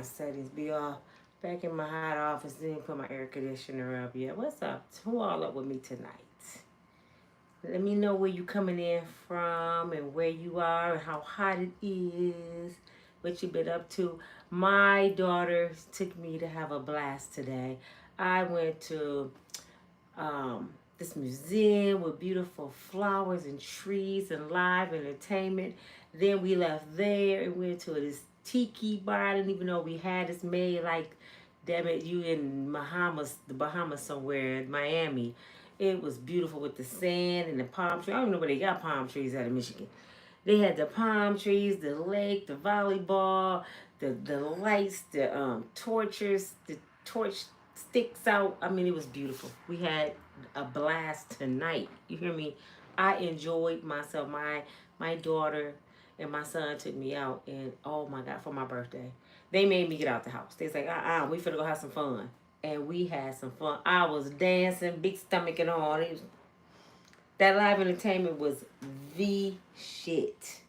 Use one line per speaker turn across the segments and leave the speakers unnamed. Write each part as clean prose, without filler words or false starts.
settings be off. Back in my hot office, didn't put my air conditioner up yet. What's up? Who all up with me tonight? Let me know where you coming in from and where you are and how hot it is. What you been up to. My daughter took me to have a blast today. I went to this museum with beautiful flowers and trees and live entertainment. Then we left there and went to this Tiki bar. I didn't even know we had this made. Like, damn it, you in the Bahamas somewhere, in Miami. It was beautiful with the sand and the palm trees. I don't know where they got palm trees out of Michigan. They had the palm trees, the lake, the volleyball, the lights, the torches, the torch sticks out. I mean, it was beautiful. We had a blast tonight. You hear me? I enjoyed myself. My daughter and my son took me out, and oh my God, for my birthday. They made me get out the house. They was like, we finna go have some fun. And we had some fun. I was dancing, big stomach and all. That live entertainment was the shit.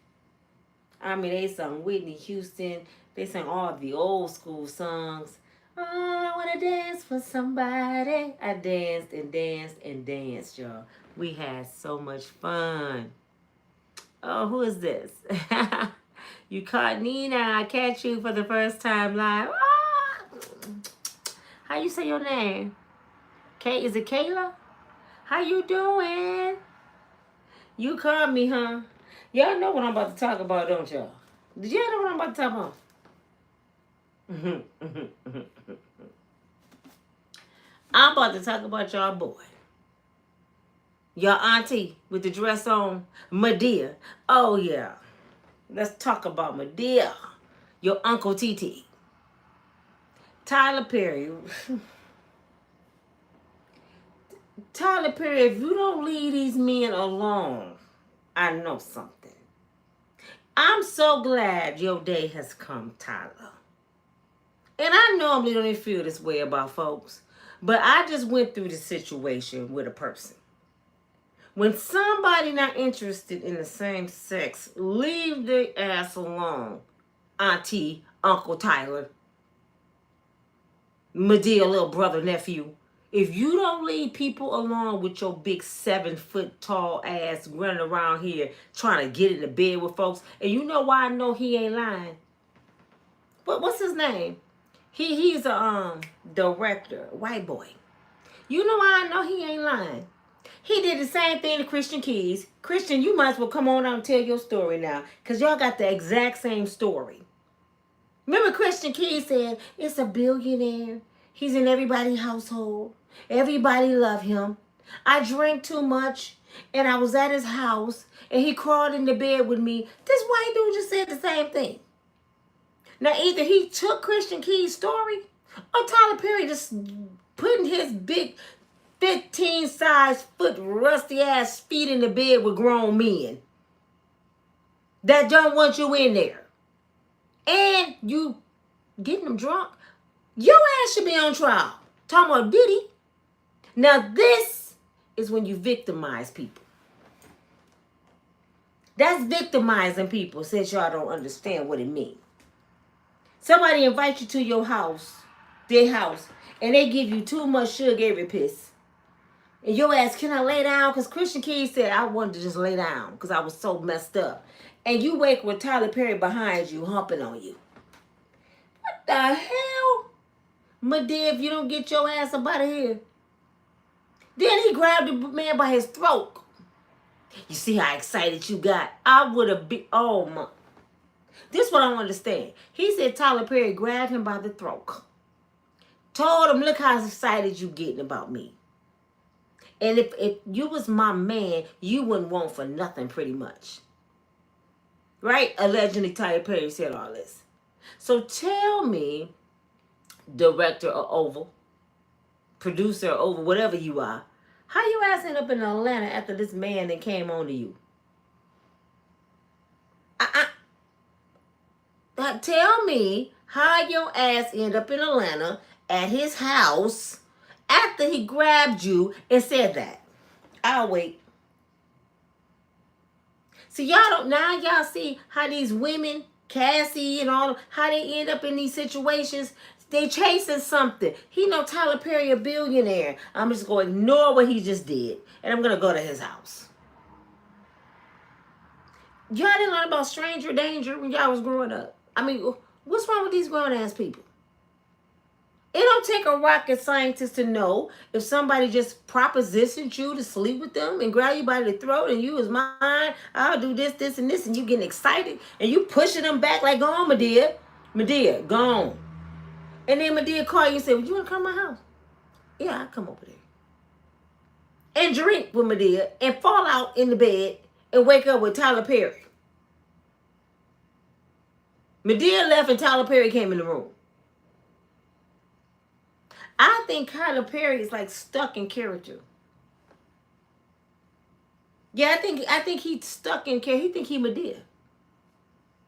I mean, they sung Whitney Houston. They sang all the old school songs. Oh, I want to dance for somebody. I danced and danced and danced, y'all. We had so much fun. Oh, who is this? You caught Nina. I catch you for the first time live. Ah! How you say your name? Is it Kayla? How you doing? You called me, huh? Y'all know what I'm about to talk about, don't y'all? Did y'all know what I'm about to talk about? I'm about to talk about y'all boy. Your auntie with the dress on, Madea. Oh, yeah. Let's talk about Madea. Your Uncle Titi. Tyler Perry. Tyler Perry, if you don't leave these men alone, I know something. I'm so glad your day has come, Tyler. And I normally don't even feel this way about folks, but I just went through the situation with a person. When somebody not interested in the same sex, leave their ass alone. Auntie, Uncle Tyler, Madea, little brother, nephew. If you don't leave people alone with your big 7-foot tall ass running around here trying to get in the bed with folks, and you know why I know he ain't lying? What's his name? He's a director, white boy. You know why I know he ain't lying? He did the same thing to Christian Keys. Christian, you might as well come on out and tell your story now, because y'all got the exact same story. Remember Christian Keys said, it's a billionaire. He's in everybody's household. Everybody love him. I drank too much, and I was at his house, and he crawled in the bed with me. This white dude just said the same thing. Now, either he took Christian Keys' story, or Tyler Perry just putting his big 15-size-foot rusty-ass feet in the bed with grown men that don't want you in there. And you getting them drunk. Your ass should be on trial. Talking about Diddy. Now, this is when you victimize people. That's victimizing people, since y'all don't understand what it means. Somebody invites you to your house, their house, and they give you too much sugar every piss. And your ass, can I lay down? Because Christian Keys said I wanted to just lay down because I was so messed up. And you wake with Tyler Perry behind you, humping on you. What the hell? Madea, if you don't get your ass up out of here. Then he grabbed the man by his throat. You see how excited you got? I would have been, oh my. This is what I don't understand. He said Tyler Perry grabbed him by the throat. Told him, look how excited you getting about me. And if you was my man, you wouldn't want for nothing pretty much. Right? Allegedly, Tyler Perry said all this. So tell me, director of Oval, producer of Oval, whatever you are, how you ass end up in Atlanta after this man that came on to you? Tell me how your ass end up in Atlanta at his house after he grabbed you and said that. I'll wait. See, y'all don't, now y'all see how these women Cassie and all, how they end up in these situations. They chasing something. He know Tyler Perry a billionaire. I'm just going to ignore what he just did. And I'm going to go to his house. Y'all didn't learn about stranger danger when y'all was growing up. I mean, what's wrong with these grown-ass people? It don't take a rocket scientist to know if somebody just propositioned you to sleep with them and grab you by the throat and you is mine, I'll do this, this, and this, and you getting excited and you pushing them back like, go on, Medea. Medea, go on. And then Medea call you and say, well, you want to come to my house? Yeah, I'll come over there. And drink with Medea and fall out in the bed and wake up with Tyler Perry. Medea left and Tyler Perry came in the room. I think Tyler Perry is like stuck in character. Yeah, I think he's stuck in character. He think he Medea.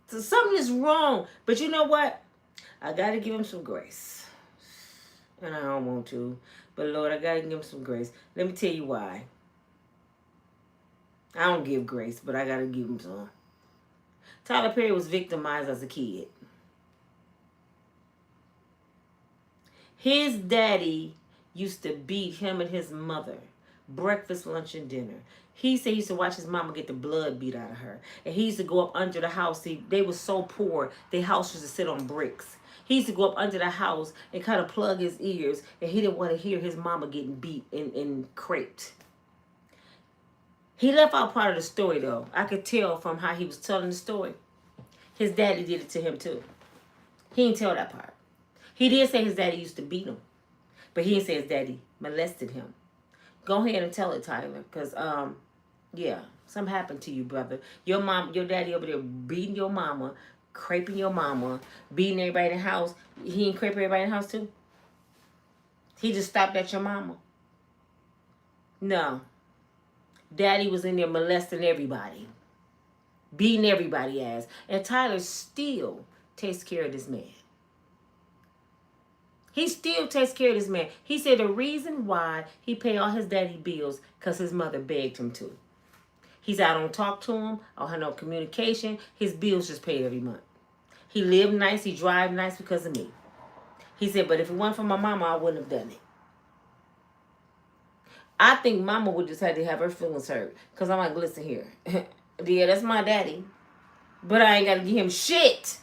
So something is wrong. But you know what? I gotta give him some grace. And I don't want to. But Lord, I gotta give him some grace. Let me tell you why. I don't give grace, but I gotta give him some. Tyler Perry was victimized as a kid. His daddy used to beat him and his mother. Breakfast, lunch, and dinner. He said he used to watch his mama get the blood beat out of her. And he used to go up under the house. They were so poor, their house used to sit on bricks. He used to go up under the house and kind of plug his ears. And he didn't want to hear his mama getting beat and craped. He left out part of the story, though. I could tell from how he was telling the story. His daddy did it to him, too. He didn't tell that part. He did say his daddy used to beat him. But he didn't say his daddy molested him. Go ahead and tell it, Tyler. Because, yeah, something happened to you, brother. Your daddy over there beating your mama, craping your mama, beating everybody in the house. He didn't crape everybody in the house, too? He just stopped at your mama. No. Daddy was in there molesting everybody. Beating everybody ass. And Tyler still takes care of this man. He still takes care of this man. He said the reason why he paid all his daddy bills because his mother begged him to. He said, I don't talk to him. I don't have no communication. His bills just paid every month. He lived nice. He drive nice because of me. He said, but if it wasn't for my mama, I wouldn't have done it. I think mama would just have to have her feelings hurt. Because I'm like, listen here. Yeah, that's my daddy. But I ain't got to give him shit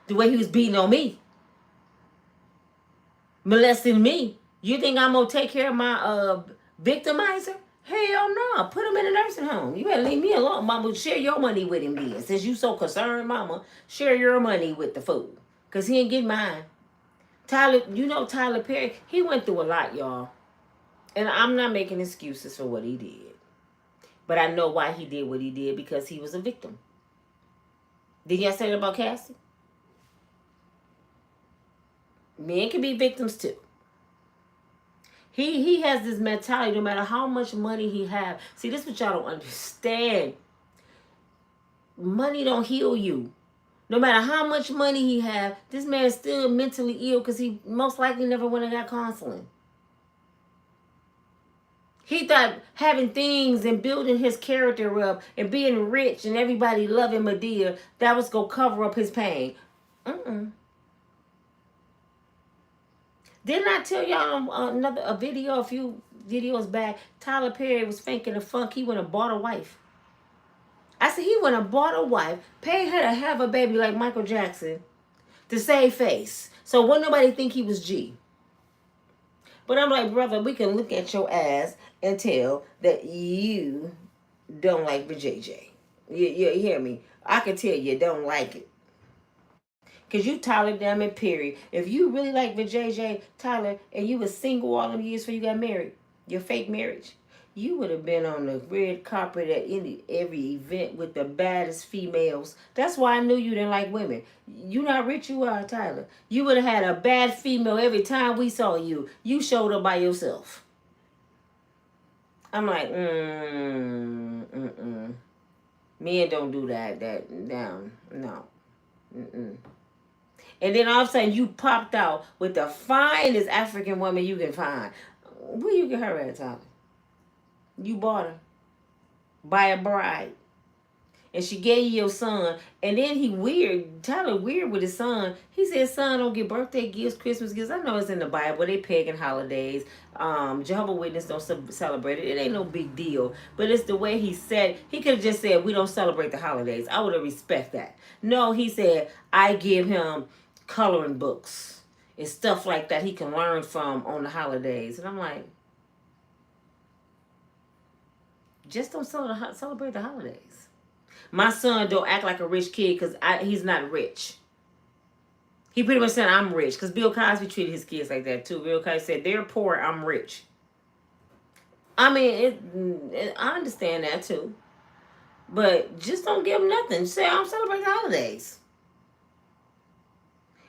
the way he was beating on me. Molesting me. You think I'm going to take care of my victimizer? Hell no. Put him in a nursing home. You better leave me alone. Mama, share your money with him then. Since you so concerned, mama, share your money with the fool. Because he ain't getting mine. Tyler, you know Tyler Perry, he went through a lot, y'all. And I'm not making excuses for what he did. But I know why he did what he did, because he was a victim. Did y'all say that about Cassie? Men can be victims too. He has this mentality, no matter how much money he have. See, this is what y'all don't understand. Money don't heal you. No matter how much money he have, this man is still mentally ill because he most likely never went and got counseling. He thought having things and building his character up and being rich and everybody loving Medea, that was going to cover up his pain. Didn't I tell y'all a video a few videos back? Tyler Perry was faking the funk. He went and bought a wife. I said he went and bought a wife, paid her to have a baby like Michael Jackson to save face. So wouldn't nobody think he was G. But I'm like, brother, we can look at your ass and tell that you don't like VJJ. You hear me? I can tell you don't like it. Because you Tyler Diamond Perry. If you really like VJJ, Tyler, and you was single all them years before you got married, your fake marriage, you would have been on the red carpet at every event with the baddest females. That's why I knew you didn't like women. You not rich, you are, Tyler. You would have had a bad female every time we saw you. You showed up by yourself. I'm like, Men don't do that. No. And then all of a sudden you popped out with the finest African woman you can find. Where you get her at, Tyler? You bought her by a bride. and she gave you your son, and then Tyler weird with his son. He said, son don't get birthday gifts, Christmas gifts. I know it's in the Bible, they pagan holidays. Jehovah Witness don't celebrate it. It ain't no big deal. But it's the way he said. He could have just said, we don't celebrate the holidays. I would have respect that. No, he said, I give him coloring books and stuff like that he can learn from on the holidays. And I'm like, just don't celebrate the holidays. My son don't act like a rich kid because he's not rich. He pretty much said, I'm rich. Because Bill Cosby treated his kids like that too. Bill Cosby said, they're poor, I'm rich. I mean, I understand that too. But just don't give him nothing. Say, I don't celebrate the holidays.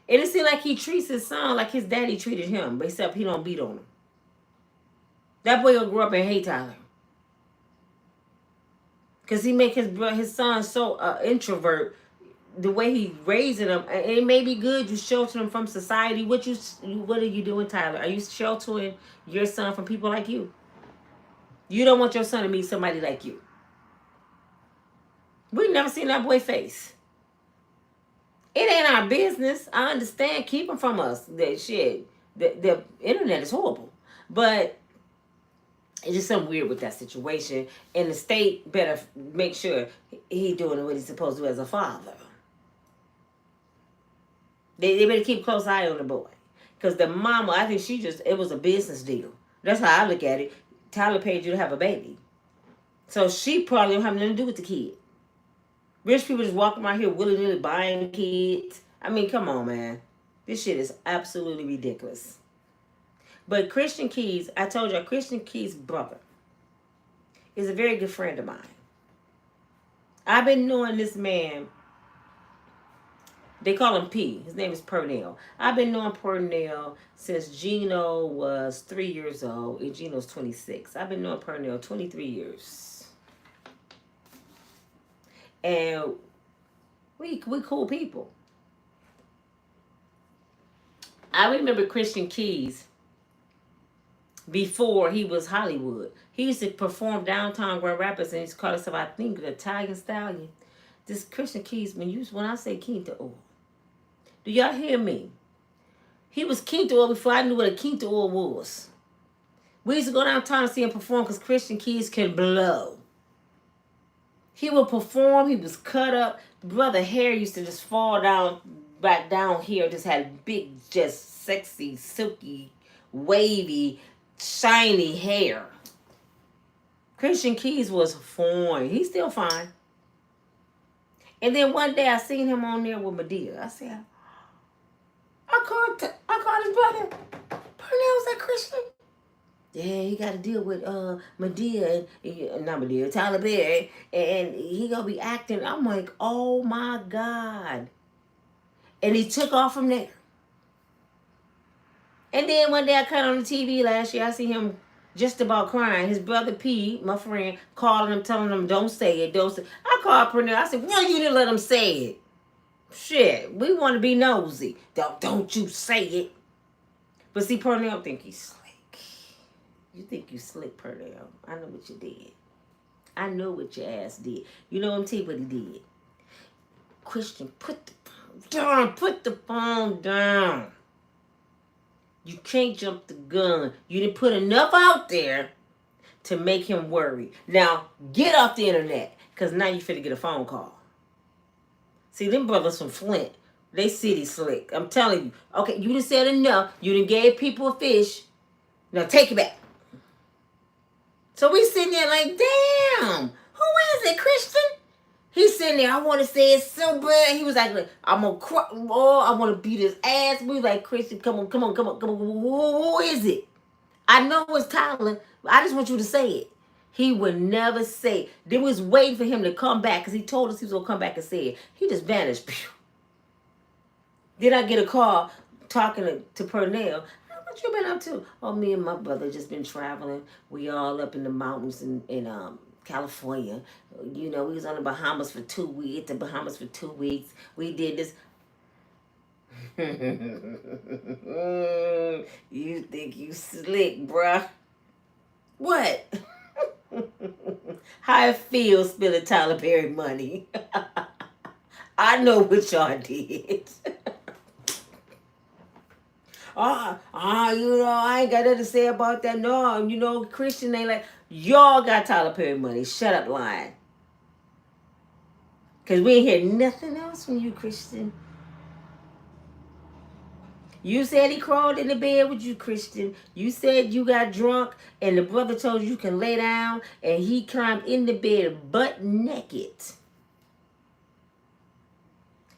And it seems like he treats his son like his daddy treated him, except he don't beat on him. That boy will grow up and hate Tyler. Because he make his son so introvert. The way he raising them, and it may be good. You shelter them from society. What are you doing, Tyler? Are you sheltering your son from people like you? You don't want your son to meet somebody like you. We never seen that boy face. It ain't our business. I understand. Keep him from us. That shit. The internet is horrible, but it's just something weird with that situation. And the state better make sure he doing what he's supposed to do as a father. They better keep a close eye on the boy. Because the mama, I think it was a business deal. That's how I look at it. Tyler paid you to have a baby. So she probably don't have nothing to do with the kid. Rich people just walking around here willy-nilly buying kids. I mean, come on, man. This shit is absolutely ridiculous. But Christian Keys, I told you, Christian Keys' brother is a very good friend of mine. I've been knowing this man. They call him P. His name is Purnell. I've been knowing Purnell since Gino was 3 years old and Gino's 26. I've been knowing Purnell 23 years. And we cool people. I remember Christian Keys before he was Hollywood. He used to perform downtown Grand Rapids and he used to call himself, I think, the Italian Stallion. This Christian Keys, when I say Quinta Oil, do y'all hear me? He was Quinta Oil before I knew what a Quinta Oil was. We used to go downtown to see him perform because Christian Keys can blow. He would perform. He was cut up. Brother hair used to just fall down, back down here. Just had big, just sexy, silky, wavy, shiny hair. Christian Keys was fine. He's still fine. And then one day I seen him on there with Medea. I said, I called his brother. Purnell, was that Christian? Yeah, he got to deal with Medea and not Medea, Tyler Perry, and he gonna be acting. I'm like, oh my God. And he took off from there. And then one day I cut on the TV last year, I see him just about crying. His brother P, my friend, calling him, telling him, don't say it, don't say it. I called Purnell. I said, well, you didn't let him say it. Shit, we want to be nosy. Don't you say it. But see, Purnell think he's slick. You think you slick, Purnell. I know what you did. I know what your ass did. You know what he did. Christian, put the phone down. Put the phone down. You can't jump the gun. You didn't put enough out there to make him worry. Now, get off the internet, because now you finna get a phone call. See, them brothers from Flint, they city slick. I'm telling you. Okay, you done said enough. You done gave people a fish. Now take it back. So we sitting there like, damn, who is it, Christian? He's sitting there, I want to say it so bad. He was like, I'm going to cry. Oh, I want to beat his ass. We was like, Christian, come on. Who is it? I know it's Tyler. I just want you to say it. He would never say it. They was waiting for him to come back because he told us he was going to come back and say it. He just vanished. Then I get a call talking to Purnell. What you been up to? Oh, me and my brother just been traveling. We all up in the mountains in California. You know, we was on the Bahamas for 2 weeks. The Bahamas for 2 weeks. We did this. You think you slick, bruh? What? How it feels spending Tyler Perry money. I know what y'all did. I ain't got nothing to say about that. No, Christian ain't like, y'all got Tyler Perry money. Shut up, lying. Because we ain't hear nothing else from you, Christian. You said he crawled in the bed with you, Christian. You said you got drunk and the brother told you can lay down and he climbed in the bed butt naked.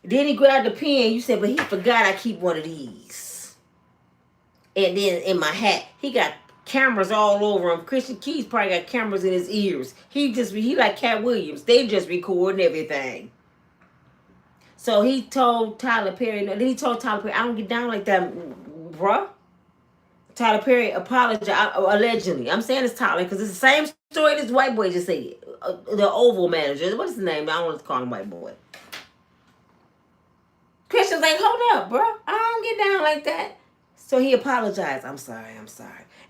Then he grabbed the pen. You said, but he forgot I keep one of these. And then in my hat, he got cameras all over him. Christian Keys probably got cameras in his ears. He like Cat Williams. They just recording everything. So he told Tyler Perry, I don't get down like that, bruh. Tyler Perry apologized, allegedly. I'm saying it's Tyler because it's the same story this white boy just said. The Oval manager. What's his name? I don't want to call him white boy. Christian's like, hold up, bro. I don't get down like that. So he apologized. I'm sorry.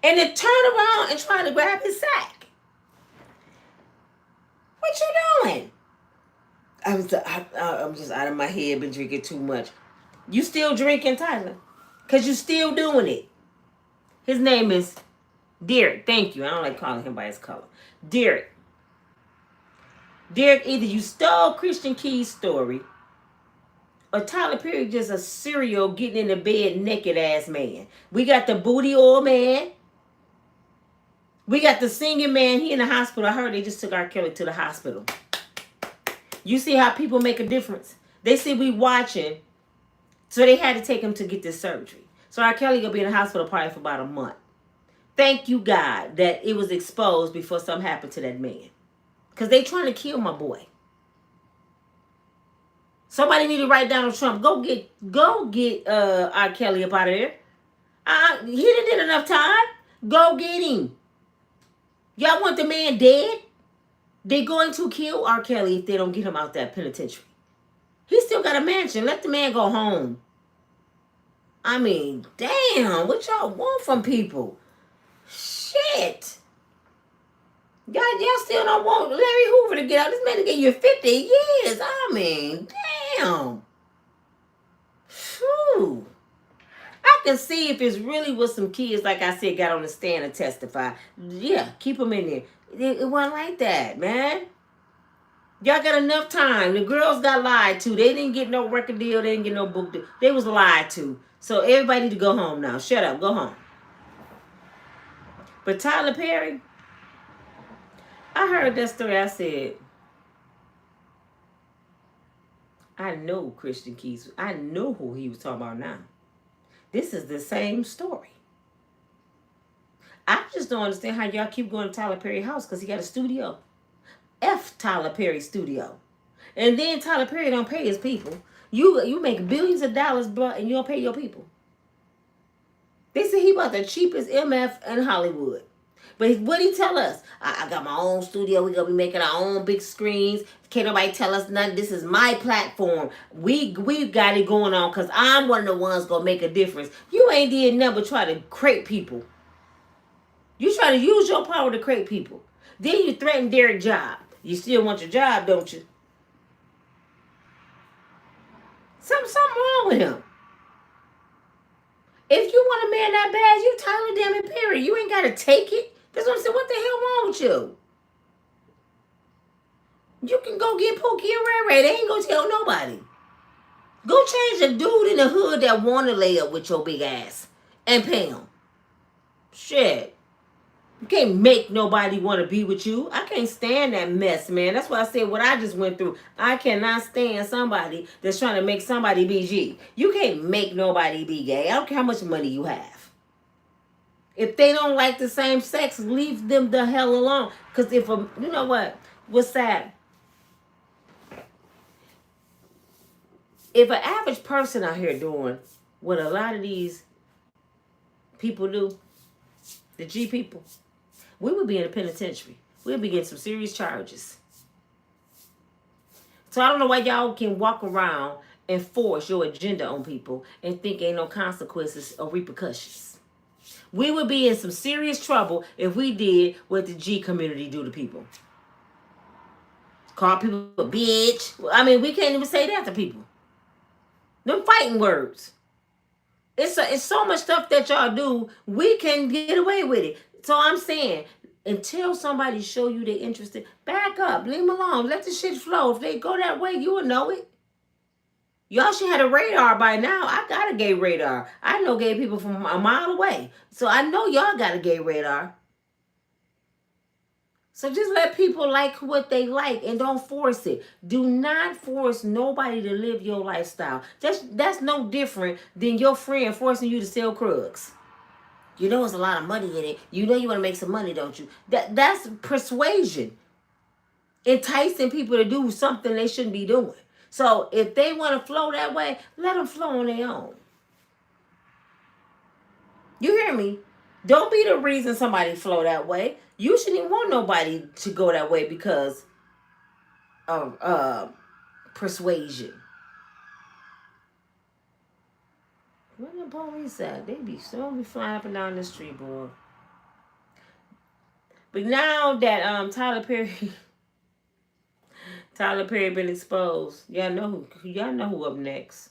And then turned around and tried to grab his sack. What you doing? I'm just out of my head, been drinking too much. You still drinking, Tyler? Because you still doing it. His name is Derek. Thank you. I don't like calling him by his color. Derek, either you stole Christian Key's story or Tyler Perry just a serial getting in the bed naked ass man. We got the booty oil man. We got the singing man. He in the hospital. I heard they just took R. Kelly to the hospital. You see how people make a difference? They see we watching, so they had to take him to get this surgery. So R. Kelly gonna be in the hospital probably for about a month. Thank you, God, that it was exposed before something happened to that man. Because they trying to kill my boy. Somebody need to write Donald Trump. Go get R. Kelly up out of there. He didn't did enough time. Go get him. Y'all want the man dead? They're going to kill R. Kelly if they don't get him out that penitentiary. He still got a mansion. Let the man go home. I mean, damn, what y'all want from people? Shit. Y'all still don't want Larry Hoover to get out. This man to get you 50 years. I mean, damn. Phew. I can see if it's really with some kids, like I said, got on the stand and testify. Yeah, keep them in there. It wasn't like that, man. Y'all got enough time. The girls got lied to. They didn't get no record deal. They didn't get no book deal. They was lied to. So everybody need to go home now. Shut up. Go home. But Tyler Perry, I heard that story. I said, I know Christian Keys. I know who he was talking about now. This is the same story. I just don't understand how y'all keep going to Tyler Perry's house because he got a studio. F Tyler Perry studio. And then Tyler Perry don't pay his people. You make billions of dollars, bro, and you don't pay your people. They say he bought the cheapest MF in Hollywood. But what he tell us? I got my own studio. We gonna be making our own big screens. Can't nobody tell us nothing. This is my platform. We got it going on because I'm one of the ones gonna make a difference. You ain't did nothing but try to create people. You try to use your power to create people. Then you threaten Derek's job. You still want your job, don't you? Something wrong with him. If you want a man that bad, you Tyler damn Perry. You ain't gotta take it. That's what I'm saying. What the hell wrong with you? You can go get Pookie and Ray Ray. They ain't gonna tell nobody. Go change a dude in the hood that wanna lay up with your big ass and pay him. Shit. You can't make nobody want to be with you. I can't stand that mess, man. That's why I said what I just went through. I cannot stand somebody that's trying to make somebody be G. You can't make nobody be gay. I don't care how much money you have. If they don't like the same sex, leave them the hell alone. Because you know what? What's sad? If an average person out here doing what a lot of these people do, the G people, we would be in a penitentiary. We'd be getting some serious charges. So I don't know why y'all can walk around and force your agenda on people and think ain't no consequences or repercussions. We would be in some serious trouble if we did what the G community do to people. Call people a bitch. I mean, we can't even say that to people. Them fighting words. It's so much stuff that y'all do. We can get away with it. So I'm saying, until somebody show you they're interested, back up, leave them alone, let the shit flow. If they go that way, you will know it. Y'all should have a radar by now. I got a gay radar. I know gay people from a mile away. So I know y'all got a gay radar. So just let people like what they like and don't force it. Do not force nobody to live your lifestyle. That's no different than your friend forcing you to sell drugs. You know there's a lot of money in it. You know you want to make some money, don't you? That's persuasion. Enticing people to do something they shouldn't be doing. So if they want to flow that way, let them flow on their own. You hear me? Don't be the reason somebody flow that way. You shouldn't even want nobody to go that way because of persuasion. Where the police at? They be flying up and down the street, boy. But now that Tyler Perry been exposed, y'all know who up next.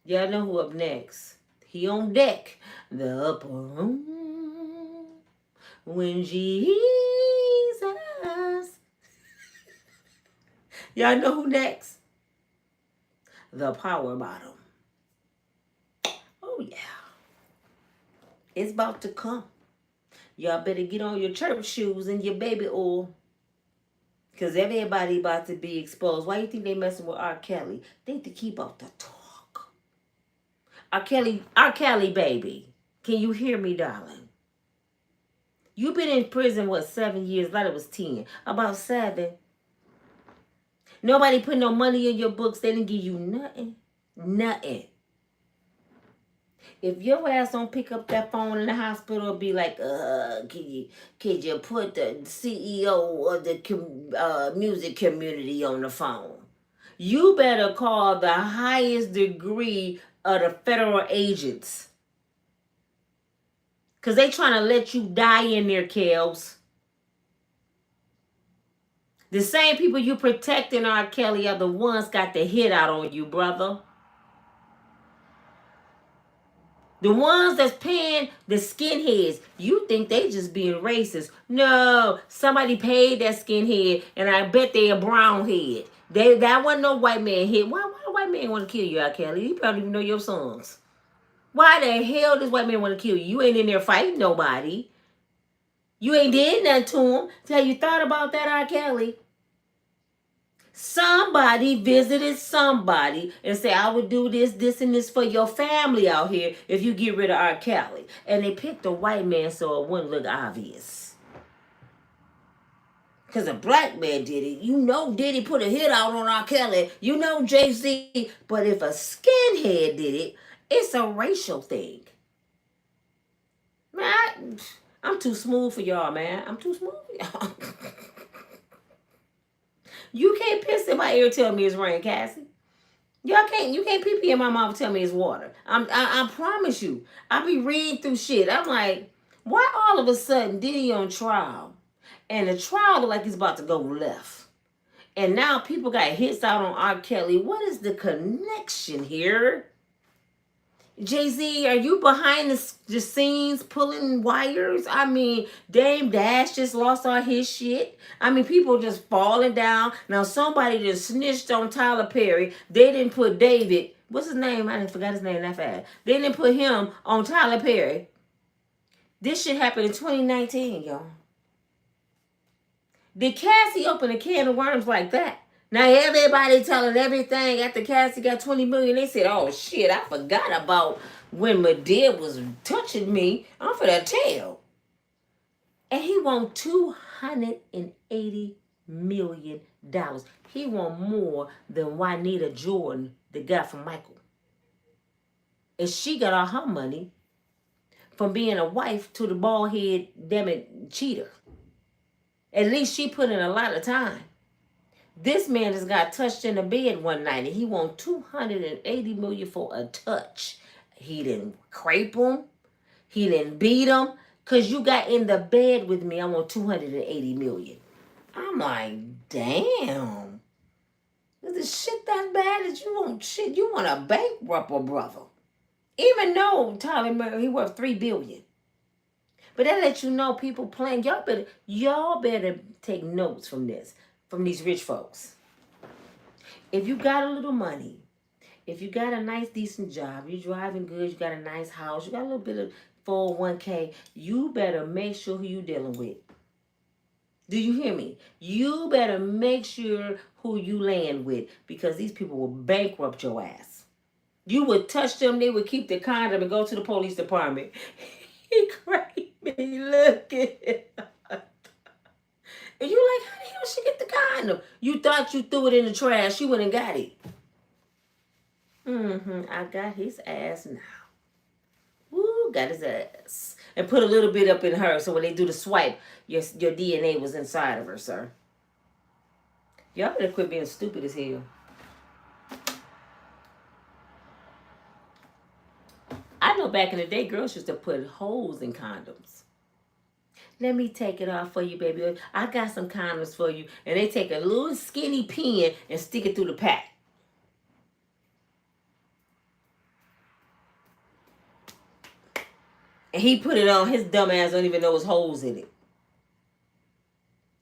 Y'all know who up next. He on deck. The upper room. When Jesus. Y'all know who next? The power bottom. Oh yeah. It's about to come. Y'all better get on your church shoes and your baby oil. Because everybody about to be exposed. Why you think they messing with R. Kelly? They to keep out the talk. R. Kelly, baby. Can you hear me, darling? You've been in prison, 7 years? I thought it was 10. About 7. Nobody put no money in your books. They didn't give you nothing. Nothing. If your ass don't pick up that phone in the hospital and be like, could you put the CEO of the music community on the phone? You better call the highest degree of the federal agents. Because they trying to let you die in there, Kels. The same people you protecting R. Kelly are the ones got the hit out on you, brother. The ones that's paying the skinheads, you think they just being racist. No, somebody paid that skinhead, and I bet they a brown head. That wasn't no white man hit. Why the white man want to kill you, R. Kelly? You probably even know your songs. Why the hell does white man want to kill you? You ain't in there fighting nobody. You ain't did nothing to him. Have you thought about that, R. Kelly? Somebody visited somebody and said, I would do this, and this for your family out here if you get rid of R. Kelly. And they picked a white man so it wouldn't look obvious. Because a black man did it. You know Diddy put a hit out on R. Kelly. You know Jay-Z. But if a skinhead did it, it's a racial thing. Man, I'm too smooth for y'all, man. I'm too smooth for y'all. You can't piss in my ear tell me it's rain, Cassie. You can't pee in my mouth tell me it's water. I promise you. I be reading through shit. I'm like, why all of a sudden Diddy on trial? And the trial look like it's about to go left. And now people got hits out on R. Kelly. What is the connection here? Jay-Z, are you behind the scenes pulling wires? I mean, Dame Dash just lost all his shit. I mean, people just falling down. Now, somebody just snitched on Tyler Perry. They didn't put David, what's his name? I forgot his name that fast. They didn't put him on Tyler Perry. This shit happened in 2019, y'all. Did Cassie open a can of worms like that? Now everybody telling everything after Cassie got 20 million. They said, oh shit, I forgot about when Madea was touching me. I'm finna tell. And he won $280 million. He won more than Juanita Jordan, the guy from Michael. And she got all her money from being a wife to the bald head, damn it, cheater. At least she put in a lot of time. This man just got touched in the bed one night and he won $280 million for a touch. He didn't crepe him. He didn't beat him. Because you got in the bed with me, I want $280 million. I'm like, damn. Is this shit that bad that you want shit? You want to bankrupt a brother. Even though Tyler Murray, he worth $3 billion. But that lets you know people playing. Y'all better take notes from this, from these rich folks. If you got a little money, if you got a nice, decent job, you driving good, you got a nice house, you got a little bit of 401k, you better make sure who you dealing with. Do you hear me? You better make sure who you land with, because these people will bankrupt your ass. You would touch them, they would keep the condom and go to the police department. He crazy looking. And you like, how the hell she get the condom? You thought you threw it in the trash. She went and got it. I got his ass now. Woo, got his ass. And put a little bit up in her, so when they do the swipe, your DNA was inside of her, sir. Y'all better quit being stupid as hell. I know back in the day, girls used to put holes in condoms. Let me take it off for you, baby. I got some condoms for you. And they take a little skinny pin and stick it through the pack. And he put it on. His dumb ass don't even know there's holes in it.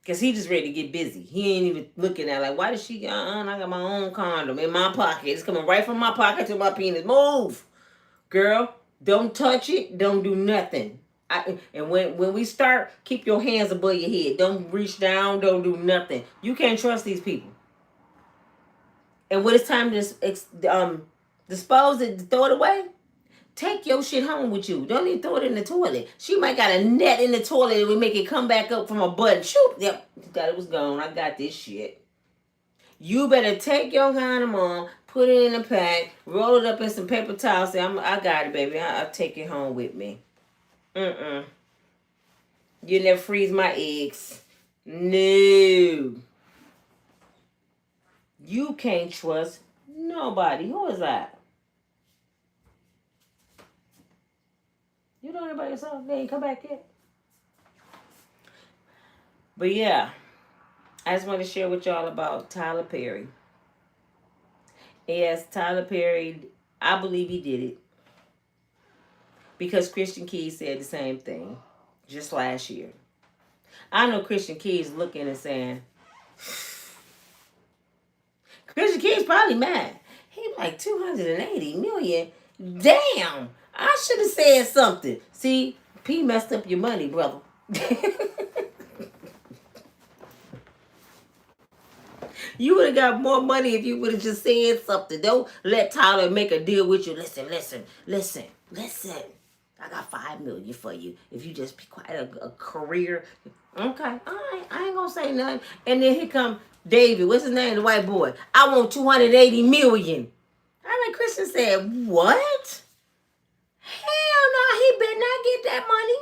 Because he just ready to get busy. He ain't even looking at like, why does she, I got my own condom in my pocket. It's coming right from my pocket to my penis. Move. Girl, don't touch it. Don't do nothing. And when we start, keep your hands above your head. Don't reach down. Don't do nothing. You can't trust these people. And when it's time to dispose it, throw it away, take your shit home with you. Don't even throw it in the toilet. She might got a net in the toilet that would make it come back up from a button. Shoot. Yep. Thought it was gone. I got this shit. You better take your condom on, put it in a pack, roll it up in some paper towels. Say, I got it, baby. I'll take it home with me. You never freeze my eggs. No. You can't trust nobody. Who is that? You know anybody yourself? They ain't come back yet. But yeah, I just want to share with y'all about Tyler Perry. Yes, Tyler Perry, I believe he did it. Because Christian Keys said the same thing just last year. I know Christian Keys looking and saying, Christian Keys probably mad. He like 280 million. Damn, I should have said something. See, P messed up your money, brother. You would have got more money if you would have just said something. Don't let Tyler make a deal with you. Listen. I got $5 million for you if you just be quiet. A career. Okay, all right. I ain't gonna say nothing. And then here come David. What's his name? The white boy. I want 280 million. I mean, Christian said, what? Hell no, he better not get that money.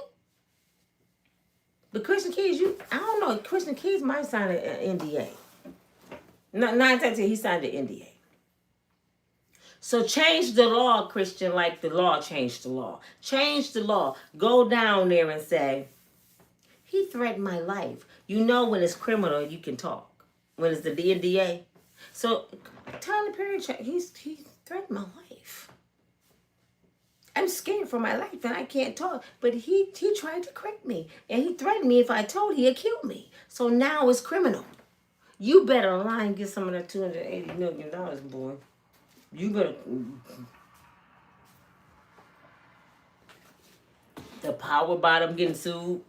But Christian Keys, I don't know. Christian Keys might sign an NDA. No, 9 times he signed the NDA. So change the law, Christian, like the law changed the law. Change the law. Go down there and say, he threatened my life. You know when it's criminal, you can talk. When it's the NDA. So Tyler Perry, he threatened my life. I'm scared for my life and I can't talk. But he tried to correct me. And he threatened me if I told, he'd kill me. So now it's criminal. You better lie and get some of that $280 million, boy. You better. The power bottom getting sued.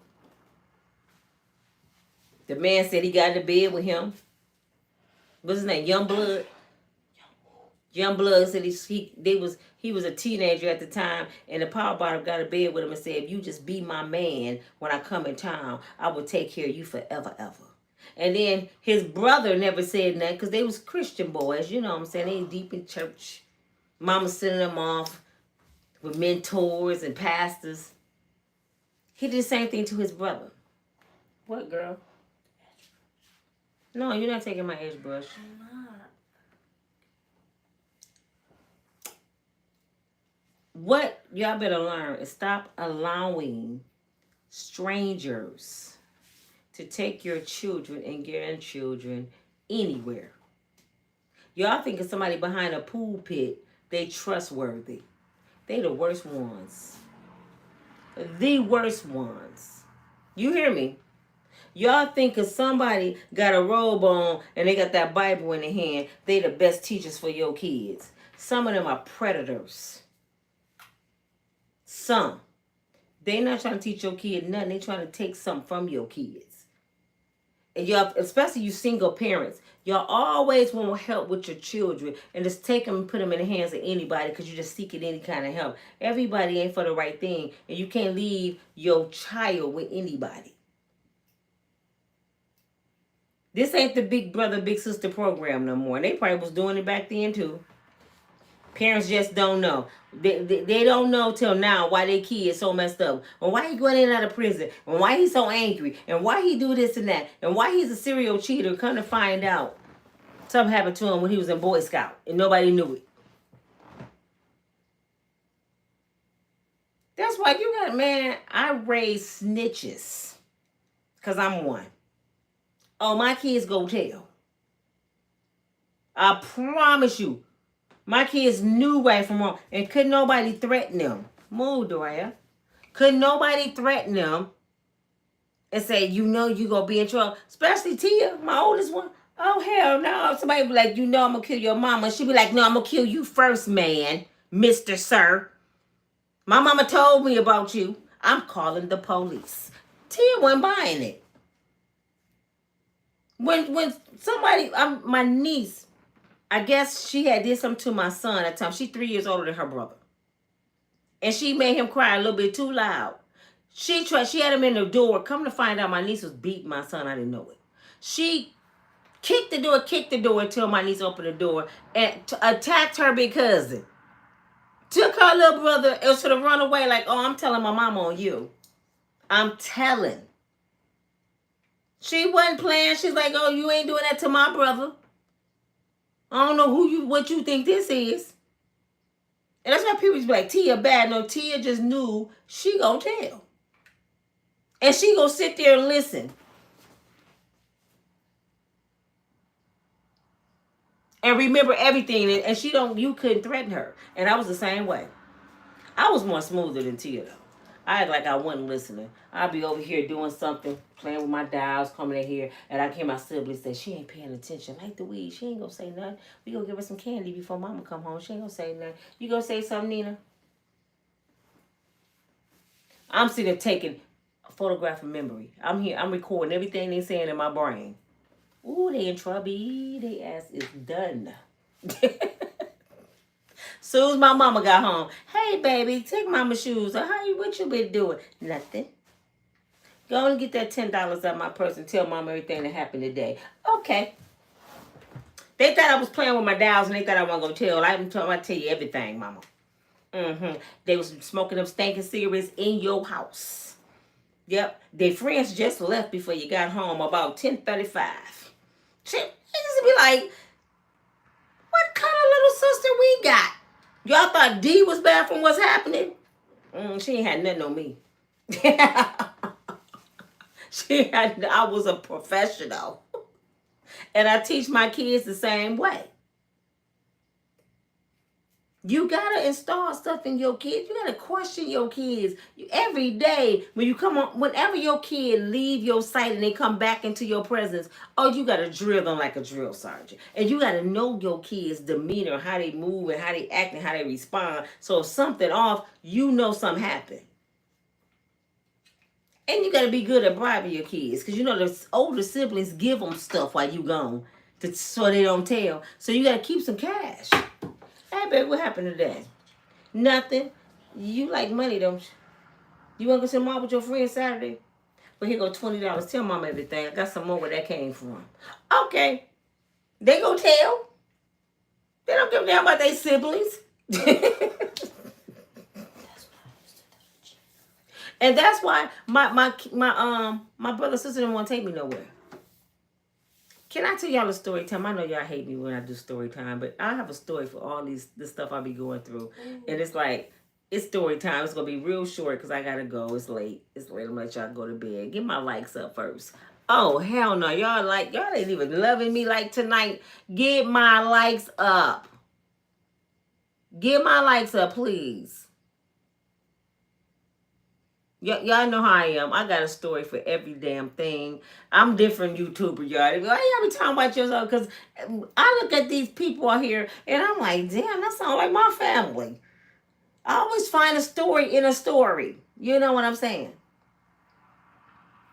The man said he got into bed with him. What's his name? Youngblood. Youngblood said he was a teenager at the time, and the power bottom got in bed with him and said, if you just be my man when I come in town, I will take care of you forever, ever. And then his brother never said nothing because they was Christian boys, you know what I'm saying? They deep in church. Mama sending them off with mentors and pastors. He did the same thing to his brother. What, girl? No, you're not taking my edge brush.
I'm not.
What y'all better learn is stop allowing strangers to take your children and grandchildren anywhere. Y'all think of somebody behind a pool pit, they trustworthy. They the worst ones. The worst ones. You hear me? Y'all think of somebody got a robe on and they got that Bible in their hand, they the best teachers for your kids. Some of them are predators. Some. They not trying to teach your kid nothing. They trying to take something from your kids. And y'all, especially you single parents, y'all always want to help with your children and just take them and put them in the hands of anybody because you're just seeking any kind of help. Everybody ain't for the right thing, and you can't leave your child with anybody. This ain't the big brother, big sister program no more. And they probably was doing it back then too. Parents just don't know. They don't know till now why their kid is so messed up. And why he going in and out of prison. And why he's so angry. And why he do this and that. And why he's a serial cheater. Come to find out, something happened to him when he was in Boy Scout. And nobody knew it. That's why you got, man, I raise snitches. Because I'm one. Oh, my kids go tell. I promise you. My kids knew right from wrong. And couldn't nobody threaten them. Move, Doria. Couldn't nobody threaten them and say, you know you going to be in trouble. Especially Tia, my oldest one. Oh, hell no. Somebody be like, you know I'm going to kill your mama. She be like, no, I'm going to kill you first, man. Mr. Sir. My mama told me about you. I'm calling the police. Tia wasn't buying it. When somebody, my niece, I guess she had did something to my son at the time. She's 3 years older than her brother. And she made him cry a little bit too loud. She had him in the door. Come to find out, my niece was beating my son. I didn't know it. She kicked the door until my niece opened the door and attacked her big cousin. Took her little brother and should have run away like, oh, I'm telling my mama on you. I'm telling. She wasn't playing. She's like, oh, you ain't doing that to my brother. I don't know what you think this is. And that's why people be like, Tia bad. No, Tia just knew she gonna tell. And she gonna sit there and listen. And remember everything. And you couldn't threaten her. And I was the same way. I was more smoother than Tia though. I act like I wasn't listening. I'd be over here doing something, playing with my dolls, coming in here, and I hear my siblings say, she ain't paying attention. Like the weed, she ain't gonna say nothing. We gonna give her some candy before mama come home. She ain't gonna say nothing. You gonna say something, Nina? I'm sitting there taking a photograph of memory. I'm here, I'm recording everything they saying in my brain. Ooh, they in trouble. They ass is done. Soon as my mama got home, hey baby, take mama's shoes. What you been doing? Nothing. Go and get that $10 out of my purse and tell mama everything that happened today. Okay. They thought I was playing with my dolls and they thought I wasn't gonna tell. I'm gonna tell you everything, mama. They was smoking them stinking cigarettes in your house. Yep. Their friends just left before you got home about 10:35. She used to be like, what kind of little sister we got? Y'all thought D was bad from what's happening? She ain't had nothing on me. I was a professional. And I teach my kids the same way. You gotta install stuff in your kids. You gotta question your kids every day when you come on. Whenever your kid leave your sight and they come back into your presence, oh, you gotta drill them like a drill sergeant, and you gotta know your kids' demeanor, how they move, and how they act, and how they respond. So if something off, you know something happened. And you gotta be good at bribing your kids, because you know the older siblings give them stuff while you gone, so they don't tell. So you gotta keep some cash. Hey, baby, what happened today? Nothing. You like money, don't you? You want to go to the mall with your friend Saturday? Well, here go $20. Tell mama everything. I got some more where that came from. Okay. They go tell. They don't give a damn about their siblings. And that's why my brother and sister didn't want to take me nowhere. Can I tell y'all a story time? I know y'all hate me when I do story time, but I have a story for all this stuff I be going through. And it's like, it's story time. It's going to be real short because I got to go. It's late. I'm going to let y'all go to bed. Get my likes up first. Oh, hell no. Y'all ain't even loving me like tonight. Get my likes up. Get my likes up, please. Y'all know how I am. I got a story for every damn thing. I'm different YouTuber, y'all. Why y'all be talking about yourself? Because I look at these people out here and I'm like, damn, that sounds like my family. I always find a story in a story. You know what I'm saying?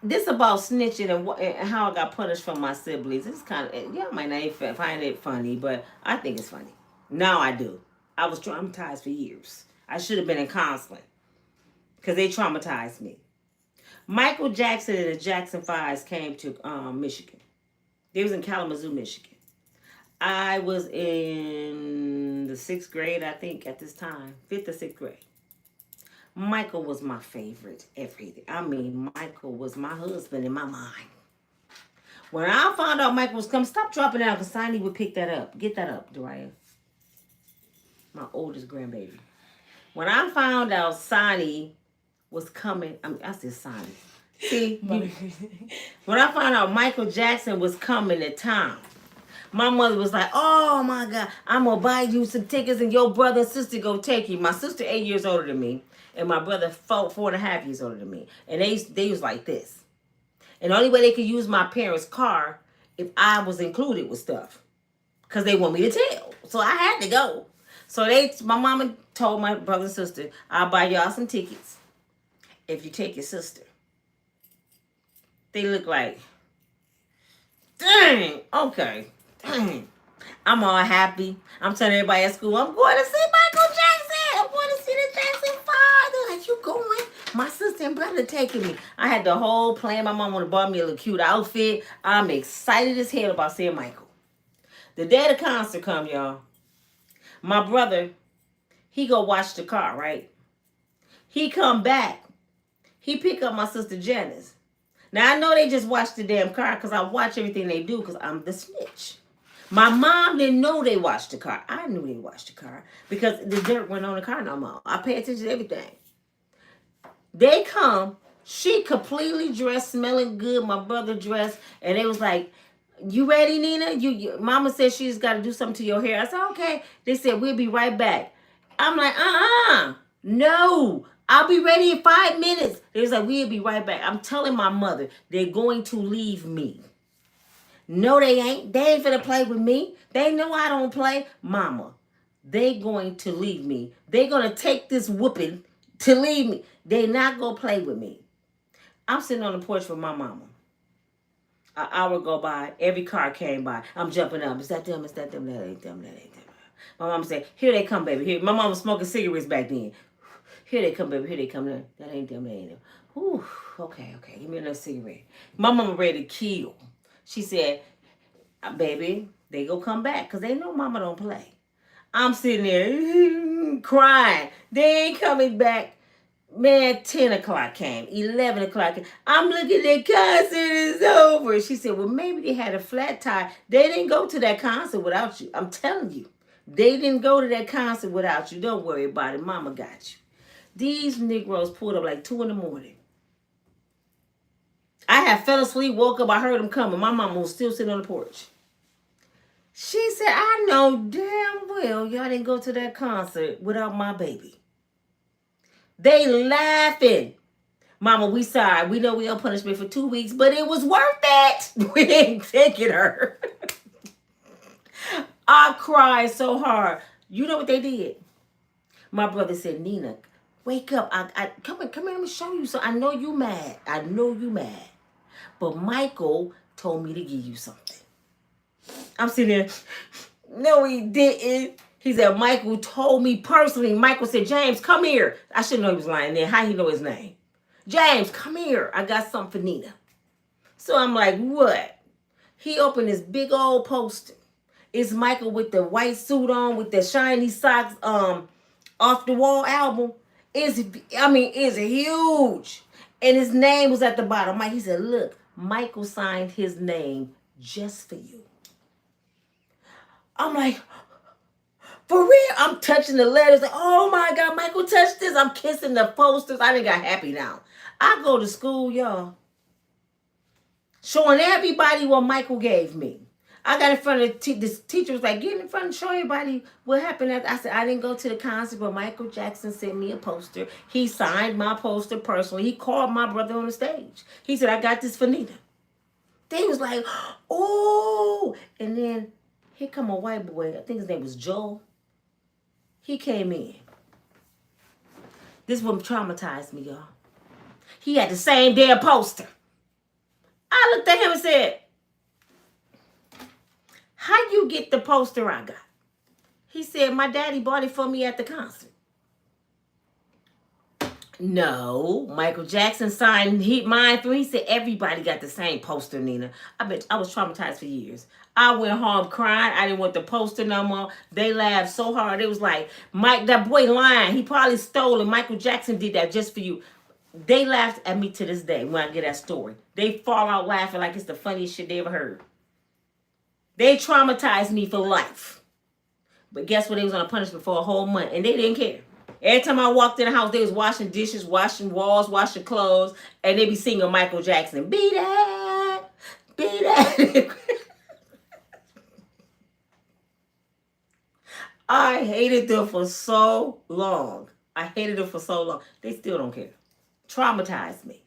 This about snitching and how I got punished from my siblings. It's kind of, y'all might not even find it funny, but I think it's funny. Now I do. I was traumatized for years. I should have been in counseling because they traumatized me. Michael Jackson and the Jackson 5s came to Michigan. They was in Kalamazoo, Michigan. I was in the 6th grade, I think, at this time. 5th or 6th grade. Michael was my favorite everything. I mean, Michael was my husband in my mind. When I found out Michael was coming, stop dropping out because Sonny would pick that up. Get that up, Dariah. My oldest grandbaby. When I found out Sonny was coming, I said Sonny. See, when I found out Michael Jackson was coming to town, my mother was like, oh my God, I'm going to buy you some tickets and your brother and sister go take you. My sister 8 years older than me and my brother 4.5 years older than me. And they was like this. And the only way they could use my parents' car if I was included with stuff. Because they want me to tell. So I had to go. So my mama told my brother and sister, I'll buy y'all some tickets if you take your sister. They look like, dang, okay. Dang. I'm all happy. I'm telling everybody at school, I'm going to see Michael Jackson. I'm going to see the Jackson 5. They're like, you going? My sister and brother taking me. I had the whole plan. My mom wanted to buy me a little cute outfit. I'm excited as hell about seeing Michael. The day the concert come, y'all, my brother, he go watch the car, right? He come back. He pick up my sister Janice. Now, I know they just watched the damn car because I watch everything they do because I'm the snitch. My mom didn't know they watched the car. I knew they watched the car because the dirt went on the car no more. I pay attention to everything. They come. She completely dressed, smelling good. My brother dressed. And they was like, you ready, Nina? Mama said she's got to do something to your hair. I said, okay. They said, we'll be right back. I'm like, no. I'll be ready in 5 minutes. They was like, we'll be right back. I'm telling my mother, they're going to leave me. No, they ain't. They ain't finna play with me. They know I don't play. Mama, they going to leave me. They going to take this whooping to leave me. They not going to play with me. I'm sitting on the porch with my mama. An hour go by. Every car came by. I'm jumping up. Is that them? Is that them? That ain't them. That ain't them. My mama said, here they come, baby. Here. My mama was smoking cigarettes back then. Here they come, baby. Here they come. That ain't them. That ain't them. Ooh, okay. Give me another cigarette. My mama ready to kill. She said, baby, they go come back because they know mama don't play. I'm sitting there crying. They ain't coming back. Man, 10 o'clock came. 11 o'clock came. I'm looking at concert is over. She said, well, maybe they had a flat tire. They didn't go to that concert without you. I'm telling you. They didn't go to that concert without you. Don't worry about it. Mama got you. These Negroes pulled up like 2 in the morning. I had fell asleep, woke up, I heard them coming. My mama was still sitting on the porch. She said, I know damn well y'all didn't go to that concert without my baby. They laughing. Mama, we sorry. We know we on punishment for 2 weeks, but it was worth it. We ain't taking her. I cried so hard. You know what they did? My brother said, Nina, wake up. Come here, let me show you something. I know you mad. But Michael told me to give you something. I'm sitting there. No, he didn't. He said, Michael told me personally. Michael said, James, come here. I should know he was lying there. How he know his name? James, come here. I got something for Nina. So I'm like, what? He opened this big old poster. It's Michael with the white suit on, with the shiny socks, Off the Wall album. It's huge. And his name was at the bottom. He said, look, Michael signed his name just for you. I'm like, for real? I'm touching the letters. Like, oh my God, Michael touched this. I'm kissing the posters. I done got happy now. I go to school, y'all. showing everybody what Michael gave me. I got in front of this teacher was like, get in front and show everybody what happened. I said, I didn't go to the concert, but Michael Jackson sent me a poster. He signed my poster personally. He called my brother on the stage. He said, I got this for Nina. They was like, oh. And then here come a white boy. I think his name was Joel. He came in. This one traumatized me, y'all. He had the same damn poster. I looked at him and said, how you get the poster I got? He said, my daddy bought it for me at the concert. No, Michael Jackson signed mine through. He said, everybody got the same poster, Nina. I was traumatized for years. I went home crying. I didn't want the poster no more. They laughed so hard. It was like, Mike, that boy lying. He probably stole it. Michael Jackson did that just for you. They laughed at me to this day when I get that story. They fall out laughing like it's the funniest shit they ever heard. They traumatized me for life. But guess what? They was on a punishment for a whole month, and they didn't care. Every time I walked in the house, they was washing dishes, washing walls, washing clothes, and they be singing Michael Jackson. Be that, be that. I hated them for so long. I hated them for so long. They still don't care. Traumatized me.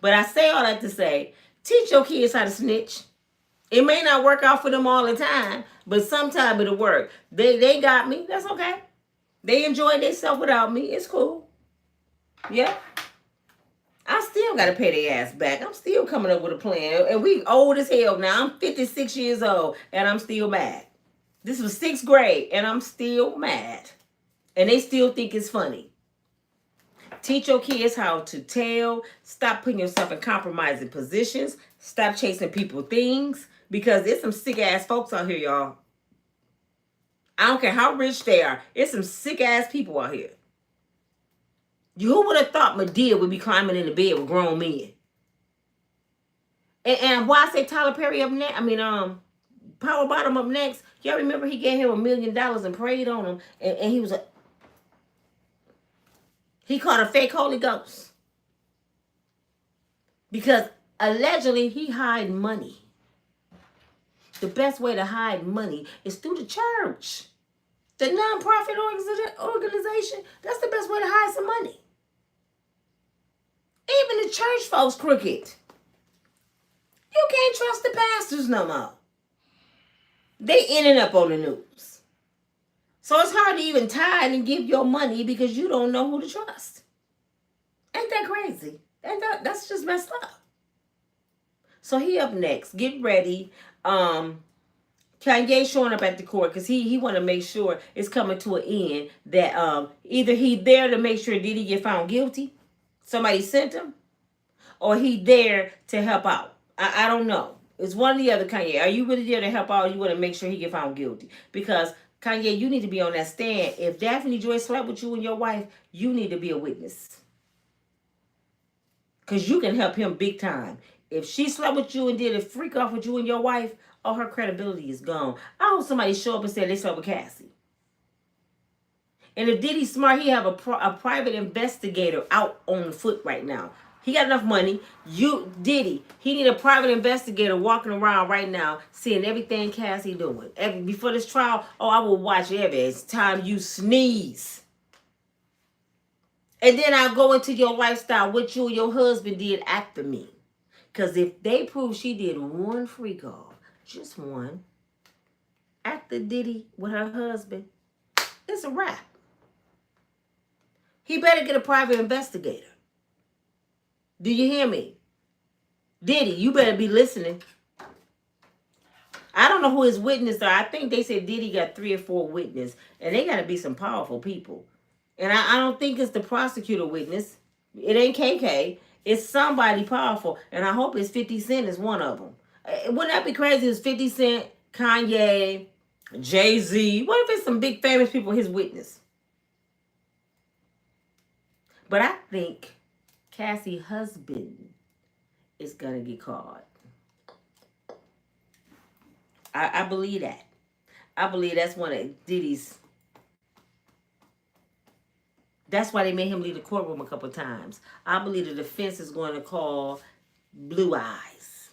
But I say all that to say, teach your kids how to snitch. It may not work out for them all the time, but sometime it'll work. They got me. That's okay. They enjoyed themselves without me. It's cool. Yeah. I still got to pay their ass back. I'm still coming up with a plan. And we old as hell now. I'm 56 years old, and I'm still mad. This was 6th grade, and I'm still mad. And they still think it's funny. Teach your kids how to tell. Stop putting yourself in compromising positions. Stop chasing people's things. Because there's some sick-ass folks out here, y'all. I don't care how rich they are. There's some sick-ass people out here. Who would have thought Madea would be climbing in the bed with grown men? And why I say Tyler Perry up next? Power Bottom up next. Y'all remember he gave him $1 million and prayed on him. And he was he caught a fake Holy Ghost. Because allegedly he hid money. The best way to hide money is through the church. The non-profit organization, that's the best way to hide some money. Even the church folks crooked. You can't trust the pastors no more. They ending up on the news. So it's hard to even tithe and give your money because you don't know who to trust. Ain't that crazy? That's just messed up. So he up next. Get ready. Kanye showing up at the court because he want to make sure it's coming to an end that either he there to make sure Diddy get found guilty, somebody sent him, or he there to help out. I don't know. It's one or the other. Kanye, are you really there to help out, or you want to make sure he get found guilty? Because Kanye, you need to be on that stand. If Daphne Joy slept with you and your wife, you need to be a witness. Because you can help him big time. If she slept with you and did a freak off with you and your wife, oh, her credibility is gone. I hope somebody show up and say they slept with Cassie. And if Diddy's smart, he have a private investigator out on foot right now. He got enough money. Diddy, he need a private investigator walking around right now, seeing everything Cassie doing. Before this trial, I will watch every time you sneeze. And then I'll go into your lifestyle, what you and your husband did after me. Because if they prove she did one freak off, just one, after Diddy with her husband, it's a wrap. He better get a private investigator. Do you hear me? Diddy, you better be listening. I don't know who his witnesses are. I think they said Diddy got 3 or 4 witnesses, and they got to be some powerful people. And I don't think it's the prosecutor witness. It ain't KK. It's somebody powerful, and I hope it's 50 Cent is one of them. Wouldn't that be crazy? It's 50 Cent, Kanye, Jay-Z. What if it's some big famous people his witness? But I think Cassie's husband is going to get caught. I believe that. I believe that's one of Diddy's. That's why they made him leave the courtroom a couple times. I believe the defense is going to call Blue Eyes.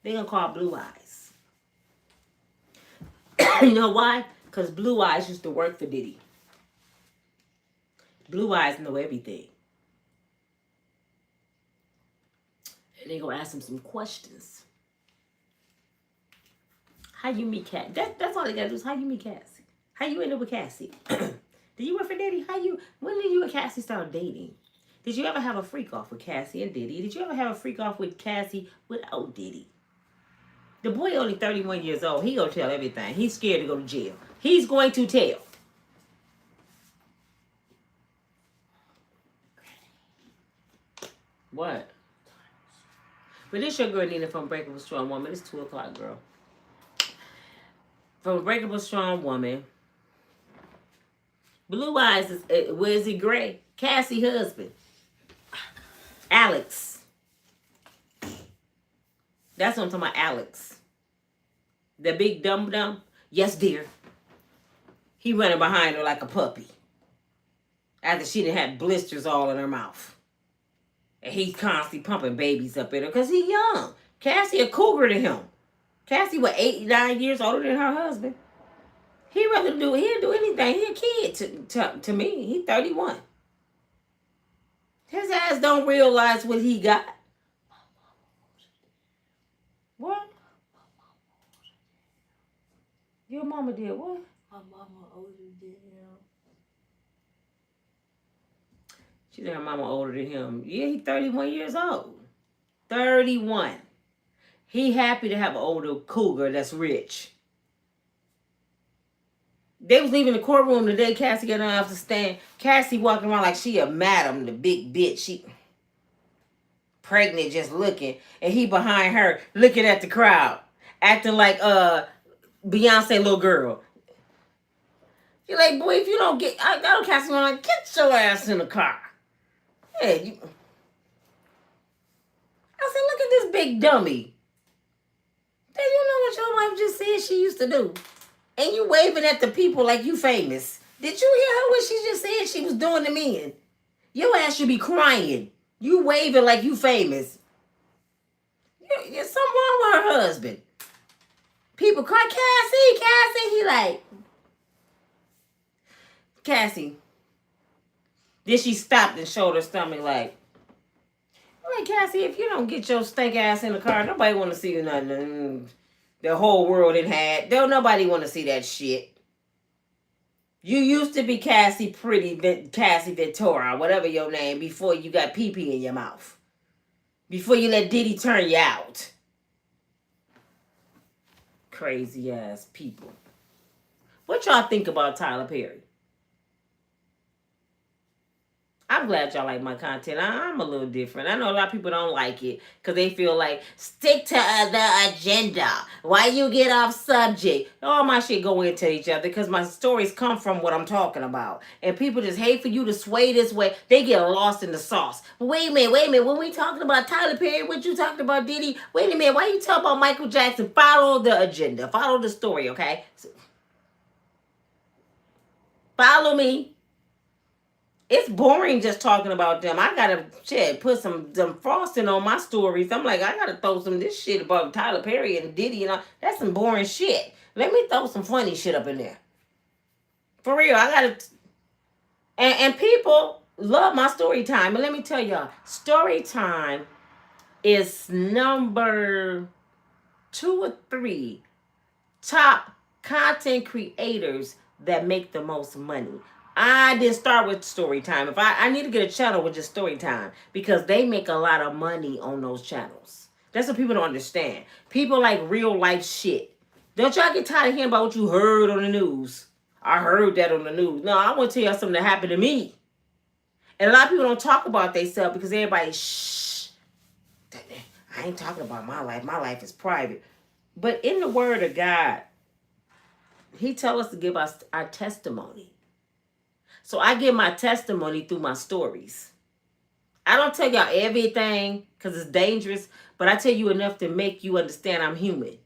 They gonna call Blue Eyes. You know why? Because Blue Eyes used to work for Diddy. Blue Eyes know everything. And they gonna ask him some questions. How you meet Cassie? That's all they gotta do is how you meet Cassie. How you end up with Cassie? Did you work for Diddy? When did you and Cassie start dating? Did you ever have a freak off with Cassie and Diddy? Did you ever have a freak off with Cassie without Diddy? The boy only 31 years old. He gonna tell everything. He's scared to go to jail. He's going to tell. What? But this your girl Nina from Unbreakable Strong Woman. It's 2 o'clock, girl. From Unbreakable Strong Woman. Blue Eyes is, where is he gray? Cassie husband. Alex. That's what I'm talking about, Alex. The big dum-dum. Yes, dear. He running behind her like a puppy. After she done had blisters all in her mouth. And he's constantly pumping babies up in her because he's young. Cassie a cougar to him. Cassie, what, 89 years older than her husband? He'll do anything. He a kid to me. He 31. His ass don't realize what he got. What? Your mama did what?
My mama older than him.
She said her mama older than him. Yeah, he 31 years old. 31. He happy to have an older cougar that's rich. They was leaving the courtroom the day Cassie got off the stand. Cassie walking around like she a madam, the big bitch. She pregnant, just looking. And he behind her, looking at the crowd. Acting like Beyonce little girl. You're like, boy, if you don't get... I don't Cassie on, like, get your ass in the car. Yeah, you... I said, look at this big dummy. Then you know what your wife just said she used to do. And you waving at the people like you famous. Did you hear her what she just said she was doing to men? Your ass should be crying. You waving like you famous. There's something wrong with her husband. People cry, Cassie. He like, Cassie. Then she stopped and showed her stomach like, Cassie, if you don't get your stank ass in the car, nobody want to see you nothing. The whole world it had. Don't nobody want to see that shit. You used to be Cassie Ventura, whatever your name, before you got pee-pee in your mouth. Before you let Diddy turn you out. Crazy ass people. What y'all think about Tyler Perry? I'm glad y'all like my content. I'm a little different. I know a lot of people don't like it because they feel like, stick to the agenda. Why you get off subject? All my shit go into each other because my stories come from what I'm talking about. And people just hate for you to sway this way. They get lost in the sauce. Wait a minute. When we talking about Tyler Perry, what you talking about Diddy? Wait a minute. Why you talking about Michael Jackson? Follow the agenda. Follow the story, okay? Follow me. It's boring just talking about them. I gotta put some frosting on my stories. I'm like, I gotta throw some of this shit about Tyler Perry and Diddy and all. That's some boring shit. Let me throw some funny shit up in there. For real, I gotta. And people love my story time. And let me tell y'all, story time is number 2 or 3 top content creators that make the most money. I didn't start with Storytime. If I need to get a channel with just Storytime because they make a lot of money on those channels. That's what people don't understand. People like real life shit. Don't y'all get tired of hearing about what you heard on the news? I heard that on the news. No, I want to tell y'all something that happened to me. And a lot of people don't talk about themselves because everybody, shh. I ain't talking about my life. My life is private. But in the word of God, he tells us to give us our testimony. So I give my testimony through my stories. I don't tell y'all everything because it's dangerous, but I tell you enough to make you understand I'm human.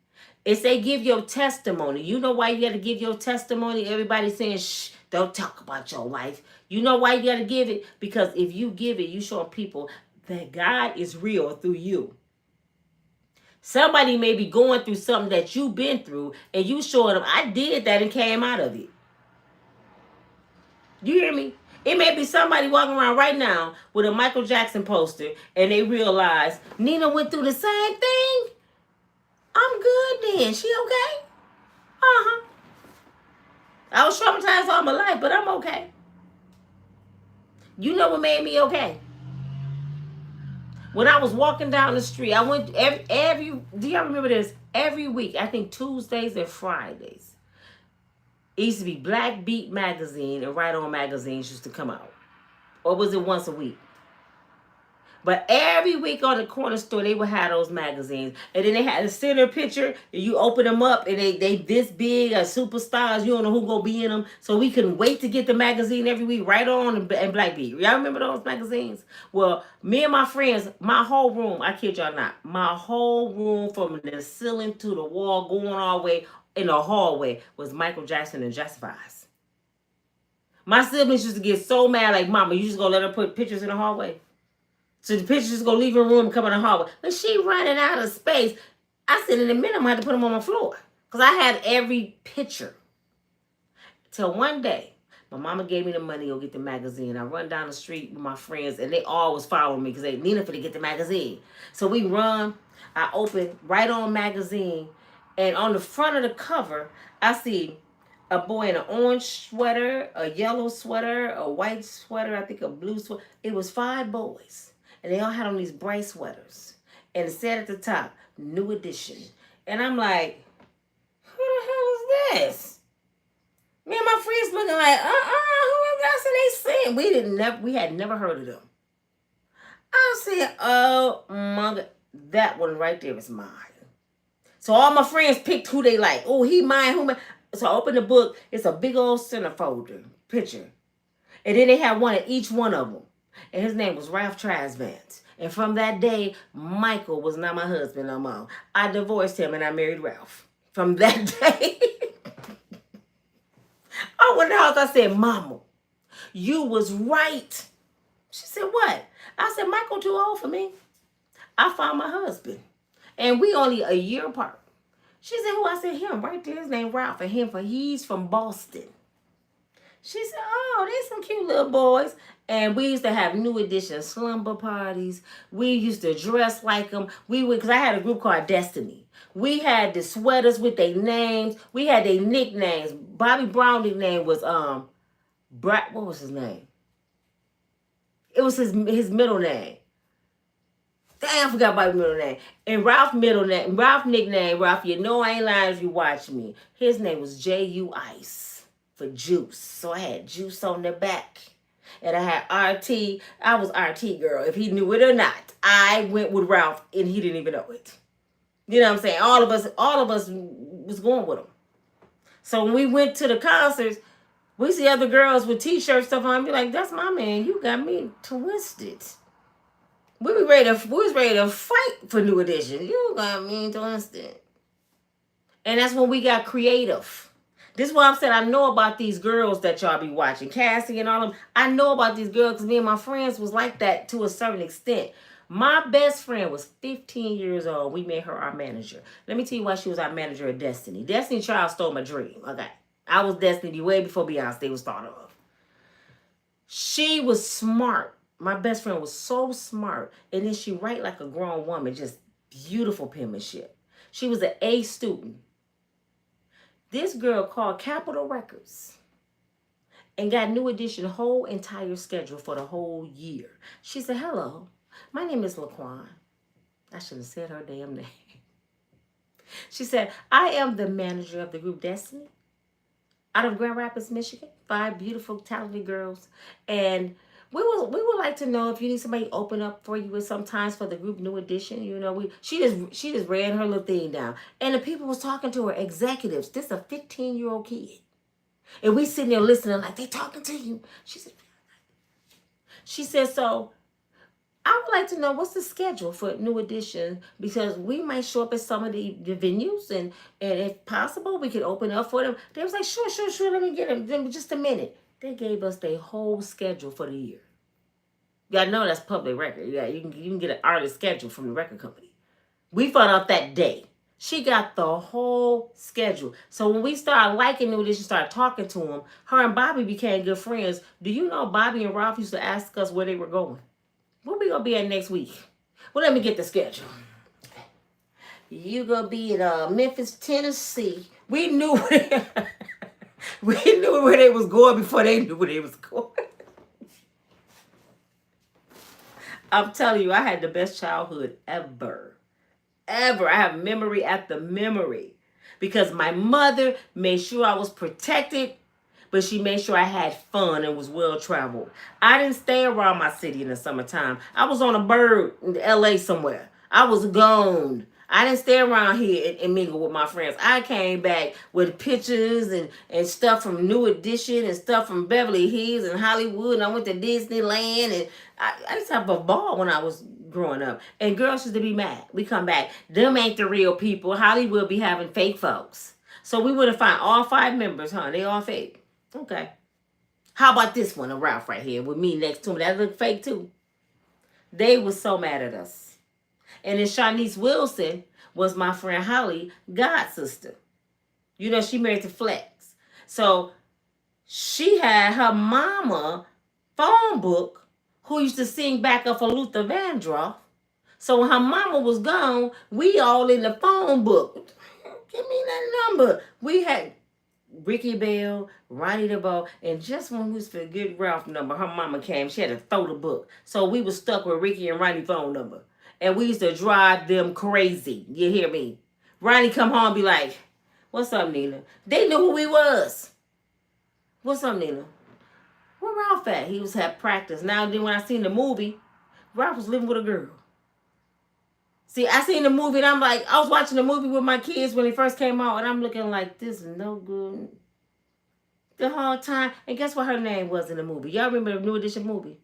It's they give your testimony. You know why you got to give your testimony? Everybody's saying, shh, don't talk about your life. You know why you got to give it? Because if you give it, you show people that God is real through you. Somebody may be going through something that you've been through, and you showing them, I did that and came out of it. You hear me? It may be somebody walking around right now with a Michael Jackson poster, and they realize Nina went through the same thing. I'm good then. She okay? Uh-huh. I was traumatized all my life, but I'm okay. You know what made me okay? When I was walking down the street, I went every do y'all remember this? Every week, I think Tuesdays and Fridays. It used to be Black Beat magazine and Right On magazines used to come out. Or was it once a week? But every week on the corner store, they would have those magazines. And then they had a center picture, and you open them up, and they this big, superstars. You don't know who gonna be in them. So we couldn't wait to get the magazine every week, Right On and Black Beat. Y'all remember those magazines? Well, me and my friends, my whole room, I kid y'all not, my whole room from the ceiling to the wall, going all the way in the hallway, was Michael Jackson and Justifies. My siblings used to get so mad, like, Mama, you just gonna let her put pictures in the hallway? So the pictures just go leave her room and come in the hallway. But she running out of space. I said in a minute I'm going to have to put them on my floor. Because I had every picture. Till one day, my mama gave me the money to go get the magazine. I run down the street with my friends, and they all was following me because they Nina for to get the magazine. So we run. I open Right On magazine. And on the front of the cover, I see a boy in an orange sweater, a yellow sweater, a white sweater, I think a blue sweater. It was 5 boys. And they all had on these bright sweaters. And it said at the top, New Edition. And I'm like, who the hell is this? Me and my friends looking like, who else are they saying? We had never heard of them. I said, oh, mother, that one right there is mine. So all my friends picked who they like. Oh, he mine, who mine. So I opened the book. It's a big old centerfolder picture. And then they had one of each one of them. And his name was Ralph Tresvant. And from that day, Michael was not my husband no more. I divorced him and I married Ralph. From that day, I went in the house. I said, Mama, you was right. She said, what? I said, Michael too old for me. I found my husband. And we only a year apart. She said, who? I said, him right there. His name Ralph. And he's from Boston. She said, oh, they some cute little boys. And we used to have New Edition slumber parties. We used to dress like them. Because I had a group called Destiny. We had the sweaters with their names. We had their nicknames. Bobby Brown's nickname was, what was his name? It was his middle name. Damn, I forgot Bobby's middle name. And Ralph's nickname, Ralph, you know I ain't lying if you watch me. His name was J.U. Ice. For juice. So I had juice on the back. And I had RT. I was RT girl. If he knew it or not. I went with Ralph and he didn't even know it. You know what I'm saying? All of us was going with him. So when we went to the concerts, we see other girls with t-shirts stuff on. Be like, that's my man. You got me twisted. We was ready to fight for New Edition. You got me twisted. And that's when we got creative. This is why I'm saying I know about these girls that y'all be watching. Cassie and all of them. I know about these girls because me and my friends was like that to a certain extent. My best friend was 15 years old. We made her our manager. Let me tell you why she was our manager at Destiny. Destiny Child stole my dream. Okay. I was Destiny way before Beyonce was thought of. She was smart. My best friend was so smart. And then she write like a grown woman. Just beautiful penmanship. She was an A student. This girl called Capitol Records and got New Edition whole entire schedule for the whole year. She said, hello, my name is Laquan. I should have said her damn name. She said, I am the manager of the group Destiny out of Grand Rapids, Michigan. 5 beautiful, talented girls. And we would like to know if you need somebody to open up for you sometimes for the group New Edition. You know, she just ran her little thing down. And the people was talking to her, executives. This is a 15-year-old kid. And we sitting there listening like, they talking to you. She said, so I would like to know what's the schedule for New Edition, because we might show up at some of the venues and if possible, we could open up for them. They was like, sure, let me get them just a minute. They gave us their whole schedule for the year. Y'all know that's public record. Yeah, you can get an artist schedule from the record company. We found out that day. She got the whole schedule. So when we started liking New Edition, started talking to him, her and Bobby became good friends. Do you know Bobby and Ralph used to ask us where they were going? Where we gonna be at next week? Well, let me get the schedule. You gonna be in Memphis, Tennessee. We knew we knew where they was going before they knew where they was going. I'm telling you, I had the best childhood ever. Ever. I have memory after memory. Because my mother made sure I was protected, but she made sure I had fun and was well traveled. I didn't stay around my city in the summertime. I was on a bird in LA somewhere. I was gone. I didn't stay around here and mingle with my friends. I came back with pictures and stuff from New Edition and stuff from Beverly Hills and Hollywood. And I went to Disneyland. And I used to have a ball when I was growing up. And girls used to be mad. We come back. Them ain't the real people. Hollywood be having fake folks. So we would have found all 5 members, huh? They all fake. Okay. How about this one, a Ralph right here with me next to me? That look fake too. They was so mad at us. And then Shanice Wilson was my friend Holly, god sister. You know, she married to Flex. So she had her mama phone book who used to sing back up for Luther Vandross. So when her mama was gone, we all in the phone book. Give me that number. We had Ricky Bell, Ronnie DeVoe, and just when we was to get Ralph number, her mama came. She had to throw the book. So we was stuck with Ricky and Ronnie phone number. And we used to drive them crazy. You hear me? Ronnie come home and be like, what's up, Nina? They knew who we was. What's up, Nina? Where Ralph at? He was at practice. Now then when I seen the movie, Ralph was living with a girl. See, I seen the movie and I'm like, I was watching the movie with my kids when it first came out and I'm looking like, this is no good. The whole time. And guess what her name was in the movie? Y'all remember the New Edition movie?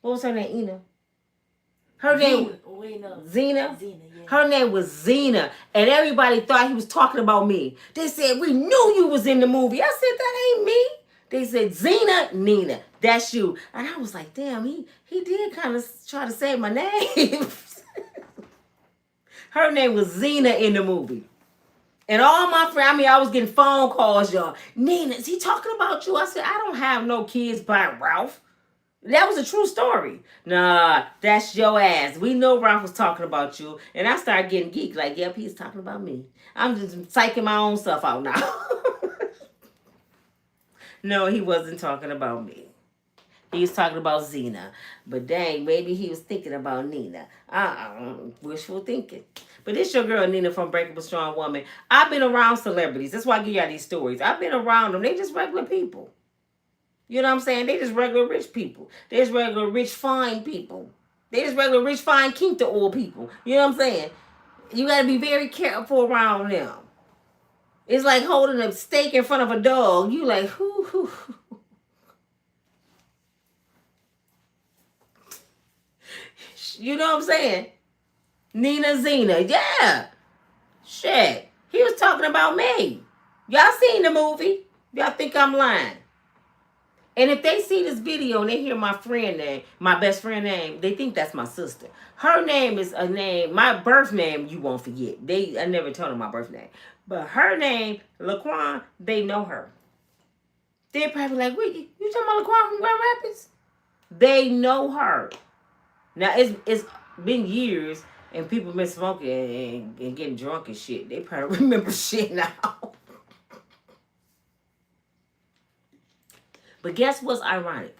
What was her name? Ina. Her name was Zena. Yeah. Her name was Zena. And everybody thought he was talking about me. They said, we knew you was in the movie. I said, that ain't me. They said, Zena, Nina, that's you. And I was like, damn, he did kind of try to say my name. Her name was Zena in the movie. And all my friends, I was getting phone calls, y'all. Nina, is he talking about you? I said, I don't have no kids by Ralph. That was a true story. Nah, that's your ass. We know Ralph was talking about you. And I started getting geeked. Like, yep, he's talking about me. I'm just psyching my own stuff out now. No, he wasn't talking about me. He was talking about Zena. But dang, maybe he was thinking about Nina. Wishful thinking. But this your girl Nina from Unbreakable Strong Woman. I've been around celebrities. That's why I give y'all these stories. I've been around them. They just regular people. You know what I'm saying? They just regular rich people. They just regular rich fine people. They just regular rich fine keep the oil people. You know what I'm saying? You got to be very careful around them. It's like holding a steak in front of a dog. You like, whoo. You know what I'm saying? Nina Zena. Yeah. Shit. He was talking about me. Y'all seen the movie? Y'all think I'm lying? And if they see this video and they hear my friend name, my best friend name, they think that's my sister. Her name is a name, my birth name, you won't forget. I never told them my birth name. But her name, Laquan, they know her. They're probably like, wait, you talking about Laquan from Grand Rapids? They know her. Now, it's been years and people been smoking and getting drunk and shit. They probably remember shit now. But guess what's ironic?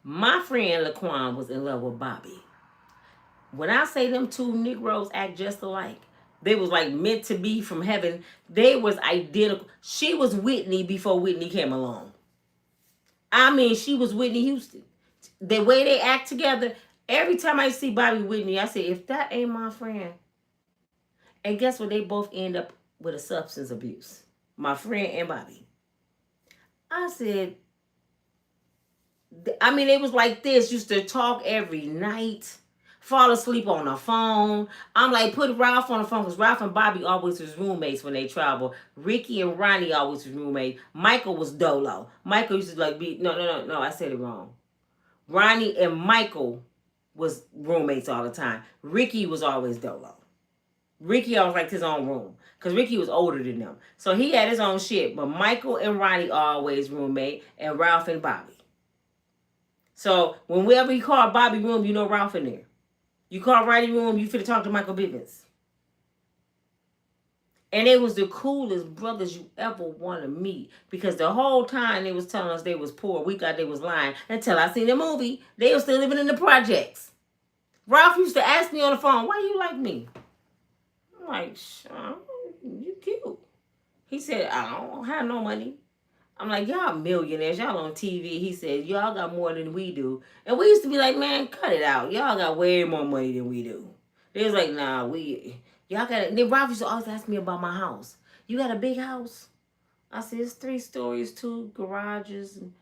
My friend Laquan was in love with Bobby. When I say them two Negroes act just alike, they was like meant to be from heaven. They was identical. She was Whitney before Whitney came along. I mean, she was Whitney Houston. The way they act together, every time I see Bobby Whitney, I say, if that ain't my friend. And guess what? They both end up with a substance abuse. My friend and Bobby. I said, it was like this. Used to talk every night. Fall asleep on the phone. I'm like, put Ralph on the phone because Ralph and Bobby always was roommates when they travel. Ricky and Ronnie always was roommates. Michael was Dolo. Michael used to like be, no, I said it wrong. Ronnie and Michael was roommates all the time. Ricky was always dolo. Ricky always liked his own room because Ricky was older than them. So he had his own shit. But Michael and Ronnie always roommate, and Ralph and Bobby. So whenever you call Bobby room, you know Ralph in there. You call Ronnie room, you finna talk to Michael Bivens. And they was the coolest brothers you ever want to meet. Because the whole time they was telling us they was poor, we thought they was lying. Until I seen the movie, they were still living in the projects. Ralph used to ask me on the phone, why you like me? I'm like, Sean, you cute. He said, I don't have no money. I'm like, y'all millionaires, y'all on TV. He said, y'all got more than we do. And we used to be like, man, cut it out. Y'all got way more money than we do. They was like, nah, y'all got it. Then Ralph used to always ask me about my house. You got a big house? I said, it's 3 stories, 2 garages, and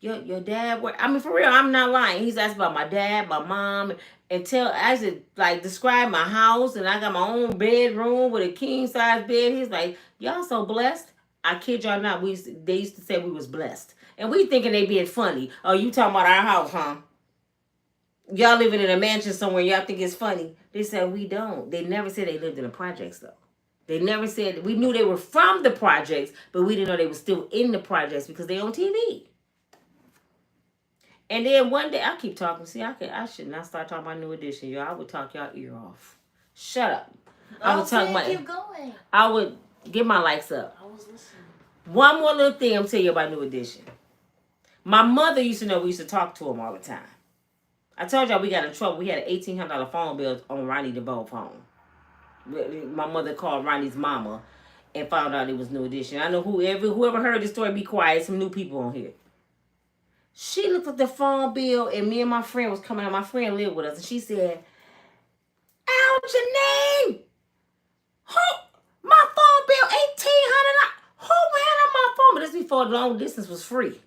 your dad, I mean, for real, I'm not lying. He's asked about my dad, my mom, and I said, like, describe my house, and I got my own bedroom with a king size bed. He's like, y'all so blessed. I kid y'all not. They used to say we was blessed, and we thinking they being funny. Oh, you talking about our house, huh? Y'all living in a mansion somewhere. Y'all think it's funny? They said we don't. They never said they lived in the projects though. They never said. We knew they were from the projects, but we didn't know they were still in the projects because they on TV. And then one day, I keep talking. See, I should not start talking about New Edition, y'all. I would talk y'all ear off. Shut up. I would talk about.
Keep going.
I would get my likes up.
I was listening.
One more little thing I'm telling you about New Edition. My mother used to know we used to talk to him all the time. I told y'all we got in trouble. We had an $1,800 phone bill on Ronnie DeVoe phone. My mother called Ronnie's mama and found out it was New Edition. I know whoever heard the story, be quiet. Some new people on here. She looked at the phone bill, and me and my friend was coming out. My friend lived with us, and she said, "Ow, Janine! My phone bill, $1,800. Who ran on my phone?" But this before long distance was free.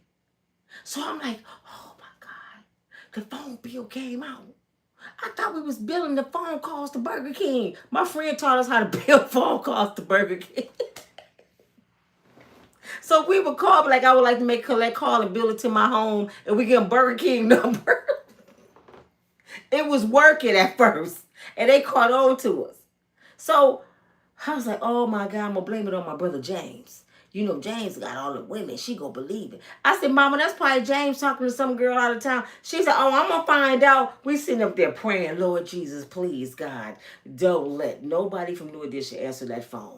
So I'm like, oh my God, the phone bill came out. I thought we was billing the phone calls to Burger King. My friend taught us how to bill phone calls to Burger King. So we would call, like, I would like to collect call and bill it to my home, and we get a Burger King number. It was working at first, and they caught on to us. So I was like, oh my God, I'm going to blame it on my brother James. You know, James got all the women. She going to believe it. I said, Mama, that's probably James talking to some girl all the time. She said, oh, I'm going to find out. We sitting up there praying, Lord Jesus, please, God, don't let nobody from New Edition answer that phone.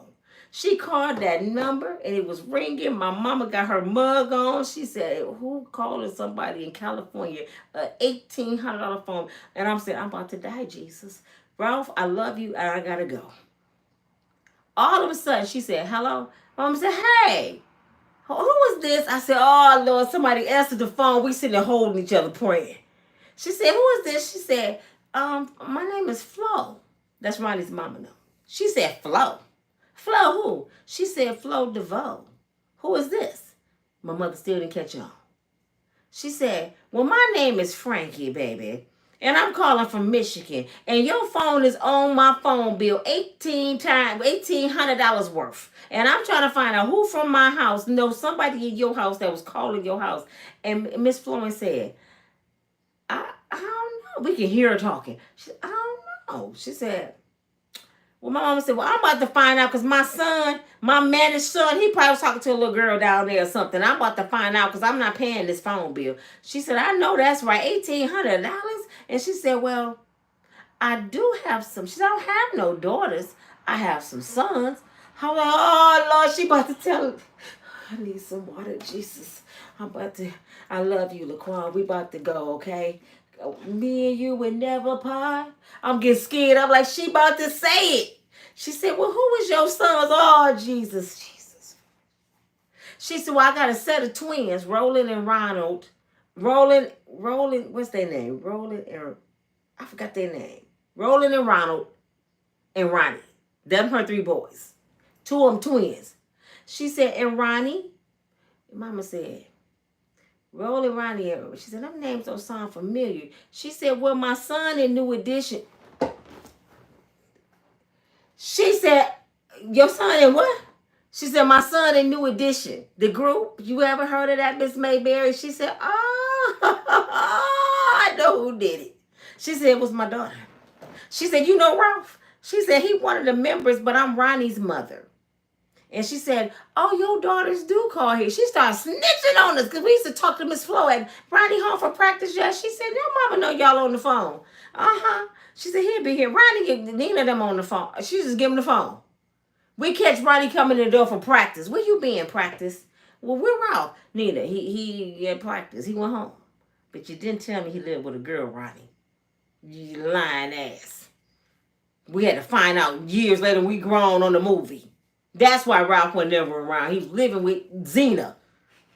She called that number, and it was ringing. My mama got her mug on. She said, who calling somebody in California an $1,800 phone? And I'm saying, I'm about to die, Jesus. Ralph, I love you, and I got to go. All of a sudden, she said, hello. Mama said, hey, who was this? I said, oh, Lord, somebody answered the phone. We sitting there holding each other praying. She said, who is this? She said, my name is Flo. That's Ronnie's mama, though. She said, Flo. Flo who? She said, Flo DeVoe. Who is this? My mother still didn't catch on. She said, well, my name is Frankie, baby. And I'm calling from Michigan. And your phone is on my phone bill $1,800 worth. And I'm trying to find out who from my house knows somebody in your house that was calling your house. And Miss Florence said, I don't know. We can hear her talking. She said, I don't know. She said, well, my mama said, well, I'm about to find out because my son, my managed son, he probably was talking to a little girl down there or something. I'm about to find out because I'm not paying this phone bill. She said, I know that's right, $1,800. And she said, well, I do have some. She said, I don't have no daughters. I have some sons. I'm like, oh, Lord, she about to tell her, I need some water, Jesus. I love you, Laquan. We about to go, okay? Me and you would never part. I'm getting scared. I'm like, she about to say it. She said, well, who is your sons? Oh, Jesus. She said, well, I got a set of twins, Roland and Ronald. Roland, what's their name? Roland and, I forgot their name. Roland and Ronald and Ronnie. Them her 3 boys. 2 of them twins. She said, and Ronnie, Mama said, Roland, Ronnie, she said, them names don't sound familiar. She said, well, my son in New Edition. She said, your son in what? She said, my son in New Edition. The group, you ever heard of that, Miss Mayberry? She said, oh, I know who did it. She said, it was my daughter. She said, you know Ralph? She said, he one of the members, but I'm Ronnie's mother. And she said, oh, your daughters do call here. She started snitching on us because we used to talk to Miss Flo at Ronnie home for practice. Yeah, she said, your mama know y'all on the phone. Uh-huh. She said, he'll be here. Ronnie get Nina them on the phone. She just give him the phone. We catch Ronnie coming in the door for practice. Where you been, practice? Well, we're Ralph. Nina, he at practice. He went home. But you didn't tell me he lived with a girl, Ronnie. You lying ass. We had to find out years later we grown on the movie. That's why Ralph was never around. He was living with Xena.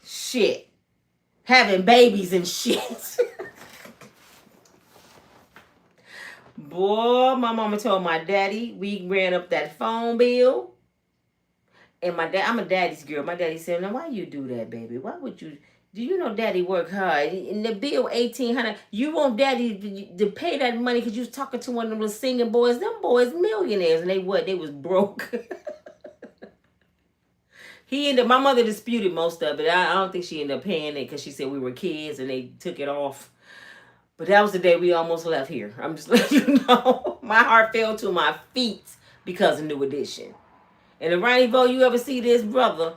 Shit. Having babies and shit. Boy, my mama told my daddy we ran up that phone bill. And my dad, I'm a daddy's girl. My daddy said, now why you do that, baby? Why would you? Do you know daddy work hard? And the bill $1,800. You want daddy to pay that money because you was talking to one of them little singing boys. Them boys millionaires. And they what? They was broke. My mother disputed most of it. I don't think she ended up paying it because she said we were kids and they took it off. But that was the day we almost left here. I'm just letting you know. My heart fell to my feet because of New Edition. And if Ronnie Bo, you ever see this, brother?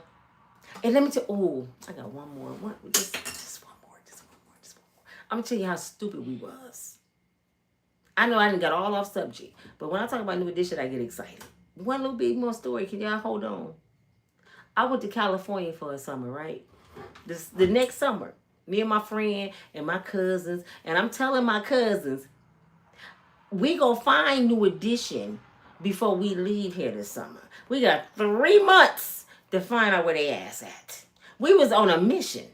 And let me tell you, I got one more. Just one more. I'm going to tell you how stupid we was. I know I didn't got all off subject. But when I talk about New Edition, I get excited. One little bit more story. Can y'all hold on? I went to California for a summer, right? The next summer. Me and my friend and my cousins. And I'm telling my cousins, we gonna find New Edition before we leave here this summer. We got 3 months to find out where they ass at. We was on a mission.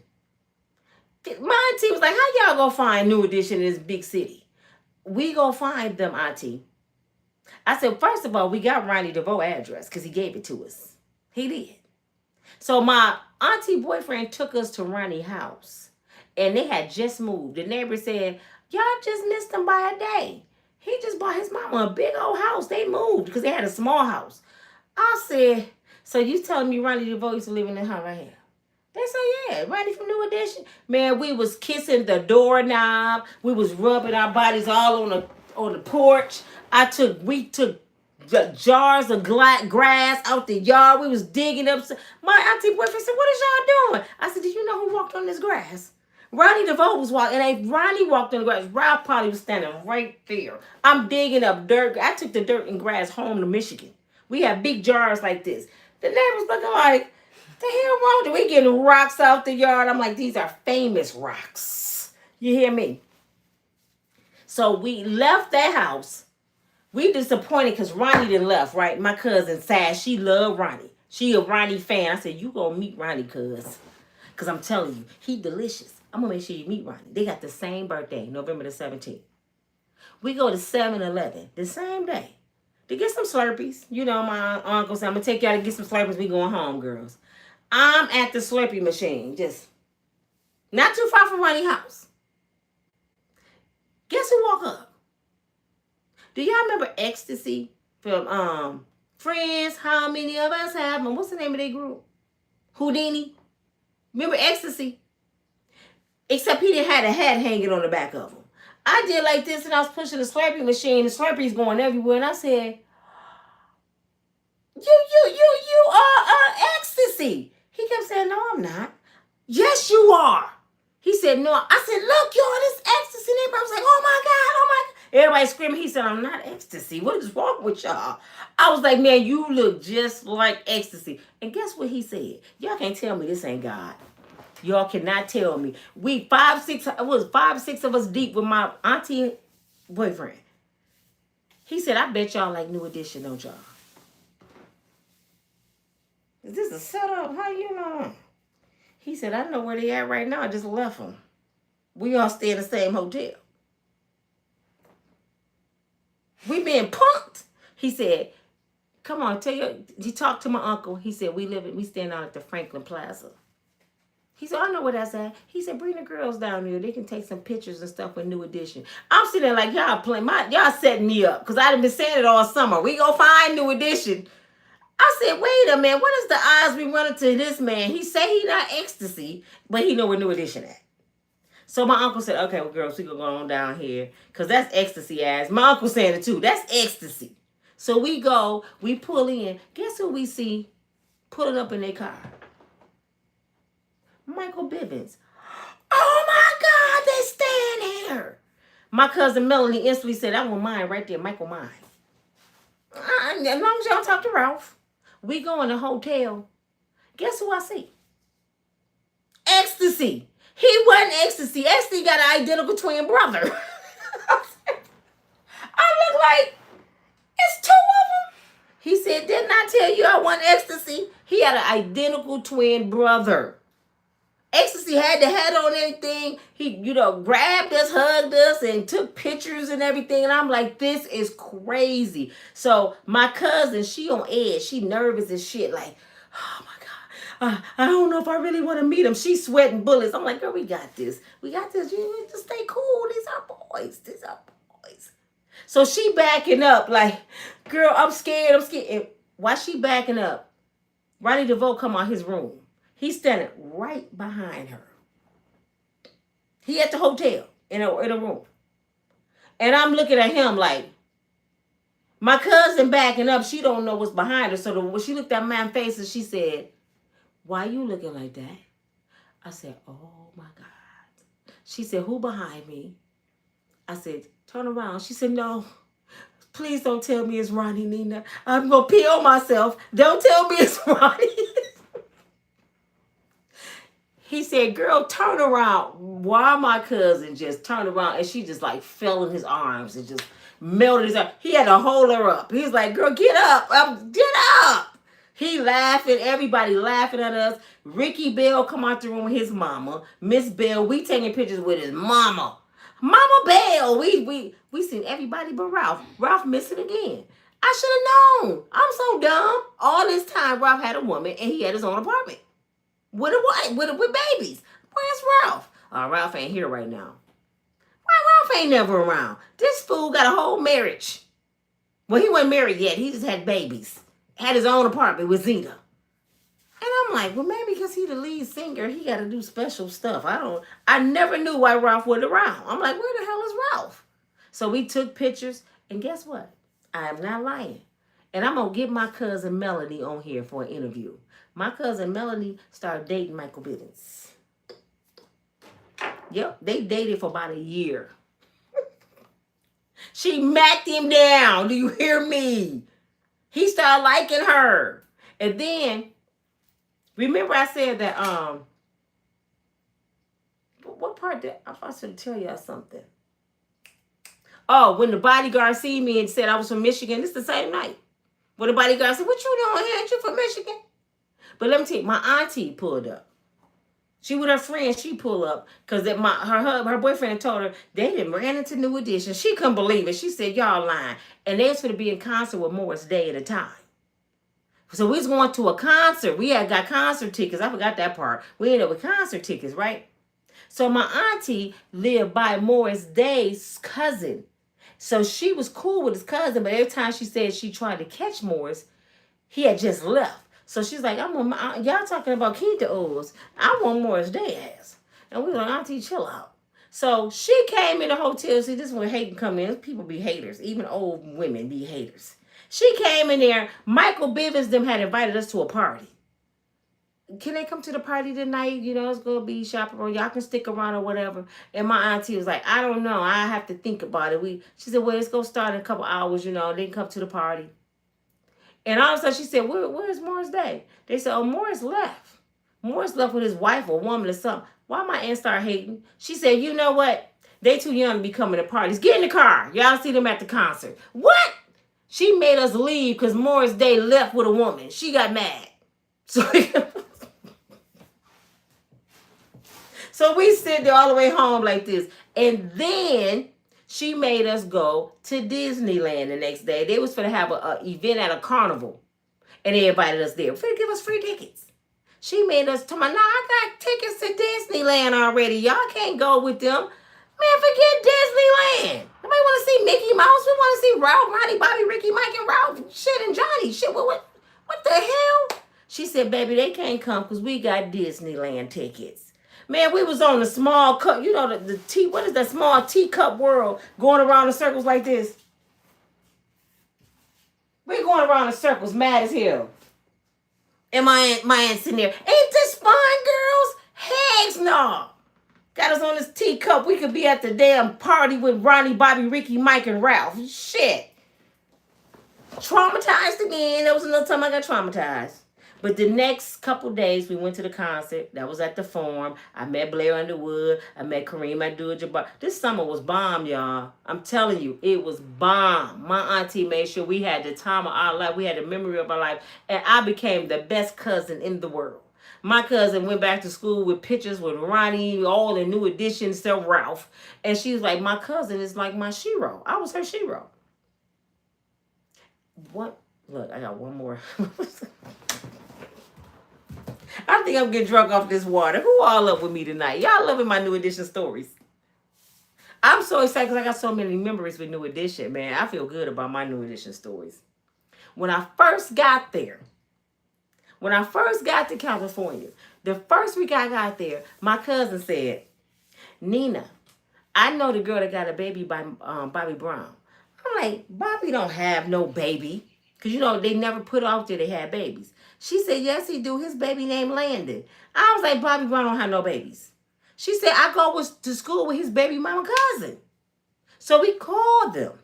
My auntie was like, how y'all gonna find New Edition in this big city? We gonna find them, auntie. I said, first of all, we got Ronnie DeVoe address because he gave it to us. He did. So my auntie boyfriend took us to Ronnie's house. And they had just moved. The neighbor said, y'all just missed him by a day. He just bought his mama a big old house. They moved because they had a small house. I said, so you telling me Ronnie DeVoe used to live in the house right here? They said, yeah, Ronnie from New Edition. Man, we was kissing the doorknob. We was rubbing our bodies all on the porch. We took the jars of grass out the yard. We was digging up. My auntie boyfriend said, what is y'all doing? I said, do you know who walked on this grass? Ronnie DeVoe was walking, and if Ronnie walked on the grass, Ralph probably was standing right there. I'm digging up dirt. I took the dirt and grass home to Michigan. We have big jars like this. The neighbors looking like, the hell wrong with we getting rocks out the yard? I'm like, these are famous rocks. You hear me? So we left that house. We disappointed because Ronnie didn't left, right? My cousin Sash, she loved Ronnie. She a Ronnie fan. I said, you gonna meet Ronnie, cuz. Because I'm telling you, he delicious. I'm going to make sure you meet Ronnie. They got the same birthday, November the 17th. We go to 7-Eleven the same day to get some Slurpees. You know, my uncle said, I'm going to take y'all to get some Slurpees. We going home, girls. I'm at the Slurpee machine, just not too far from Ronnie's house. Guess who walk up? Do y'all remember Ecstasy from Friends? How many of us have them? What's the name of their group? Houdini. Remember Ecstasy? Except he didn't have a hat hanging on the back of him. I did like this and I was pushing the Slurpee machine. The Slurpee's going everywhere. And I said, you are Ecstasy. He kept saying, no, I'm not. Yes, you are. He said, no. I said, look, y'all, this Ecstasy. And everybody was like, oh my God. Everybody screaming. He said, I'm not Ecstasy. What is wrong with y'all? I was like, man, you look just like Ecstasy. And guess what he said? Y'all can't tell me this ain't God. Y'all cannot tell me. We 5, 6 of us deep with my auntie boyfriend. He said, I bet y'all like New Edition, don't y'all? Is this a setup? How you know? He said, I know where they at right now. I just left them. We all stay in the same hotel. We being punked. He said, come on, he talked to my uncle. He said, we stand out at the Franklin Plaza. He said, I know where that's at. He said, bring the girls down here. They can take some pictures and stuff with New Edition. I'm sitting there like, y'all setting me up. Because I've been saying it all summer. We go find New Edition. I said, wait a minute. What is the odds we run into this man? He say he not Ecstasy, but he know where New Edition at. So my uncle said, okay, well, girls, we gonna go on down here. Because that's ecstasy ass. My uncle saying it too. That's ecstasy. So we go, we pull in. Guess who we see pulling up in their car? Michael Bivens. Oh my God, they stand here. My cousin Melanie instantly said, I want mine right there, Michael mine. As long as y'all talk to Ralph. We go in the hotel. Guess who I see? Ecstasy. He wasn't ecstasy. Ecstasy got an identical twin brother. I look like, it's two of them. He said, didn't I tell you I want ecstasy? He had an identical twin brother. Ecstasy had the hat on everything. He, grabbed us, hugged us, and took pictures and everything. And I'm like, this is crazy. So my cousin, she on edge. She nervous as shit. Like, oh my God. I don't know if I really want to meet him. She's sweating bullets. I'm like, girl, we got this. We got this. You need to stay cool. These are boys. These are boys. So she backing up like, girl, I'm scared. And while she backing up, Ronnie DeVoe come out his room. He's standing right behind her. He at the hotel in a room. And I'm looking at him like, my cousin backing up. She don't know what's behind her. So when she looked at my face and she said, why you looking like that? I said, oh my God. She said, who behind me? I said, turn around. She said, no. Please don't tell me it's Ronnie, Nina. I'm going to pee on myself. Don't tell me it's Ronnie. He said, girl, turn around. Why my cousin just turned around and she just like fell in his arms and just melted his arm. He had to hold her up. He's like, girl, get up. Get up. He laughing. Everybody laughing at us. Ricky Bell come out the room with his mama. Miss Bell, we taking pictures with his mama. Mama Bell. We seen everybody but Ralph. Ralph missing again. I should have known. I'm so dumb. All this time, Ralph had a woman and he had his own apartment. With a wife, with babies. Where's Ralph? Ralph ain't here right now. Why Ralph ain't never around? This fool got a whole marriage. Well, he wasn't married yet. He just had babies. Had his own apartment with Zeta. And I'm like, well, maybe because he the lead singer, he got to do special stuff. I never knew why Ralph wasn't around. I'm like, where the hell is Ralph? So we took pictures, and guess what? I am not lying. And I'm going to get my cousin Melanie on here for an interview. My cousin Melanie started dating Michael Bivens. Yep, they dated for about a year. She macked him down. Do you hear me? He started liking her. And then, remember I said that, what part did, I should tell y'all something. Oh, when the bodyguard seen me and said I was from Michigan, this the same night. When the bodyguard said, what you doing here? Ain't you from Michigan? But let me tell you, my auntie pulled up. She with her friend, she pulled up because her boyfriend told her they done ran into New Edition. She couldn't believe it. She said, y'all lying. And they was going to be in concert with Morris Day at a time. So we was going to a concert. We had got concert tickets. I forgot that part. We ended up with concert tickets, right? So my auntie lived by Morris Day's cousin. So she was cool with his cousin, but every time she said she tried to catch Morris, he had just left. So she's like, y'all talking about Keita O's. I want Morris Day ass. And we were like, auntie, chill out. So she came in the hotel. See, this is when hating come in. People be haters. Even old women be haters. She came in there. Michael Bivens them had invited us to a party. Can they come to the party tonight? It's going to be chaperone. Y'all can stick around or whatever. And my auntie was like, I don't know. I have to think about it. She said, well, it's going to start in a couple hours, They can come to the party. And all of a sudden she said, where's Morris Day? They said, oh, Morris left. Morris left with his wife or woman or something. Why my aunt start hating? She said, you know what? They too young to be coming to parties. Get in the car. Y'all see them at the concert. What? She made us leave because Morris Day left with a woman. She got mad. So we sit there all the way home like this. And then she made us go to Disneyland the next day. They was going to have an event at a carnival. And they invited us there. Finna give us free tickets. She made us tell me, nah, I got tickets to Disneyland already. Y'all can't go with them. Man, forget Disneyland. Nobody want to see Mickey Mouse. We want to see Ralph, Ronnie, Bobby, Ricky, Mike, and Ralph. Shit, and Johnny. Shit, what the hell? She said, baby, they can't come because we got Disneyland tickets. Man, we was on the small cup, you know, the tea, what is that small teacup world going around in circles like this? We going around in circles, mad as hell. And my aunt sitting there, ain't this fun, girls? Heck no. Got us on this teacup. We could be at the damn party with Ronnie, Bobby, Ricky, Mike, and Ralph. Shit. Traumatized again. That was another time I got traumatized. But the next couple days, we went to the concert. That was at the Forum. I met Blair Underwood. I met Kareem Abdul-Jabbar. This summer was bomb, y'all. I'm telling you, it was bomb. My auntie made sure we had the time of our life. We had the memory of our life. And I became the best cousin in the world. My cousin went back to school with pictures with Ronnie, all the new editions, so Ralph. And she was like, my cousin is like my shero. I was her shero. What? Look, I got one more. I think I'm getting drunk off this water. Who all up with me tonight? Y'all loving my New Edition stories. I'm so excited because I got so many memories with New Edition, man. I feel good about my New Edition stories. When I first got there, when I first got to California, the first week I got there, my cousin said, Nina, I know the girl that got a baby by Bobby Brown. I'm like, Bobby don't have no baby. Because, you know, they never put out there they had babies. She said, yes, he do. His baby named Landon. I was like, Bobby Brown don't have no babies. She said, I go to school with his baby mama cousin. So we called them.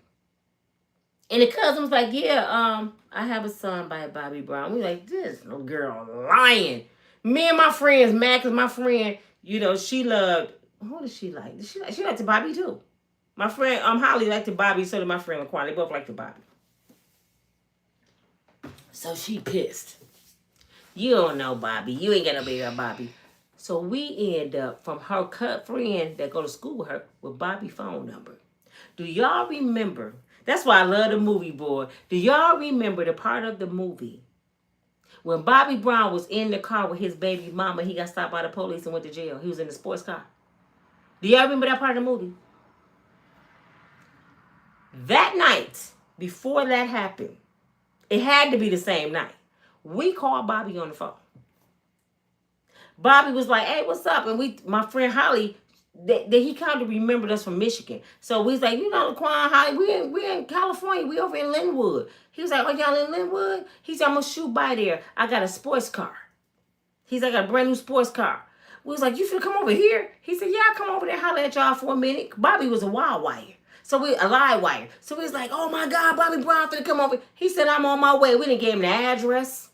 And the cousin was like, yeah, I have a son by Bobby Brown. We like, this little girl lying. Me and my friends mad because my friend, you know, she loved, who did she like? She liked the Bobby too. My friend, Holly liked the Bobby, so did my friend Laquan. They both liked the Bobby. So she pissed. You don't know Bobby. You ain't got no baby on Bobby. So we end up, from her friend that go to school with her, with Bobby's phone number. Do y'all remember? That's why I love the movie, boy. Do y'all remember the part of the movie when Bobby Brown was in the car with his baby mama? He got stopped by the police and went to jail. He was in the sports car. Do y'all remember that part of the movie? That night, before that happened, it had to be the same night. We called Bobby on the phone. Bobby was like, hey, what's up? And my friend Holly, he kind of remembered us from Michigan. So we was like, you know, Laquan, Holly, we in California. We over in Linwood. He was like, oh, y'all in Linwood? He said, I'm going to shoot by there. I got a sports car. He's like, I got a brand new sports car. We was like, you should come over here? He said, yeah, I'll come over there, holler at y'all for a minute. Bobby was a wild wire. So a live wire. So we was like, oh my God, Bobby Brown finna come over. He said, I'm on my way. We didn't give him the address.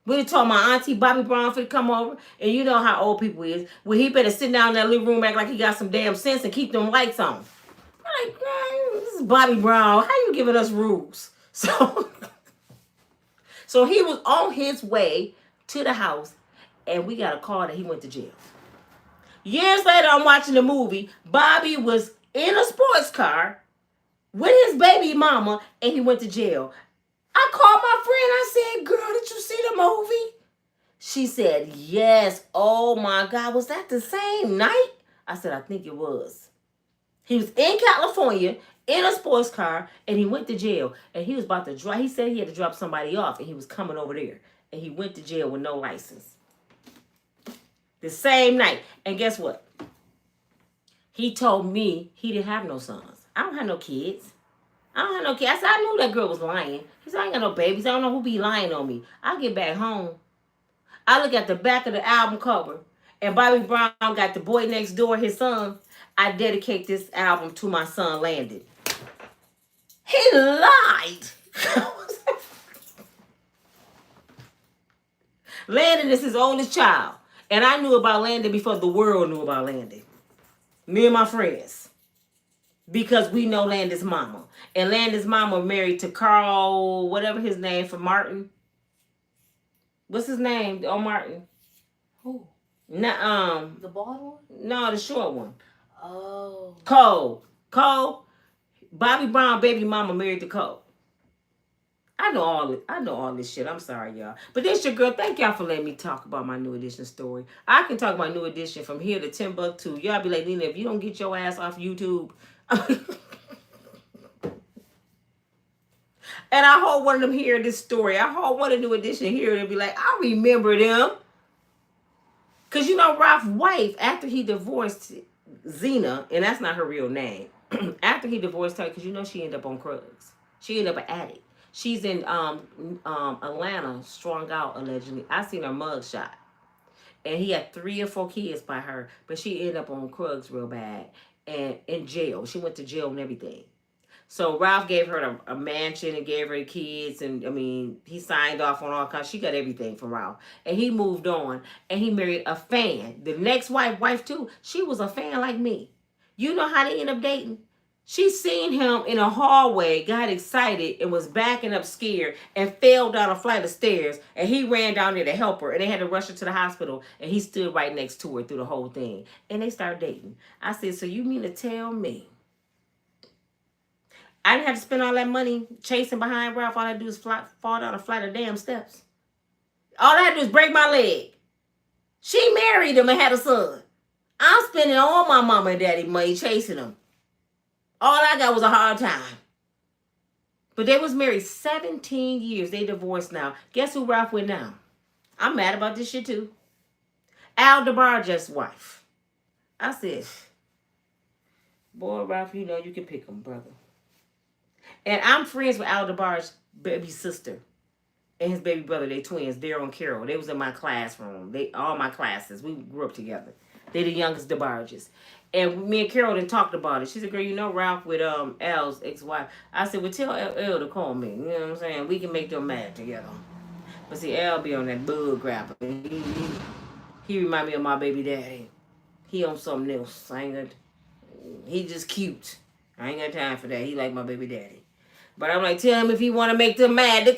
We done told my auntie Bobby Brown finna come over. And you know how old people is. Well, he better sit down in that living room, act like he got some damn sense and keep them lights on. I'm like, man, this is Bobby Brown. How you giving us rules? So he was on his way to the house, and we got a call that he went to jail. Years later, I'm watching the movie. Bobby was in a sports car with his baby mama, and he went to jail. I called my friend. I said, girl, did you see the movie? She said, yes. Oh, my God. Was that the same night? I said, I think it was. He was in California in a sports car, and he went to jail. And he was about to drive. He said he had to drop somebody off, and he was coming over there. And he went to jail with no license. The same night. And guess what? He told me he didn't have no sons. I don't have no kids. I don't have no kids. I said, I knew that girl was lying. He said, I ain't got no babies. I don't know who be lying on me. I get back home. I look at the back of the album cover, and Bobby Brown got The Boy Next Door, his son. I dedicate this album to my son, Landon. He lied. Landon is his oldest child. And I knew about Landon before the world knew about Landon. Me and my friends. Because we know Landon's mama. And Landon's mama married to Carl, whatever his name, for Martin. What's his name? Oh, Martin.
Who?
No,
The bald one?
No, the short one.
Oh.
Cole. Bobby Brown baby mama married to Cole. I know all this shit. I'm sorry, y'all. But this your girl. Thank y'all for letting me talk about my New Edition story. I can talk about New Edition from here to Timbuktu. Y'all be like, Nina, if you don't get your ass off YouTube. And I hope one of them hear this story. I hope one of New Edition hear it and be like, I remember them. Because you know, Ralph's wife, after he divorced Zena, and that's not her real name, after he divorced her, because you know she ended up on drugs. She ended up an addict. She's in Atlanta, strung out, allegedly. I seen her mugshot. And he had 3 or 4 kids by her, but she ended up on drugs real bad and in jail. She went to jail and everything. So Ralph gave her a mansion and gave her the kids, and I mean, he signed off on all kinds. She got everything from Ralph, and he moved on, and he married a fan. The next wife too. She was a fan like me. You know how they end up dating? She seen him in a hallway, got excited, and was backing up scared, and fell down a flight of stairs. And he ran down there to help her, and they had to rush her to the hospital. And he stood right next to her through the whole thing, and they started dating. I said, "So you mean to tell me?" I didn't have to spend all that money chasing behind Ralph. All I do is fall down a flight of damn steps. All I had to do is break my leg. She married him and had a son. I'm spending all my mama and daddy money chasing him. All I got was a hard time. But they was married 17 years. They divorced now. Guess who Ralph with now? I'm mad about this shit too. Al DeBarge's wife. I said, boy, Ralph, you know you can pick him, brother. And I'm friends with Al DeBarge's baby sister and his baby brother. They twins, Daryl and Carol. They was in my classroom. All my classes. We grew up together. They the youngest DeBarges. And me and Carol didn't talk about it. She said, girl, you know Ralph with Al's ex-wife. I said, well, tell Al to call me. You know what I'm saying? We can make them mad together. But see, Al be on that bug grabber. He remind me of my baby daddy. He on something else. He just cute. I ain't got time for that. He like my baby daddy. But I'm like, tell him if he want to make them mad.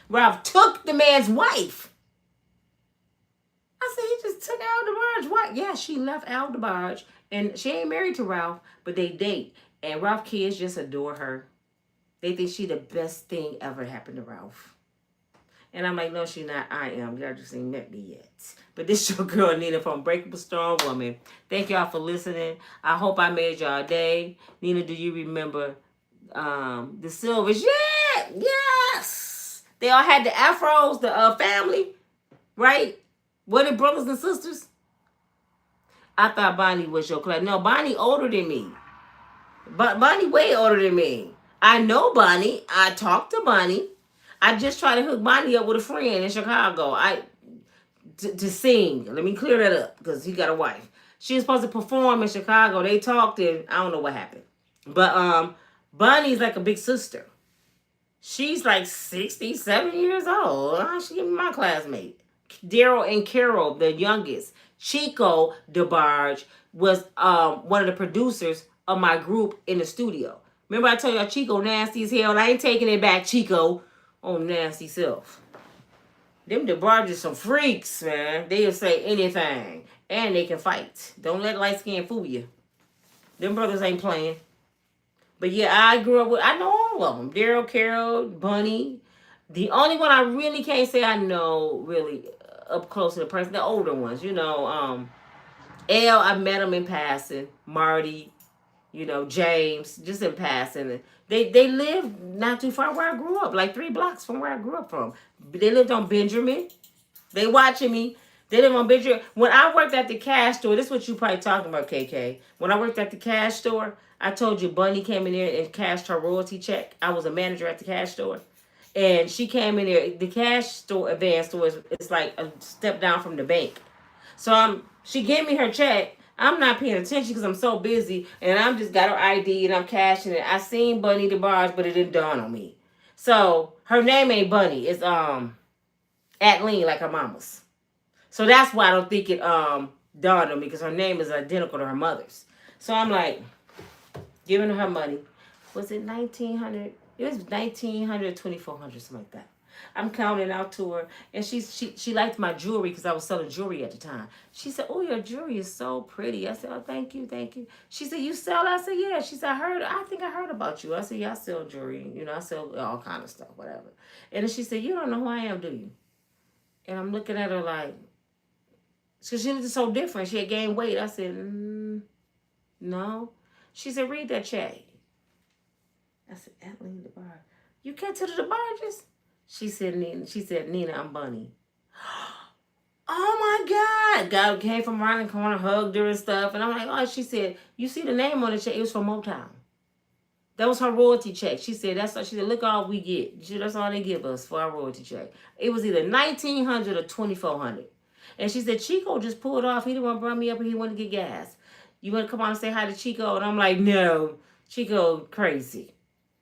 Ralph took the man's wife. I said, he just took Al DeBarge's wife. Yeah, she left Al DeBarge. And she ain't married to Ralph, but they date. And Ralph kids just adore her. They think she the best thing ever happened to Ralph. And I'm like, no, she not. I am. Y'all just ain't met me yet. But this your girl, Nina, from Unbreakable Strong Woman. Thank y'all for listening. I hope I made y'all day. Nina, do you remember the Silvers? Yeah! Yes! They all had the afros, the family, right? Were they brothers and sisters? I thought Bonnie was your class. No, Bonnie older than me. But Bonnie way older than me. I know Bonnie. I talked to Bonnie. I just tried to hook Bonnie up with a friend in Chicago. To sing. Let me clear that up because he got a wife. She was supposed to perform in Chicago. They talked and I don't know what happened. But Bonnie's like a big sister. She's like 67 years old. She my classmate. Daryl and Carol, the youngest. Chico DeBarge was one of the producers of my group in the studio. Remember I told y'all Chico nasty as hell? I ain't taking it back, Chico. Oh, nasty self. Them DeBarges some freaks, man. They'll say anything. And they can fight. Don't let light skin fool you. Them brothers ain't playing. But yeah, I grew up with, I know all of them. Daryl, Carol, Bunny. The only one I really can't say I know really up close to the person, the older ones. You know, Elle, I met him in passing. Marty, you know, James, just in passing. They live not too far where I grew up, like 3 blocks from where I grew up from. They lived on Benjamin. They watching me. They live on Benjamin. When I worked at the cash store, this is what you probably talking about, KK. When I worked at the cash store, I told you Bunny came in there and cashed her royalty check. I was a manager at the cash store. And she came in there. The cash store, advance store, is like a step down from the bank. So she gave me her check. I'm not paying attention because I'm so busy, and I'm just got her ID and I'm cashing it. I seen Bunny DeBarge, but it didn't dawn on me. So her name ain't Bunny. It's Atleen, like her mama's. So that's why I don't think it dawned on me because her name is identical to her mother's. So I'm like giving her money. Was it 1900? It was 1900, 2400, something like that. I'm counting out to her, and she liked my jewelry because I was selling jewelry at the time. She said, "Oh, your jewelry is so pretty." I said, "Oh, thank you, thank you." She said, "You sell?" I said, "Yeah." She said, I think I heard about you." I said, "Yeah, I sell jewelry. You know, I sell all kind of stuff, whatever." And then she said, "You don't know who I am, do you?" And I'm looking at her like, because she looked so different. She had gained weight. I said, "No." She said, "Read that check." I said, "Atleen DeBarge. You get to the DeBarges?" She said, Nina, I'm Bunny. Oh my God. God came from around the corner, hugged her and stuff. And I'm like, oh, she said, you see the name on the check? It was from Motown. That was her royalty check. She said, she said, look all we get. That's all they give us for our royalty check. It was either $1,900 or $2,400. And she said, Chico just pulled off. He didn't want to bring me up and he wanted to get gas. You want to come on and say hi to Chico? And I'm like, no, Chico crazy.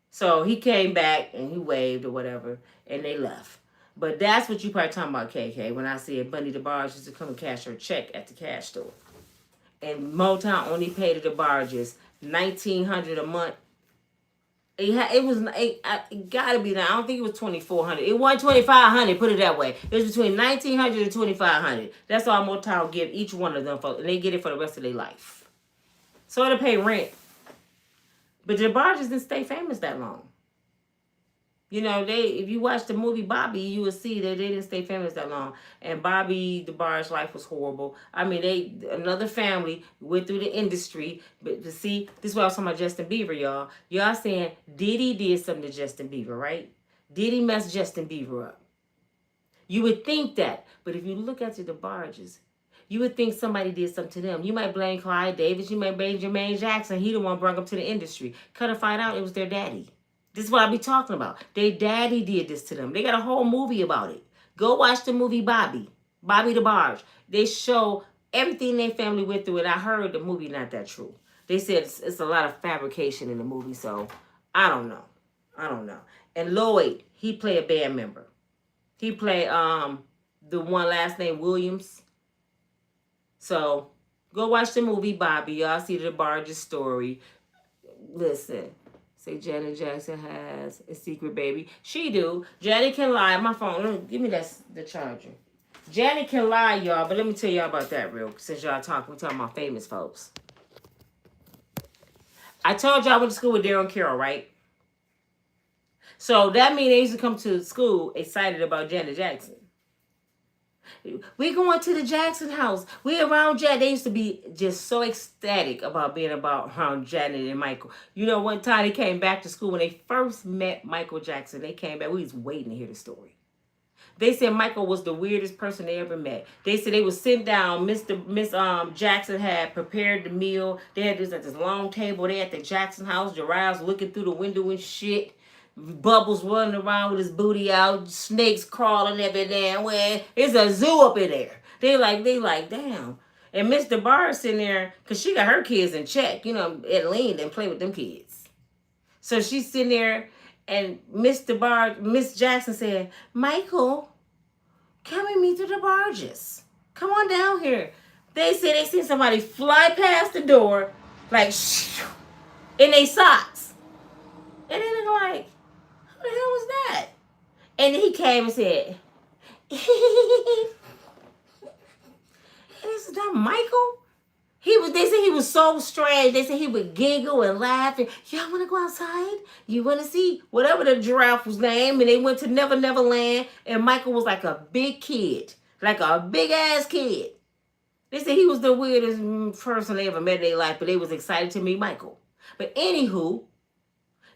So he came back and he waved or whatever, and they left. But that's what you probably talking about, KK, when I said Bunny DeBarge used to come and cash her check at the cash store. And Motown only paid the DeBarges $1,900 a month. It gotta be that. I don't think it was $2,400. It wasn't $2,500. Put it that way. It was between $1,900 and $2,500. That's all Motown give each one of them for, and they get it for the rest of their life. So to pay rent. But the DeBarges didn't stay famous that long. You know, if you watch the movie Bobby, you will see that they didn't stay famous that long. And Bobby DeBarge's life was horrible. I mean, another family went through the industry. But to see, this is what I was talking about Justin Bieber, y'all. Y'all saying Diddy did something to Justin Bieber, right? Diddy messed Justin Bieber up. You would think that. But if you look at the DeBarges, you would think somebody did something to them. You might blame Clyde Davis. You might blame Jermaine Jackson. He the one brought them to the industry. Cut and find out it was their daddy. This is what I be talking about. Their daddy did this to them. They got a whole movie about it. Go watch the movie Bobby DeBarge. They show everything their family went through, and I heard the movie not that true. They said it's a lot of fabrication in the movie, so I don't know. And Lloyd, he played a band member. He played the one last name Williams. So go watch the movie Bobby. Y'all see the DeBarge's story. Listen. Say Janet Jackson has a secret baby. She do. Janet can lie. My phone. Give me the charger. Janet can lie, y'all. But let me tell y'all about that real. Since y'all we talking about famous folks. I told y'all I went to school with Darren Carroll, right? So that means they used to come to school excited about Janet Jackson. We going to the Jackson house. We around Janet. They used to be just so ecstatic about being around Janet and Michael. You know, one time they came back to school when they first met Michael Jackson. They came back. We was waiting to hear the story. They said Michael was the weirdest person they ever met. They said they was sitting down. Miss Jackson had prepared the meal. They had this at this long table. They at the Jackson house. Giraffes looking through the window and shit. Bubbles running around with his booty out, snakes crawling every damn way. It's a zoo up in there. They like, damn. And Miss DeBarge sitting there, because she got her kids in check. You know, Adeline didn't play with them kids. So she's sitting there, and Miss Jackson said, Michael, come with me to the DeBarges. Come on down here. They said they seen somebody fly past the door, like, in their socks. And they look like, who the hell was that? And he came and said, is that Michael? They said he was so strange. They said he would giggle and laugh. And, y'all want to go outside? You want to see whatever the giraffe was named? And they went to Never Never Land. And Michael was like a big kid. Like a big ass kid. They said he was the weirdest person they ever met in their life. But they was excited to meet Michael. But anywho,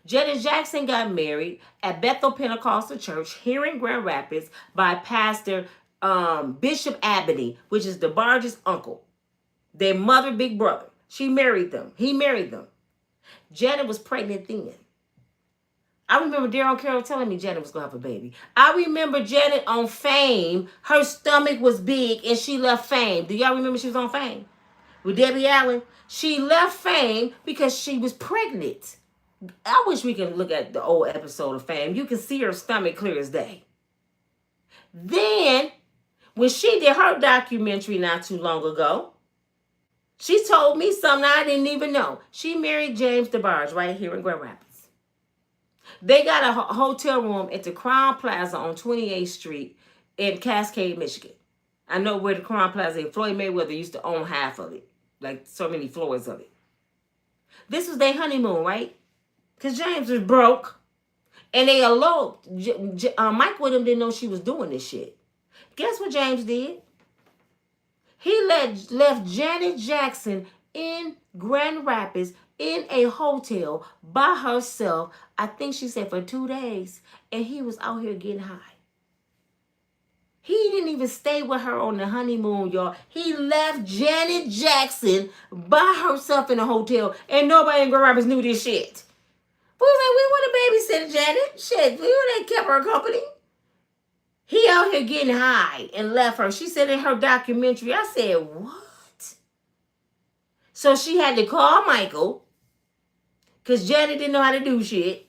Janet Jackson got married at Bethel Pentecostal Church here in Grand Rapids by Pastor Bishop Abney, which is DeBarge's uncle. Their mother, big brother. She married them. He married them. Janet was pregnant then. I remember Darren Carroll telling me Janet was going to have a baby. I remember Janet on Fame. Her stomach was big and she left Fame. Do y'all remember she was on Fame? With Debbie Allen? She left Fame because she was pregnant. I wish we could look at the old episode of Fame. You can see her stomach clear as day. Then, when she did her documentary not too long ago, she told me something I didn't even know. She married James DeBarge right here in Grand Rapids. They got a hotel room at the Crown Plaza on 28th Street in Cascade, Michigan. I know where the Crown Plaza is. Floyd Mayweather used to own half of it. Like so many floors of it. This was their honeymoon, right? Because James was broke. And they eloped. Mike with him didn't know she was doing this shit. Guess what James did? He left Janet Jackson in Grand Rapids in a hotel by herself. I think she said for 2 days. And he was out here getting high. He didn't even stay with her on the honeymoon, y'all. He left Janet Jackson by herself in a hotel, and nobody in Grand Rapids knew this shit. We was like, we would have babysitted Janet. Shit, we would have kept her company. He out here getting high and left her. She said in her documentary, I said, what? So she had to call Michael, because Janet didn't know how to do shit.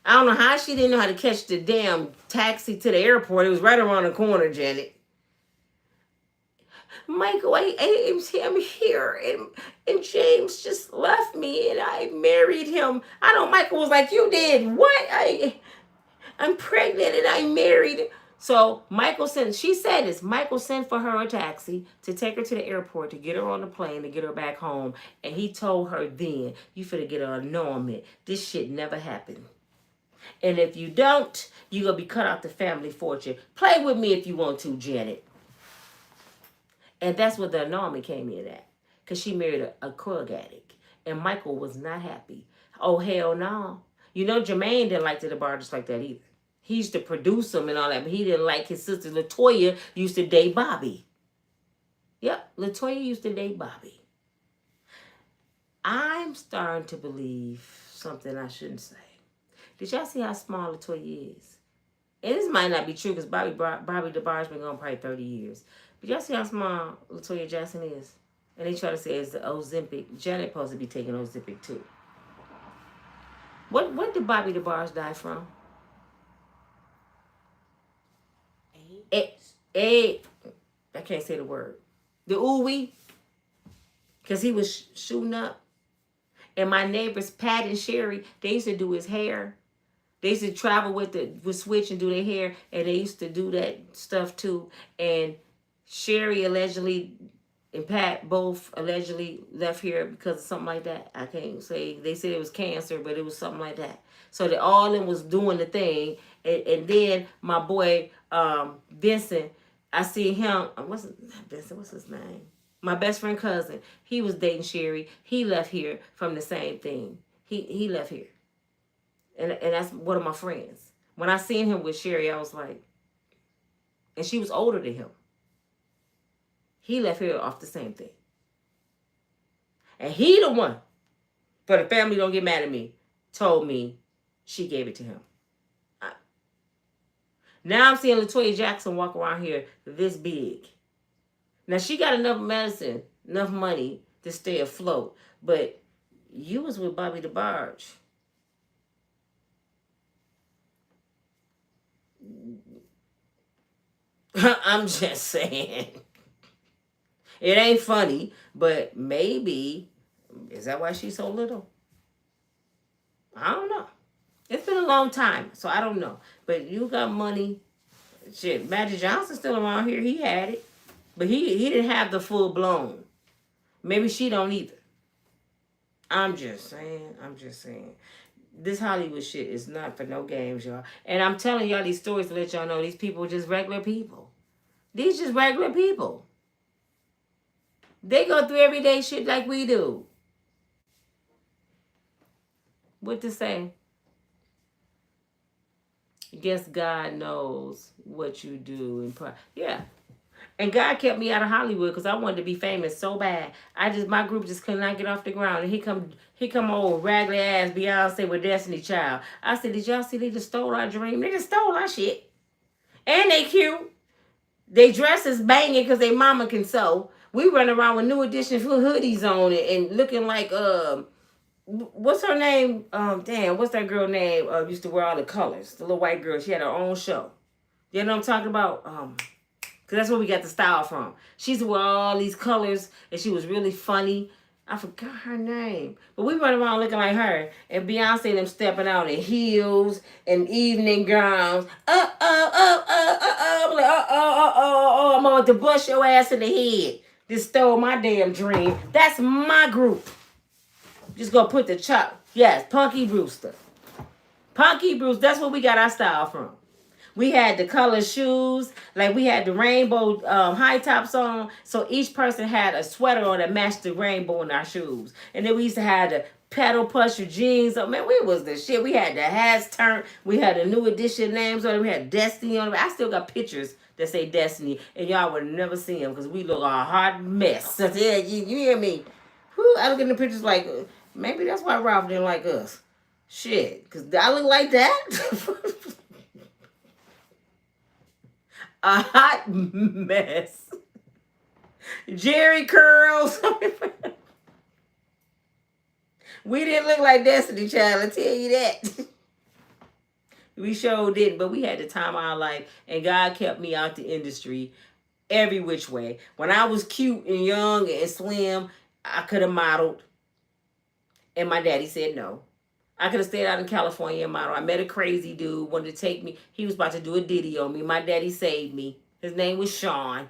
I don't know how she didn't know how to catch the damn taxi to the airport. It was right around the corner, Janet. Michael, I'm here, and James just left me, and I married him. I know Michael was like, you did what? I'm pregnant, and I married. So Michael she said this, Michael sent for her a taxi to take her to the airport, to get her on the plane, to get her back home. And he told her then, you finna get an annulment. This shit never happened. And if you don't, you're going to be cut out the family fortune. Play with me if you want to, Janet. And that's where the annulment came in at. Because she married a drug addict. And Michael was not happy. Oh, hell no. You know, Jermaine didn't like the DeBarges like that either. He used to produce them and all that, but he didn't like his sister. LaToya used to date Bobby. Yep, LaToya used to date Bobby. I'm starting to believe something I shouldn't say. Did y'all see how small LaToya is? And this might not be true because Bobby DeBarge been gone probably 30 years. But y'all see how small LaToya Jackson is? And they try to say it's the Ozempic. Janet supposed to be taking Ozempic too. What did Bobby DeBarge die from? I can't say the word. The ooey. Because he was shooting up. And my neighbors, Pat and Sherry, they used to do his hair. They used to travel with Switch and do their hair. And they used to do that stuff too. And Sherry allegedly and Pat both allegedly left here because of something like that. I can't say. They said it was cancer, but it was something like that. So that all of them was doing the thing. And then my boy Vincent, I see him. What's his name? My best friend cousin. He was dating Sherry. He left here from the same thing. He left here. And that's one of my friends. When I seen him with Sherry, I was like, and she was older than him. He left here off the same thing. And he the one, for the family don't get mad at me, told me she gave it to him. Now I'm seeing LaToya Jackson walk around here this big. Now she got enough medicine, enough money to stay afloat. But you was with Bobby DeBarge. I'm just saying. It ain't funny, but maybe, is that why she's so little? I don't know. It's been a long time, so I don't know. But you got money. Shit, Magic Johnson's still around here. He had it. But he didn't have the full blown. Maybe she don't either. I'm just saying. This Hollywood shit is not for no games, y'all. And I'm telling y'all these stories to let y'all know these people are just regular people. These just regular people. They go through everyday shit like we do. What to say? Guess God knows what you do. Yeah. And God kept me out of Hollywood because I wanted to be famous so bad. My group just could not get off the ground. And he come old raggedy ass Beyonce with Destiny Child. I said, did y'all see they just stole our dream? They just stole our shit. And they cute. They dresses banging because they mama can sew. We run around with New Edition hoodies on it and looking like what's her name? What's that girl name? Used to wear all the colors. The little white girl. She had her own show. You know what I'm talking about? Because that's where we got the style from. She used to wear all these colors, and she was really funny. I forgot her name. But we run around looking like her. And Beyonce and them stepping out in heels and evening gowns. I'm about to bust your ass in the head. Just stole my damn dream. That's my group. Just gonna put the chop. Yes, Punky Brewster. Punky Brewster, that's where we got our style from. We had the color shoes, like we had the rainbow high tops on. So each person had a sweater on that matched the rainbow in our shoes. And then we used to have the pedal pusher jeans. Oh man, we was the shit. We had the hats turned. We had the new edition names on it. We had Destiny on it. I still got pictures that say Destiny, and y'all would never see them because we look a hot mess. Yeah, you hear me? Whew, I look at the pictures like maybe that's why Ralph didn't like us. Shit, because I look like that. A hot mess. Jerry curls. We didn't look like Destiny Child, I tell you that. We sure didn't, but we had the time of our life, and God kept me out the industry every which way. When I was cute and young and slim, I could have modeled, and my daddy said no. I could have stayed out in California and modeled. I met a crazy dude, wanted to take me. He was about to do a ditty on me. My daddy saved me. His name was Sean.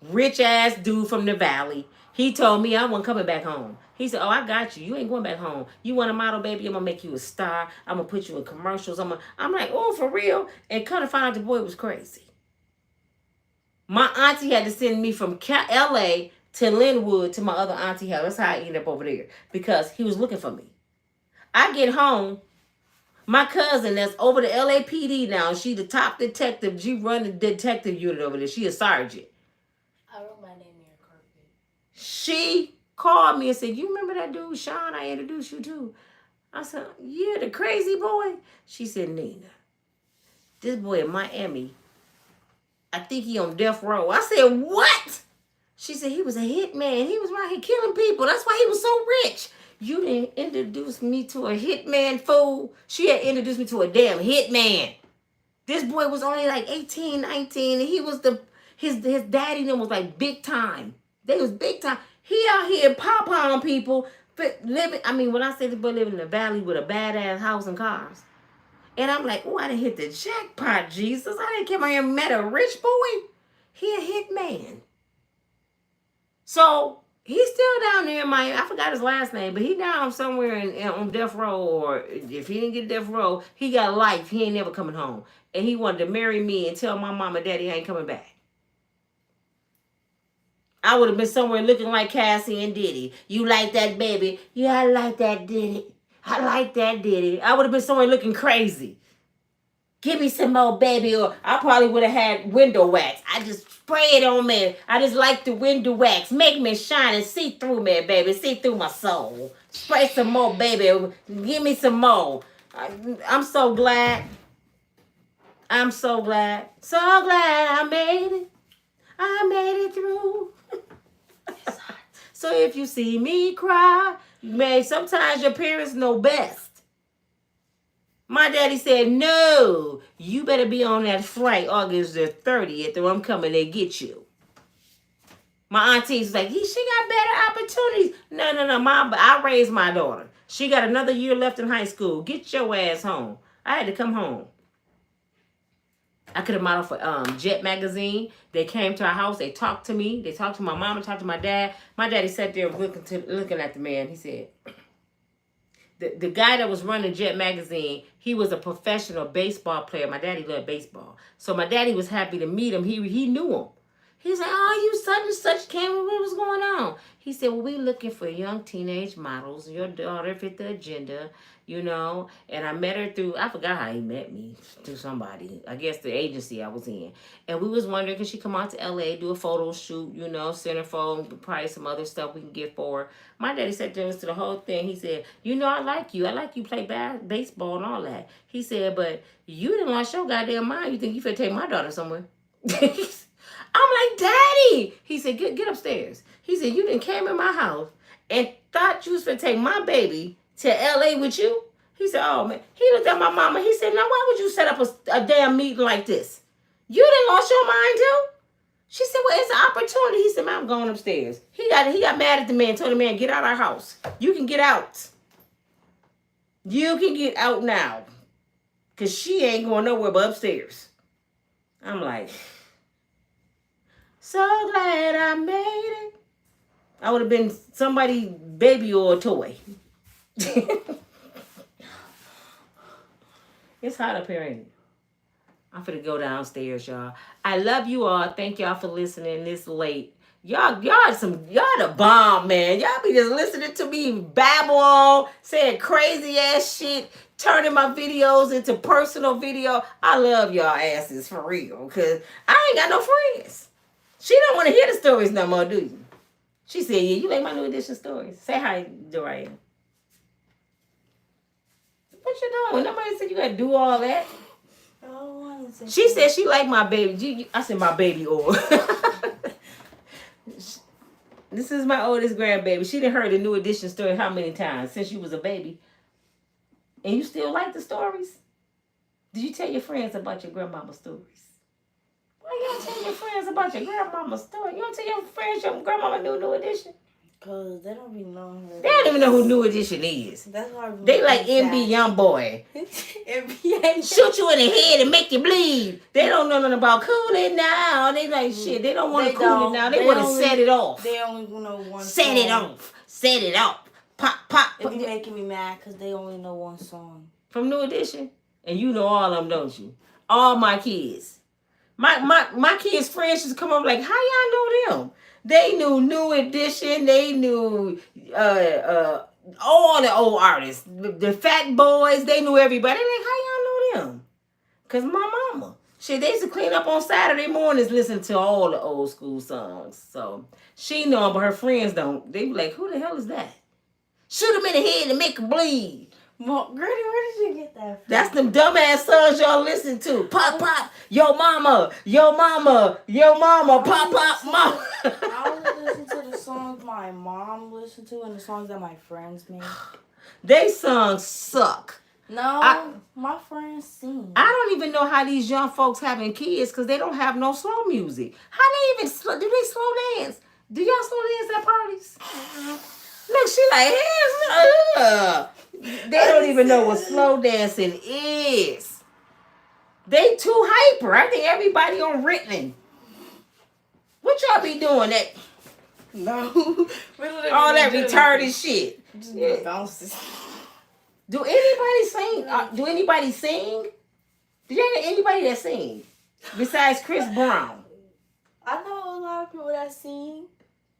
Rich ass dude from the valley. He told me I wasn't coming back home. He said, "Oh, I got you. You ain't going back home. You want a model, baby? I'm gonna make you a star. I'm gonna put you in commercials. I'm like, oh, for real?" And kind of found out the boy was crazy. My auntie had to send me from LA to Linwood to my other auntie house. That's how I ended up over there because he was looking for me. I get home. My cousin that's over the LAPD now. She the top detective. She run the detective unit over there. She a sergeant.
I wrote my name here, carpet.
She called me and said, "You remember that dude, Sean, I introduced you to?" I said, "Yeah, the crazy boy." She said, "Nina, this boy in Miami, I think he on death row." I said, "What?" She said, "He was a hitman. He was right here killing people. That's why he was so rich." You didn't introduce me to a hitman, fool. She had introduced me to a damn hitman. This boy was only like 18, 19, and he was his daddy and them was like big time. They was big time. He out here pop-on people, but living, I mean, when I say the boy living in the valley with a badass house and cars. And I'm like, oh, I done hit the jackpot, Jesus. I didn't come out here and met a rich boy. He a hitman. So he's still down there in Miami. I forgot his last name, but he down somewhere on death row, or if he didn't get death row, he got life. He ain't never coming home. And he wanted to marry me and tell my mama and daddy I ain't coming back. I would have been somewhere looking like Cassie and Diddy. You like that, baby? Yeah, I like that, Diddy. I like that, Diddy. I would have been somewhere looking crazy. Give me some more, baby. Or I probably would have had window wax. I just spray it on me. I just like the window wax. Make me shine and see through me, baby. See through my soul. Spray some more, baby. Give me some more. I'm so glad. I'm so glad. So glad I made it. I made it through. So if you see me cry, man, sometimes your parents know best. My daddy said, "No, you better be on that flight August the 30th or I'm coming to get you." My auntie's like, she got better opportunities. No. I raised my daughter. She got another year left in high school. Get your ass home. I had to come home. I could have modeled for Jet magazine. They came to our house. They talked to me. They talked to my mom and talked to my dad. My daddy sat there looking at the man. He said, the guy that was running Jet magazine, he was a professional baseball player. My daddy loved baseball. So my daddy was happy to meet him. He knew him. He's like, "Oh, you such and such came. What was going on?" He said, "Well, we looking for young teenage models. Your daughter fit the agenda, you know." And I met her through, I forgot how he met me, through somebody. I guess the agency I was in. And we was wondering, could she come out to LA, do a photo shoot, you know, centerfold, probably some other stuff we can get for her. My daddy sat there to the whole thing. He said, "You know, I like you. I like you play baseball and all that." He said, "But you didn't lost your goddamn mind. You think you finna take my daughter somewhere?" I'm like, "Daddy." He said, get upstairs. He said, "You done came in my house and thought you was going to take my baby to LA with you?" He said, "Oh, man." He looked at my mama. He said, "Now, why would you set up a damn meeting like this? You done lost your mind too?" She said, "Well, it's an opportunity." He said, "Man, I'm going upstairs." He got mad at the man, told the man, "Get out of our house. You can get out. You can get out now. Because she ain't going nowhere but upstairs." I'm like, so glad I made it. I would have been somebody baby or a toy. It's hot up here, ain't it? I'm finna go downstairs, y'all. I love you all. Thank y'all for listening this late. Y'all the bomb, man. Y'all be just listening to me babble on, saying crazy ass shit, turning my videos into personal video. I love y'all asses for real, cause I ain't got no friends. She don't want to hear the stories no more, do you? She said, yeah, you like my new edition stories. Say hi, Dorian. What you doing? Nobody said you gotta do all that. She said she like my baby. I said my baby oil. This is my oldest grandbaby. She done heard the new edition story how many times since you was a baby? And you still like the stories? Did you tell your friends about your grandmama's stories? Why you don't tell your friends about your grandmama's story? You don't tell your friends your grandmama new edition?
Because they don't even know her.
They don't even know who New Edition is.
That's why
they like MB Youngboy. Shoot you in the head and make you bleed. They don't know nothing about cool it now. They like shit. They don't want to cool it now. They want to set it off.
They only know one
set
song.
It off. Set it off. Pop, pop.
It be making me mad because they only know one song.
From New Edition? And you know all of them, don't you? All my kids. My kids' friends just come up like, how y'all know them? They knew New Edition. They knew all the old artists. The Fat Boys. They knew everybody. They like, how y'all know them? Because my mama. Shit, they used to clean up on Saturday mornings listening to all the old school songs. So she know them, but her friends don't. They be like, who the hell is that? Shoot them in the head and make them bleed.
Well, Granny, where did you get that from?
That's them dumbass songs y'all listen to. Pop, pop, yo mama, yo mama, yo mama, pop, pop, mama.
I only listen to the songs my mom listened to and the songs that my friends made.
They songs suck.
No, my friends sing.
I don't even know how these young folks having kids because they don't have no slow music. How they even, do they slow dance? Do y'all slow dance at parties? Look, she like, hands. They don't even know what slow dancing is. They too hyper. I think everybody on Ritalin. What y'all be doing that?
No.
All that retarded shit.
Just bounces.
Do anybody sing? Do anybody sing? Do you know anybody that sing? Besides Chris Brown.
I know a lot of people that sing.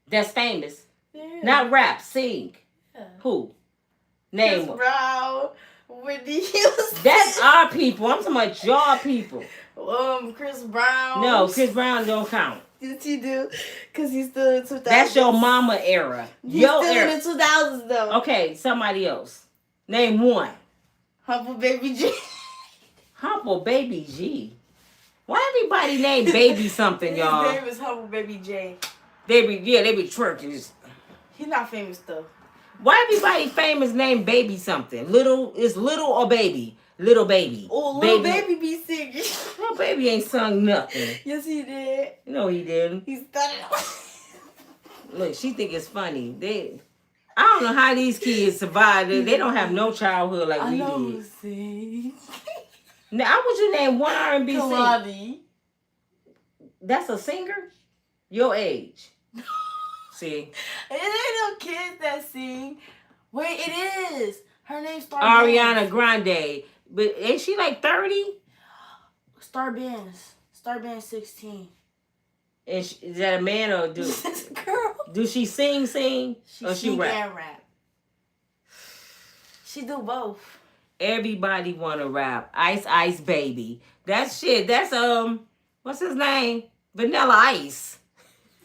That's famous.
Yeah.
Not rap, sing.
Yeah.
Who? Name
Chris Brown, Whitney Houston.
That's our people. I'm talking about your people.
Chris Brown.
No, Chris Brown don't count.
Yes, you do. Because he's still in 2000s.
That's your mama era.
He's
Your
still
era.
in the 2000s, though.
Okay, somebody else. Name one.
Humble Baby G.
Humble Baby G. Why everybody name Baby something, y'all?
His name is Humble Baby J.
They be twerking.
He's not famous, though.
Why everybody famous name Baby something? Little or Baby? Little Baby.
Oh, Little Baby be singing.
Little Baby ain't sung nothing.
Yes, he did.
No, he didn't.
He started.
Look, she think it's funny. I don't know how these kids survive. They don't have no childhood like we did.
Sing.
Now, how would you name one R&B singer?
Kalani.
That's a singer? Your age. See?
It ain't no kids that sing. Wait, it is. Her name's Star
Ariana Grande. But ain't she like 30?
Star Bands 16.
And is that a man or a dude?
Girl.
Do she sing?
She
or
sing
she rap?
and rap. She do both.
Everybody wanna rap. Ice Baby. That's shit. That's what's his name? Vanilla Ice.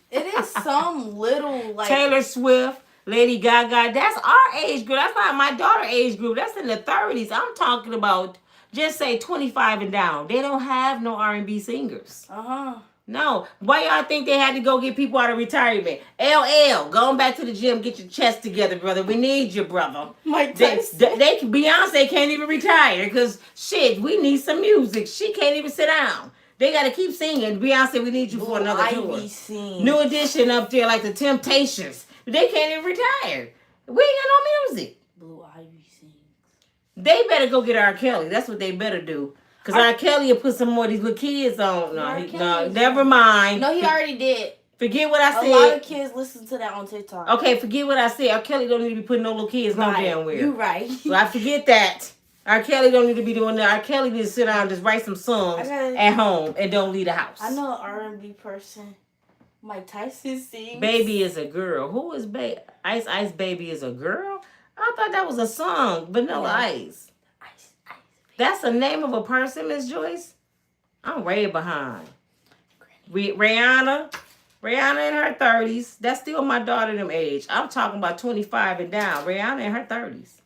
It is some little like
Taylor Swift, Lady Gaga. That's our age group. That's not my daughter age group. That's in the 30s. I'm talking about just say 25 and down. They don't have no R&B singers. No. Why y'all think they had to go get people out of retirement? LL, going back to the gym, get your chest together, brother. We need you, brother.
Mike Tyson.
Beyonce can't even retire because shit, we need some music. She can't even sit down. They got to keep singing. Beyonce, we need you for another tour. New Edition up there like the Temptations. They can't even retire. We ain't got no music.
Blue Ivy sings.
They better go get R. Kelly. That's what they better do. Because R. Kelly will put some more of these little kids on. No, never mind.
No, he already did.
Forget what I said.
A lot of kids listen to that on TikTok.
Okay, forget what I said. R. Kelly don't need to be putting no little kids no damn where.
You right.
So I forget that. R. Kelly don't need to be doing that. R. Kelly needs to sit down and just write some songs at home and don't leave the house.
I know an R&B person. Mike Tyson sings.
Baby is a girl. Who is Ice Ice Baby is a girl? I thought that was a song. Vanilla Ice.
Ice, Ice.
That's the name of a person, Miss Joyce? I'm way behind. Rihanna in her 30s. That's still my daughter them age. I'm talking about 25 and down. Rihanna in her 30s.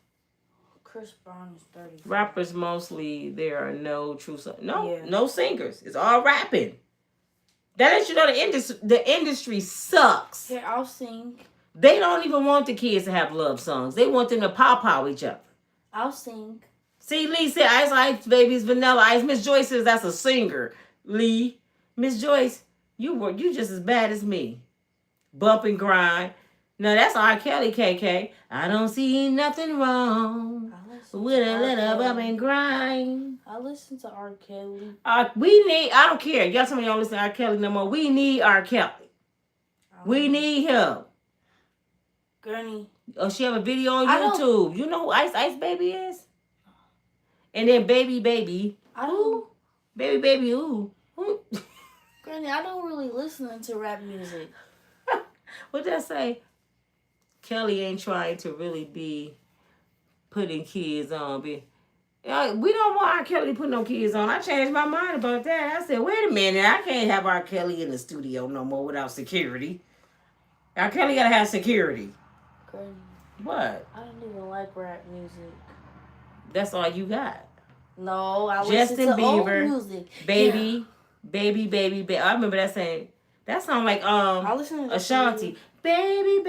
Chris Brown is 30.
Rappers mostly, there are no true no singers. It's all rapping. That lets you know the industry sucks.
Here, I'll sing.
They don't even want the kids to have love songs. They want them to pow each other.
I'll sing.
See, Lee said Ice Ice Baby's Vanilla Ice. Miss Joyce says that's a singer. Lee, Miss Joyce, you just as bad as me. Bump and grind. No, that's R. Kelly, KK. I don't see nothing wrong with a little bump and grind.
I listen to R. Kelly.
I don't care. Y'all tell me y'all listen to R. Kelly no more. We need R. Kelly. We need him.
Granny.
Oh, she have a video on YouTube. You know who Ice Ice Baby is? And then Baby. Who? Baby, who?
Granny, I don't really listen to rap music.
What'd that say? Kelly ain't trying to really be putting kids on. We don't want R. Kelly to put no kids on. I changed my mind about that. I said, wait a minute. I can't have R. Kelly in the studio no more without security. R. Kelly gotta have security.
Granny.
What?
I don't even like rap music.
That's all you got.
No, I
Justin
listen to
Bieber,
old music.
Baby. I remember that saying. That sound like
I listen to
Ashanti. Baby.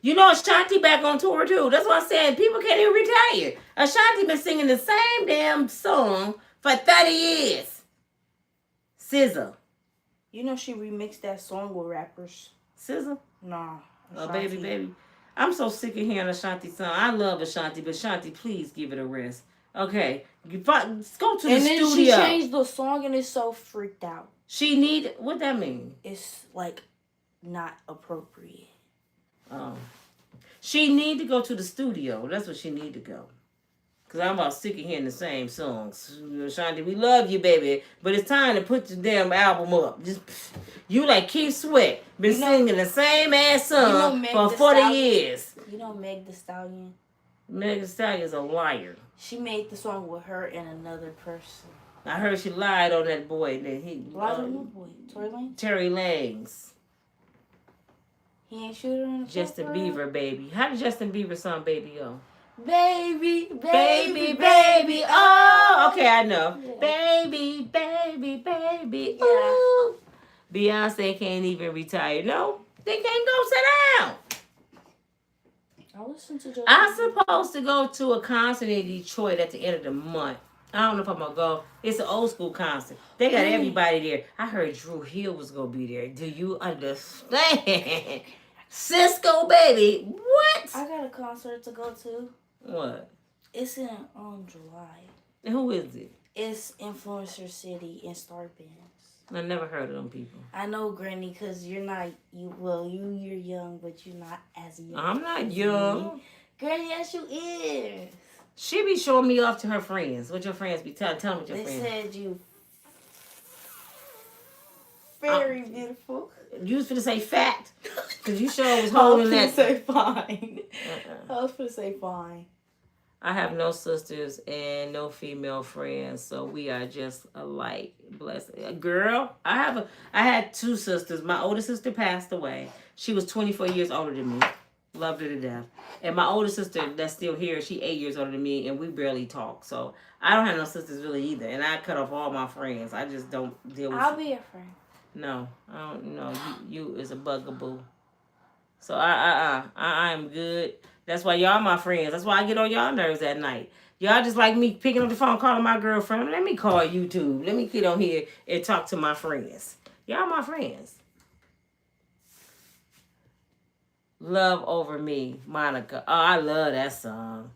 You know Ashanti back on tour too. That's what I'm saying. People can't even retire. Ashanti been singing the same damn song for 30 years. SZA.
You know she remixed that song with rappers.
SZA?
Nah.
Oh, baby. I'm so sick of hearing Ashanti song. I love Ashanti, but Ashanti, please give it a rest. Okay. Let's go to the studio.
And then she changed the song and it's so freaked out.
What that mean?
It's like not appropriate.
Oh. She need to go to the studio. That's what she need to go. Because I'm about sick of hearing the same songs. Ashanti, we love you, baby. But it's time to put your damn album up. You like Keith Sweat. Been singing the same ass song for 40 years.
You know Meg Thee Stallion?
Meg Thee Stallion's a liar.
She made the song with her and another person.
I heard she lied on that boy. That he
lied on what boy? Tory Lanez?
Terry Lanez.
He ain't shoot her in the
Justin Bieber, baby. How did Justin Bieber song Baby go?
Baby.
Oh, okay, I know.
Yeah.
Baby. Ooh. Beyonce can't even retire. No, they can't go sit down.
I listen to Justin
I'm supposed to go to a concert in Detroit at the end of the month. I don't know if I'm going to go. It's an old school concert. They got everybody there. I heard Drew Hill was going to be there. Do you understand? Cisco, baby. What?
I got a concert to go to.
What?
It's in July.
And who is it?
It's Influencer City in Star Bands.
I never heard of them people.
I know, Granny, because you're young, but you're not as young.
I'm not young.
Granny, yes, you is.
She be showing me off to her friends. What your friends be telling? Tell them what your friends.
They said you very beautiful.
You was finna say fat, because you sure was holding that.
I was finna say fine. I was finna say fine.
I have no sisters and no female friends, so we are just alike. Bless girl. I had two sisters. My older sister passed away. She was 24 years older than me. Loved her to death. And my older sister that's still here, she 8 years older than me, and we barely talk. So I don't have no sisters really either. And I cut off all my friends. I just don't deal with.
I'll be your friend.
No, I don't know. You is a bugaboo. So I am good. That's why y'all my friends. That's why I get on y'all nerves at night. Y'all just like me picking up the phone, calling my girlfriend. Let me call YouTube. Let me get on here and talk to my friends. Y'all my friends. Love Over Me, Monica. Oh, I love that song.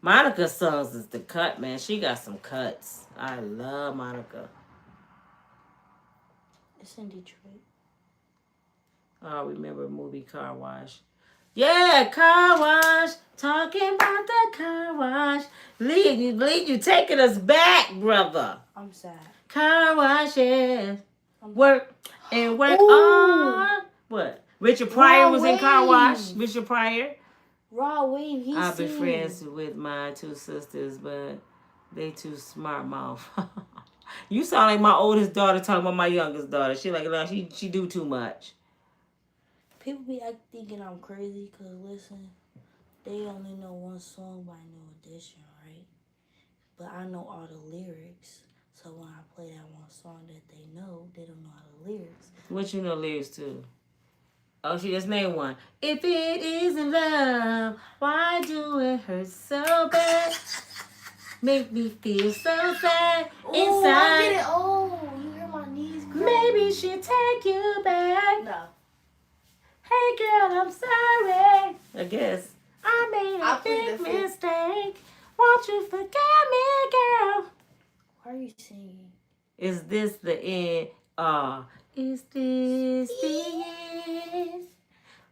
Monica's songs is the cut, man. She got some cuts. I love Monica.
It's in Detroit.
Oh, I remember a movie, Car Wash. Yeah, Car Wash. Talking about the car wash. Lee, you taking us back, brother.
I'm sad.
Car Wash, yeah. Work and work
Ooh.
on. What? Richard Pryor
Raw
was in Car Wash.
Wave.
Richard Pryor.
Raw Wave, he's
I've been
singing.
friends with my two sisters, but they too smart mouth. You sound like my oldest daughter talking about my youngest daughter. She like, no, she do too much.
People be thinking I'm crazy because, listen, they only know one song by New Edition, right? But I know all the lyrics. So when I play that one song that they know, they don't know all the lyrics.
What you know lyrics to? Oh, she just named one. If it isn't love, why do it hurt so bad? Make me feel so sad
Oh,
inside.
I get it. Oh, you hear my knees crack?
Maybe she'll take you back.
No.
Hey girl, I'm sorry. I guess I made
I
a
plead the
big
fifth.
mistake. Won't you forgive me, girl?
Why are you singing?
Is this the end? Is this the end?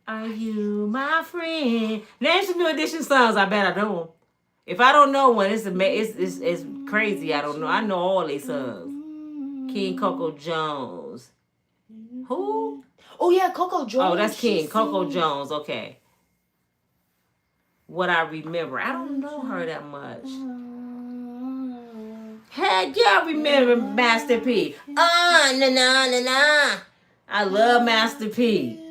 Are you my friend? Name some New Edition songs. I bet I know them. If I don't know one, it's crazy. I don't know. I know all these songs. King Coco Jones. Who?
Oh, yeah, Coco Jones.
Oh, that's King.
She
Coco
sings.
Jones. Okay. What I remember. I don't know her that much. Heck yeah, I remember Master P. Na na na na. I love Master P.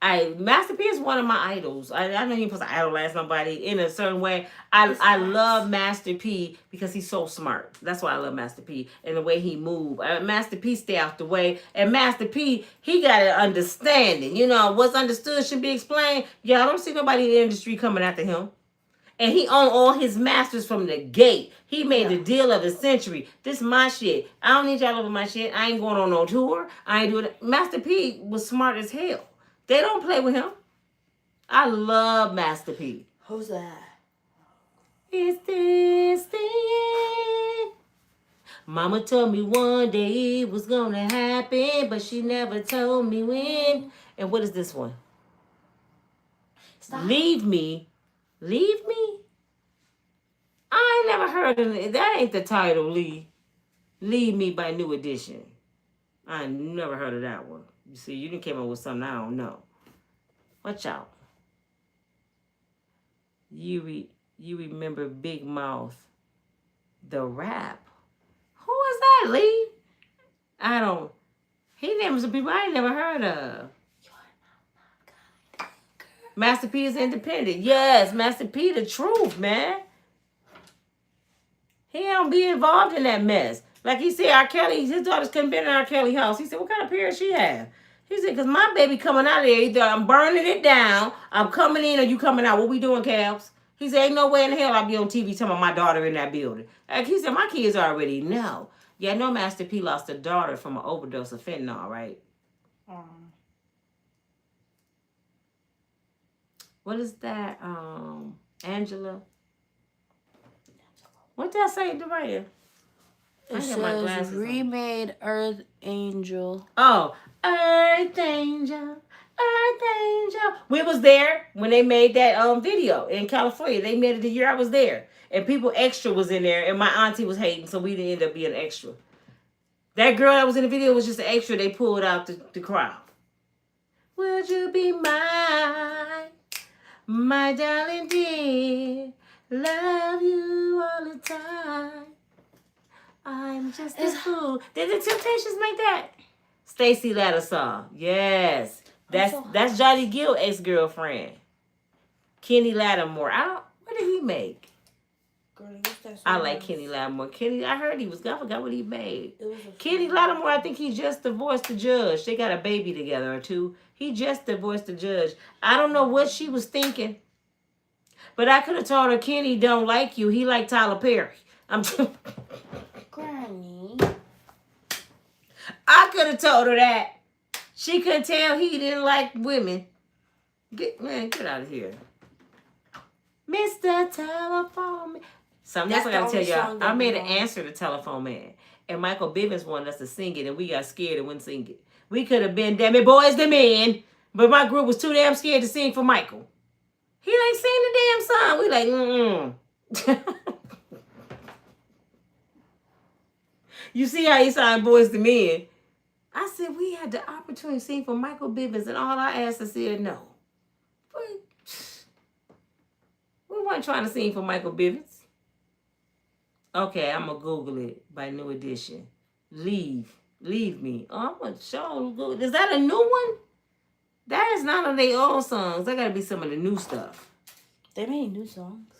Master P is one of my idols. I know you're supposed to idolize somebody in a certain way. I love Master P because he's so smart. That's why I love Master P and the way he move. Master P stay out the way, and Master P he got an understanding. You know what's understood should be explained. Yeah, I don't see nobody in the industry coming after him. And he owned all his masters from the gate. He made the deal of the century. This my shit. I don't need y'all over my shit. I ain't going on no tour. I ain't doing it. Master P was smart as hell. They don't play with him. I love Master P.
Who's that?
Is this the end? Mama told me one day it was gonna happen, but she never told me when. And what is this one?
Stop.
Leave me. Leave me? I ain't never heard of it. That ain't the title, Lee. Leave Me by New Edition. I never heard of that one. You see, you done came up with something I don't know. Watch out. You remember Big Mouth, the rap. Who is that, Lee? I don't. He named some people I ain't never heard of. Master P is independent. Yes, Master P the truth, man. He don't be involved in that mess. Like he said, R. Kelly, his daughters couldn't be in R. Kelly house. He said, what kind of parents she have? He said, because my baby coming out of there, either I'm burning it down, I'm coming in, or you coming out. What we doing, Cabs? He said, ain't no way in hell I'll be on TV telling my daughter in that building. Like he said, my kids already know. Yeah, I know Master P lost a daughter from an overdose of fentanyl, right? What is that? Angela? What did I say, Doraya?
It says remade Earth Angel.
Oh, Earth Angel, Earth Angel. We was there when they made that video in California. They made it the year I was there. And people extra was in there, and my auntie was hating, so we didn't end up being extra. That girl that was in the video was just an extra. They pulled out the crowd. Would you be mine, my darling dear? Love you all the time. I'm just a fool. Did the Temptations make that? Stacey Latta song. Yes. That's Johnny Gill ex-girlfriend. Kenny Lattimore. What did he make? I like Kenny Lattimore. I heard he was good. I forgot what he made. Kenny Lattimore, I think he just divorced the judge. They got a baby together or two. He just divorced the judge. I don't know what she was thinking. But I could have told her Kenny don't like you. He like Tyler Perry.
Granny.
I could have told her that. She couldn't tell he didn't like women. Get out of here. Mr. Telephone Man. Something else I gotta tell y'all. I made an answer to Telephone Man. And Michael Bivins wanted us to sing it, and we got scared and wouldn't sing it. We could have been Damn It Boys the Men, but my group was too damn scared to sing for Michael. He like sing the damn song. We like, You see how he signed Boys to Men? I said we had the opportunity to sing for Michael Bivins, and all I asked is said no. But we weren't trying to sing for Michael Bivins. Okay, I'm gonna Google it by New Edition. Leave me. Oh, I'm gonna show Google. Is that a new one? That is not on their old songs. That gotta be some of the new stuff.
They made new songs.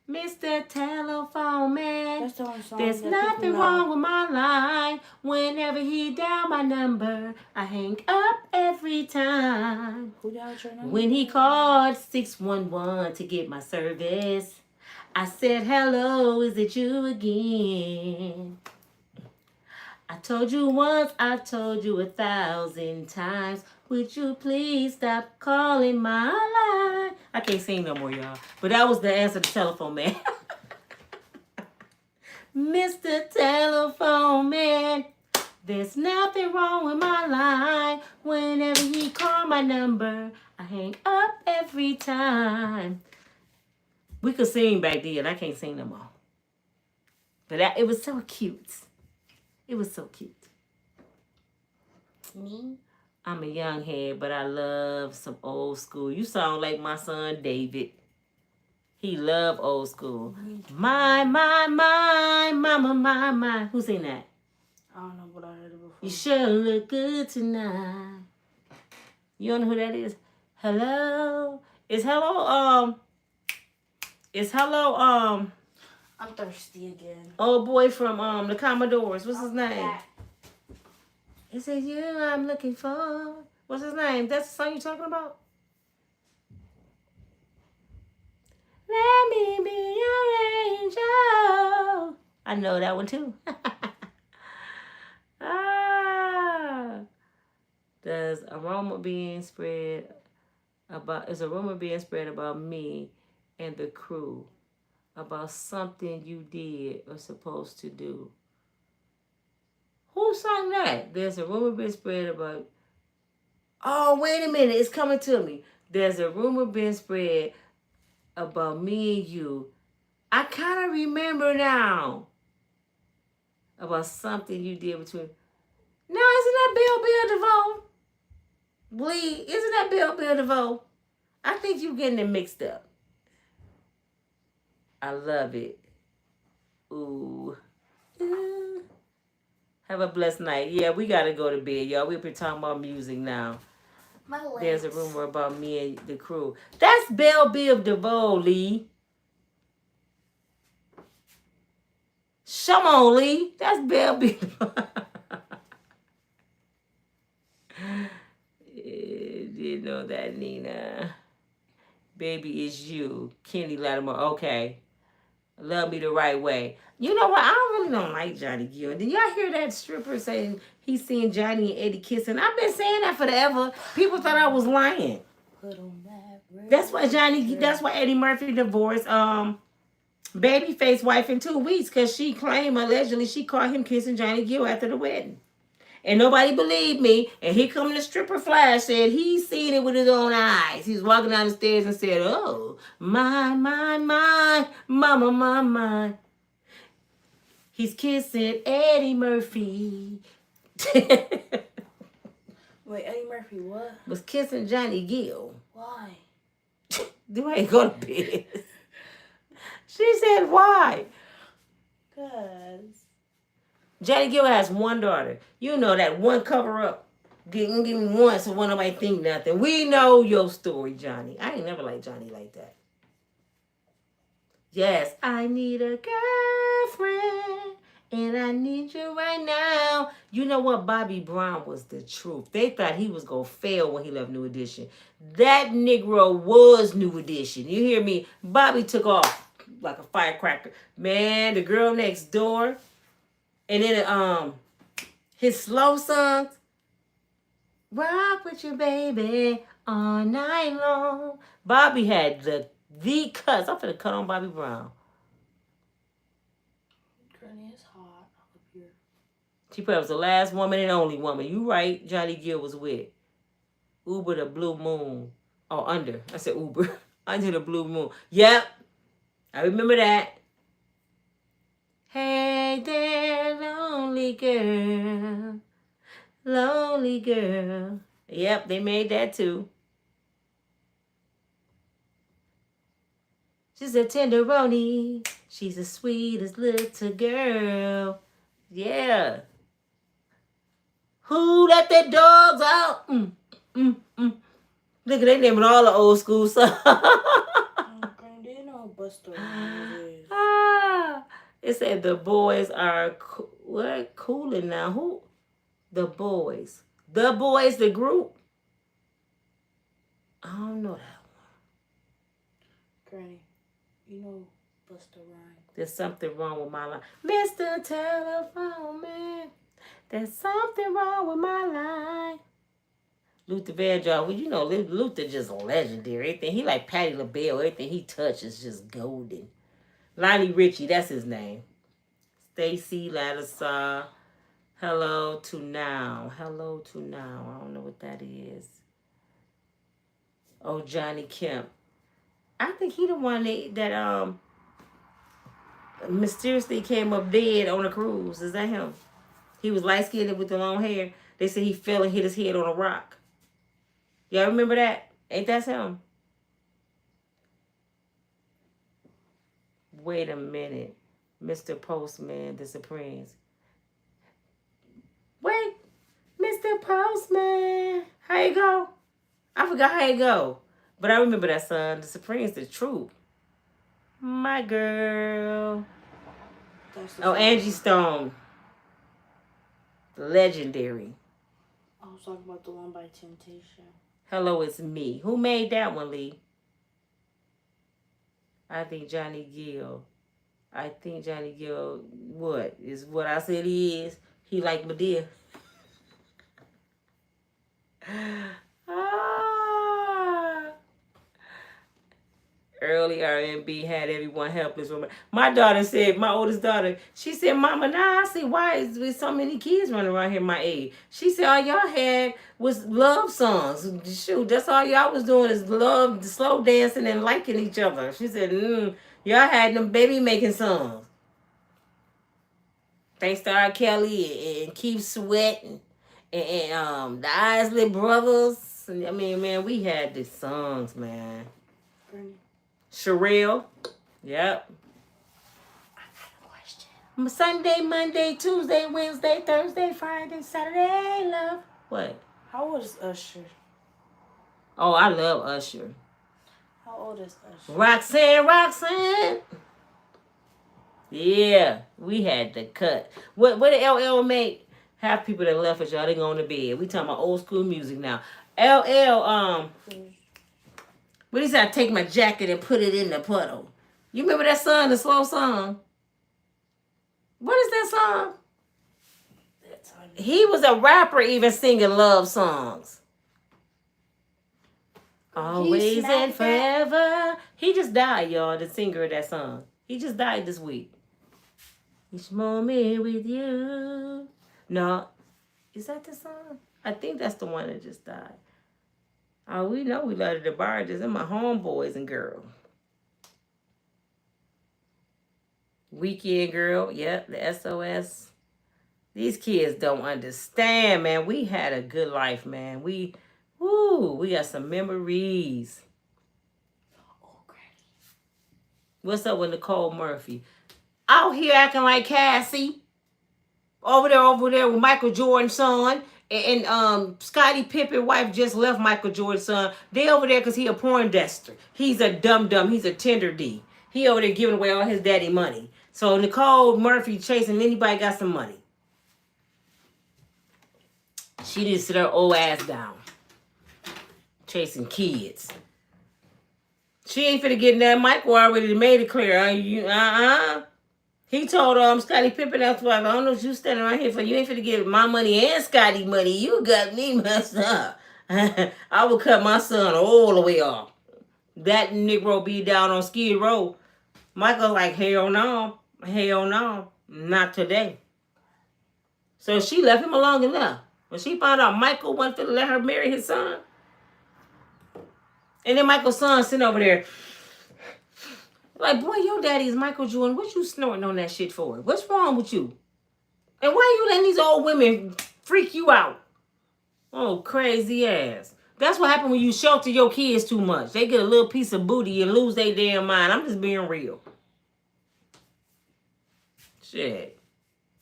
Mr. Telephone Man,
That's the only song
there's
that
nothing
people know.
wrong with my line. Whenever he dial my number, I hang up every time.
Who dialed your number?
When he called 611 to get my service, I said, hello, is it you again? I told you once, I told you 1,000 times. Would you please stop calling my line? I can't sing no more, y'all. But that was the answer to Telephone Man. Mr. Telephone Man, there's nothing wrong with my line. Whenever he call my number, I hang up every time. We could sing back then. I can't sing no more. But it was so cute. It was so cute.
Me?
I'm a young head, but I love some old school. You sound like my son David. He love old school. My, mama. Who sing that?
I don't know, but I heard it before.
You sure look good tonight. You don't know who that is? Hello? It's hello,
I'm thirsty again.
old boy from the Commodores. What's his name? He said, you I'm looking for. What's his name? That's the song you talking about? Let me be your angel. I know that one too. Is a rumor being spread about me and the crew about something you did or supposed to do? Who sung that? There's a rumor being spread about. Oh, wait a minute. It's coming to me. There's a rumor being spread about me and you. I kind of remember now. About something you did between. No, isn't that Bill DeVoe? Bleed. Isn't that Bill DeVoe? I think you're getting it mixed up. I love it. Ooh. Have a blessed night. Yeah, we got to go to bed, y'all. We've been talking about music now.
My legs.
There's a rumor about me and the crew. That's Bill DeVoe, Lee. Come on, Lee. That's Bill DeVoe. You know that, Nina. Baby, it's you. Kenny Latimer. Okay. Love me the right way. You know what? I really don't like Johnny Gill. Did y'all hear that stripper saying he's seeing Johnny and Eddie kissing? I've been saying that forever. People thought I was lying.
Put on that red.
That's why Eddie Murphy divorced Babyface wife in 2 weeks, because she claimed allegedly she caught him kissing Johnny Gill after the wedding. And nobody believed me. And here come the stripper Flash said he's seen it with his own eyes. He was walking down the stairs and said, oh, my, mama. He's kissing Eddie Murphy.
Wait, Eddie Murphy what?
Was kissing Johnny Gill.
Why?
Do I go to bed? She said, why?
Because
Johnny Gill has one daughter. You know that one cover up. Give me one so one nobody think nothing. We know your story, Johnny. I ain't never liked Johnny like that. Yes, I need a girlfriend. And I need you right now. You know what? Bobby Brown was the truth. They thought he was going to fail when he left New Edition. That Negro was New Edition. You hear me? Bobby took off like a firecracker. Man, the girl next door. And then his slow songs. Rock with you, baby, all night long. Bobby had the cuts. I'm finna cut on Bobby Brown.
Granny is hot up here.
She probably was the last woman and only woman. You right, Johnny Gill was with. Uber the Blue Moon. Oh, under. I said Uber. Under the Blue Moon. Yep. I remember that. Hey there, lonely girl. Lonely girl. Yep, they made that too. She's a tenderoni. She's the sweetest little girl. Yeah. Who let the dogs out? Look at they naming all the old school songs.
They know Busta Rhymes.
It said the boys are cooling now. Who? The boys. The boys, the group. I don't know that one.
Granny, you know Busta Rhymes.
There's something wrong with my line. Mr. Telephone Man, there's something wrong with my line. Luther Vandross, well, you know, Luther just legendary. Everything he like Patti LaBelle. Everything he touches just golden. Lonnie Richie, that's his name. Stacy Lattisaw. Hello to now. Hello to now. I don't know what that is. Oh, Johnny Kemp. I think he the one that mysteriously came up dead on a cruise. Is that him? He was light-skinned with the long hair. They said he fell and hit his head on a rock. Y'all remember that? Ain't that him? Wait a minute. Mr. Postman, the Supremes. Wait. Mr. Postman. How you go? I forgot how you go. But I remember that song. The Supremes, the truth. My girl. Oh, Angie Stone. Legendary.
I was talking about the one by Temptation.
Hello, it's me. Who made that one, Lee? I think Johnny Gill. What? Is what I said he is. He like Medea. Early R&B had everyone helpless. My daughter said, my oldest daughter, she said, Mama, now I see why there's so many kids running around here my age. She said, all y'all had was love songs. Shoot, that's all y'all was doing is love, slow dancing and liking each other. She said, y'all had them baby making songs. Thanks to R. Kelly and Keith Sweat and the Isley Brothers. I mean, man, we had the songs, man. Sherelle. Yep. I got a question. Sunday, Monday, Tuesday, Wednesday, Thursday, Friday, Saturday, love. What?
How old is Usher?
Oh, I love Usher.
How old is Usher?
Roxanne. Yeah, we had the cut. What did LL make? Half people that left us, y'all, they go on the bed. We talking about old school music now. LL, what he said, I take my jacket and put it in the puddle. You remember that song, the slow song? What is that song? He was a rapper even singing love songs. Always and forever. He just died, y'all, the singer of that song. He just died this week. Each moment with you. No. Is that the song? I think that's the one that just died. Oh, we know we love the barges and my homeboys and girls. Weekend Girl, yep, the SOS. These kids don't understand, man. We had a good life, man. We got some memories. Oh, Granny. What's up with Nicole Murphy? Out here acting like Cassie. Over there with Michael Jordan's son. And Scottie Pippen's wife just left Michael Jordan's son. They over there because he a porn duster. He's a dum-dum. He's a tender D. He over there giving away all his daddy money. So Nicole Murphy chasing anybody got some money. She didn't sit her old ass down. Chasing kids. She ain't finna get in that. Michael already made it clear. He told Scottie Pippen, that's why I don't know what you standing right here for. You ain't finna get my money and Scotty money. You got me messed up. I will cut my son all the way off. That Negro be down on Skid Row. Michael's like, hell no. Hell no. Not today. So she left him alone enough. When she found out Michael wasn't finna let her marry his son. And then Michael's son sitting over there. Like, boy, your daddy is Michael Jordan. What you snorting on that shit for? What's wrong with you? And why you letting these old women freak you out? Oh, crazy ass. That's what happened when you shelter your kids too much. They get a little piece of booty and lose their damn mind. I'm just being real. Shit.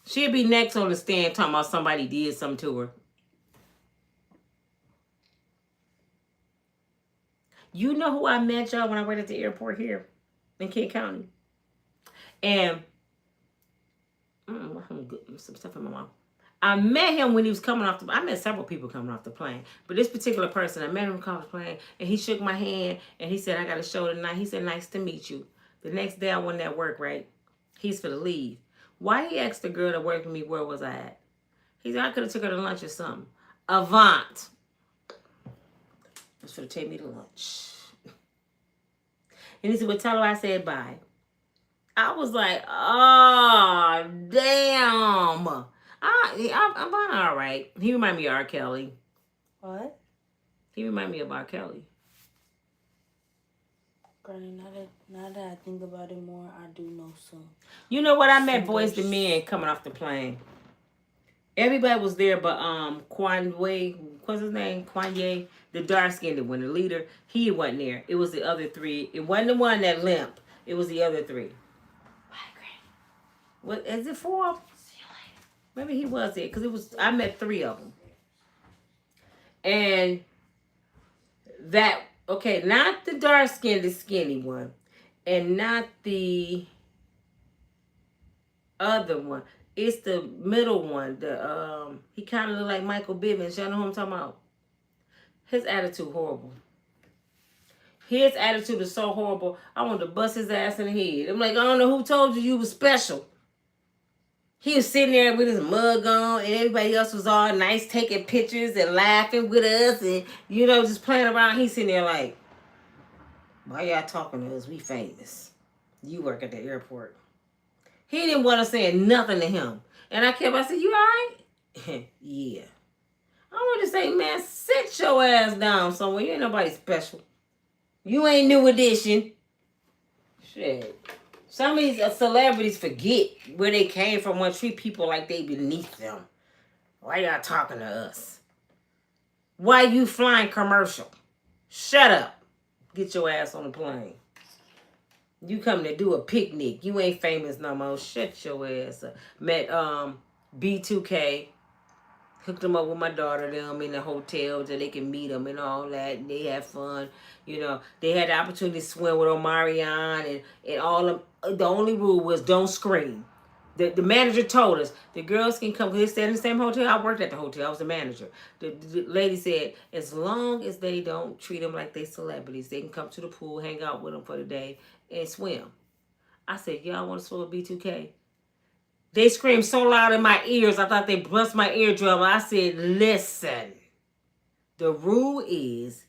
She'll be next on the stand talking about somebody did something to her. You know who I met, y'all, when I worked at the airport here in Kent County? And some stuff in my mouth. I met him when he was coming off I met several people coming off the plane. But this particular person, I met him coming off the plane, and he shook my hand, and he said, I got a show tonight. He said, nice to meet you. The next day I went at work, right? He's for the leave. Why he asked the girl that worked with me, where was I at? He said, I could have took her to lunch or something. Avant. That's for to take me to lunch. And he said, well, tell her I said bye. I was like, oh, damn. I'm all right. He reminded me of R. Kelly.
What?
He reminded me of R. Kelly.
Granny, now that I think about it more, I do know some.
You know what? I met Boys to Men coming off the plane. Everybody was there, but Kanye, what's his name? Kanye, the dark-skinned one, the leader. He wasn't there. It was the other three. It wasn't the one that limped. It was the other three. What is it for? Maybe he was there because I met three of them. And that, okay, not the dark-skinned, the skinny one, and not the other one. It's the middle one. He kind of look like Michael Bivins. Y'all know who I'm talking about? His attitude horrible. His attitude is so horrible. I want to bust his ass in the head. I'm like, I don't know who told you was special. He was sitting there with his mug on, and everybody else was all nice, taking pictures and laughing with us, and just playing around. He's sitting there like, why y'all talking to us? We famous. You work at the airport. He didn't want to say nothing to him. And I said, you all right? Yeah. I want to say, man, sit your ass down somewhere. You ain't nobody special. You ain't New Edition. Shit. Some of these celebrities forget where they came from when treat people like they beneath them. Why y'all talking to us? Why you flying commercial? Shut up. Get your ass on the plane. You coming to do a picnic. You ain't famous no more. Shut your ass up. Met B2K. Hooked them up with my daughter them in the hotel so they can meet them and all that. And they had fun. They had the opportunity to swim with Omarion and all of them. The only rule was don't scream. The manager told us the girls can come. They stayed in the same hotel. I worked at the hotel. I was the manager. The lady said as long as they don't treat them like they celebrities, they can come to the pool, hang out with them for the day, and swim. I said, y'all want to swim with B2K? They screamed so loud in my ears, I thought they bust my eardrum. I said, listen, the rule is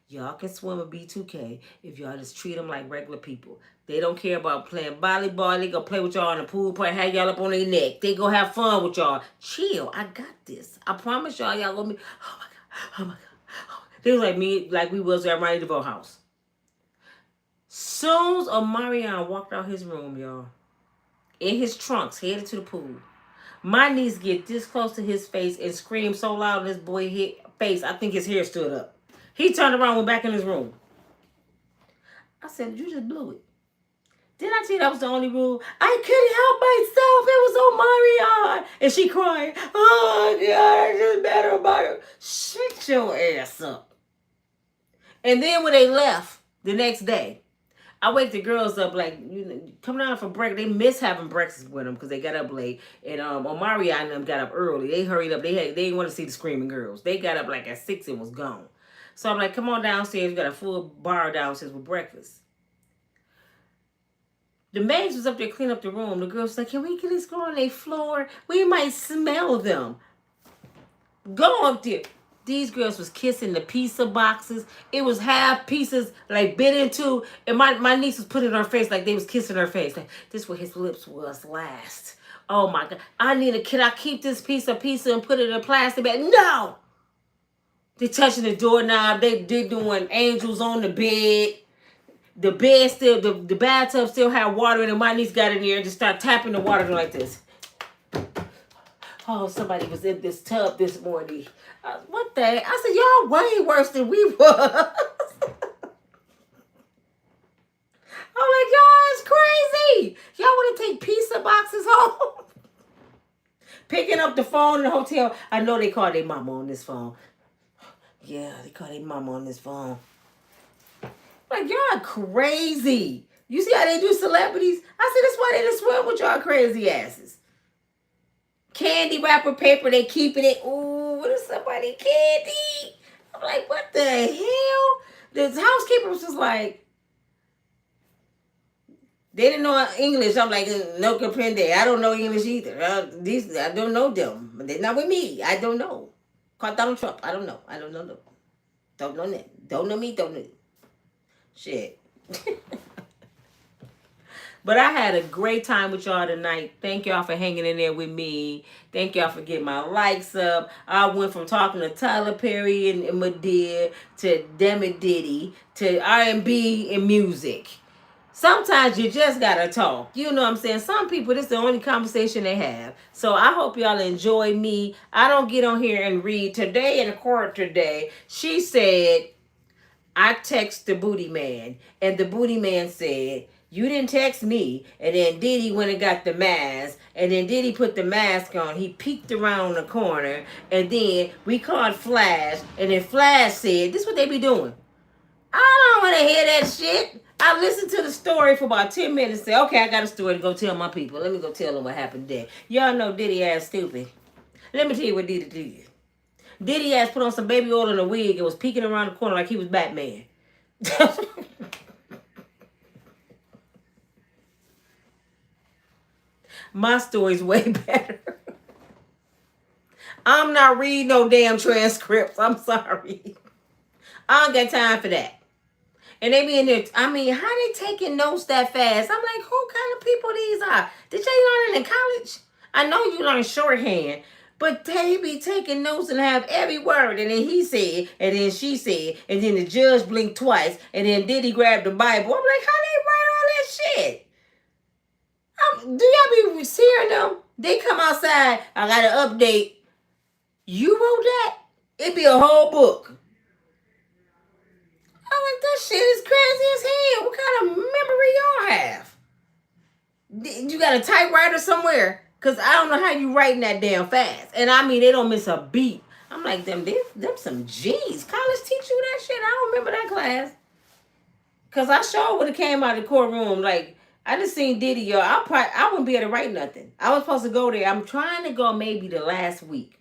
y'all can swim with B2K if y'all just treat them like regular people. They don't care about playing volleyball. They gonna play with y'all in the pool, probably have y'all up on their neck. They gonna have fun with y'all. Chill, I got this. I promise y'all gonna be, oh my God, oh my God. Oh. They was like me, like we was at Ronnie DeVoe house. Soon as Omarion walked out his room, y'all, in his trunks, headed to the pool, my niece get this close to his face and screamed so loud in this boy's face, I think his hair stood up. He turned around and went back in his room. I said, you just blew it. Did I tell you that was the only rule? I couldn't help myself. It was Omarion. And she crying, oh, God, I just better about it. Shut your ass up. And then when they left the next day, I wake the girls up like, come down for break. They miss having breakfast with them because they got up late. And Omarion and them got up early. They hurried up. They didn't want to see the screaming girls. They got up like at 6 and was gone. So I'm like, come on downstairs. We got a full bar downstairs with breakfast. The maids was up there cleaning up the room. The girls was like, can we get this girl on their floor? We might smell them. Go up there. These girls was kissing the pizza boxes. It was half pieces, like bit into. And my niece was putting it on her face like they was kissing her face. Like, this where his lips was last. Oh my God. Can I keep this piece of pizza and put it in a plastic bag? No! They touching the doorknob. They doing angels on the bed. The bed still, the bathtub still had water in it. My niece got in there and just started tapping the water like this. Oh, somebody was in this tub this morning. What the? I said, y'all way worse than we was. I'm like, y'all, it's crazy. Y'all want to take pizza boxes home? Picking up the phone in the hotel. I know they call their mama on this phone. Yeah, they call their mama on this phone. Like, y'all crazy. You see how they do celebrities? I said, that's why they just swim with y'all crazy asses. Candy wrapper paper, they keeping it. Ooh, what is somebody candy? I'm like, what the hell? The housekeeper was just like, they didn't know English. I'm like, no comprende. I don't know English either. I don't know them. They're not with me. I don't know. Call Donald Trump. I don't know. I don't know them. Don't know them. Don't know me. Don't know. Shit. But I had a great time with y'all tonight. Thank y'all for hanging in there with me. Thank y'all for getting my likes up. I went from talking to Tyler Perry and Madea to Demi Diddy to R&B and music. Sometimes you just gotta talk. You know what I'm saying? Some people, this is the only conversation they have. So I hope y'all enjoy me. I don't get on here and read. Today in court today, she said, I text the booty man. And the booty man said, you didn't text me. And then Diddy went and got the mask. And then Diddy put the mask on. He peeked around the corner. And then we called Flash. And then Flash said, this is what they be doing. I don't want to hear that shit. I listened to the story for about 10 minutes. Say, okay, I got a story to go tell my people. Let me go tell them what happened there. Y'all know Diddy ass stupid. Let me tell you what Diddy did. Diddy ass put on some baby oil in a wig and was peeking around the corner like he was Batman. My story's way better. I'm not reading no damn transcripts. I'm sorry. I don't got time for that. And they be in there, I mean, how they taking notes that fast? I'm like, who kind of people these are? Did you learn it in college? I know you learn shorthand, but they be taking notes and have every word. And then he said, and then she said, and then the judge blinked twice, and then Diddy grabbed the Bible. I'm like, how they write all that shit? Do y'all be seeing them? They come outside, I got an update. You wrote that? It'd be a whole book. I'm like, that shit is crazy as hell. What kind of memory y'all have? You got a typewriter somewhere? Because I don't know how you writing that damn fast. And I mean, they don't miss a beat. I'm like, them some G's. College teach you that shit? I don't remember that class. Because I sure would have came out of the courtroom. Like, I just seen Diddy, y'all. I wouldn't be able to write nothing. I was supposed to go there. I'm trying to go maybe the last week.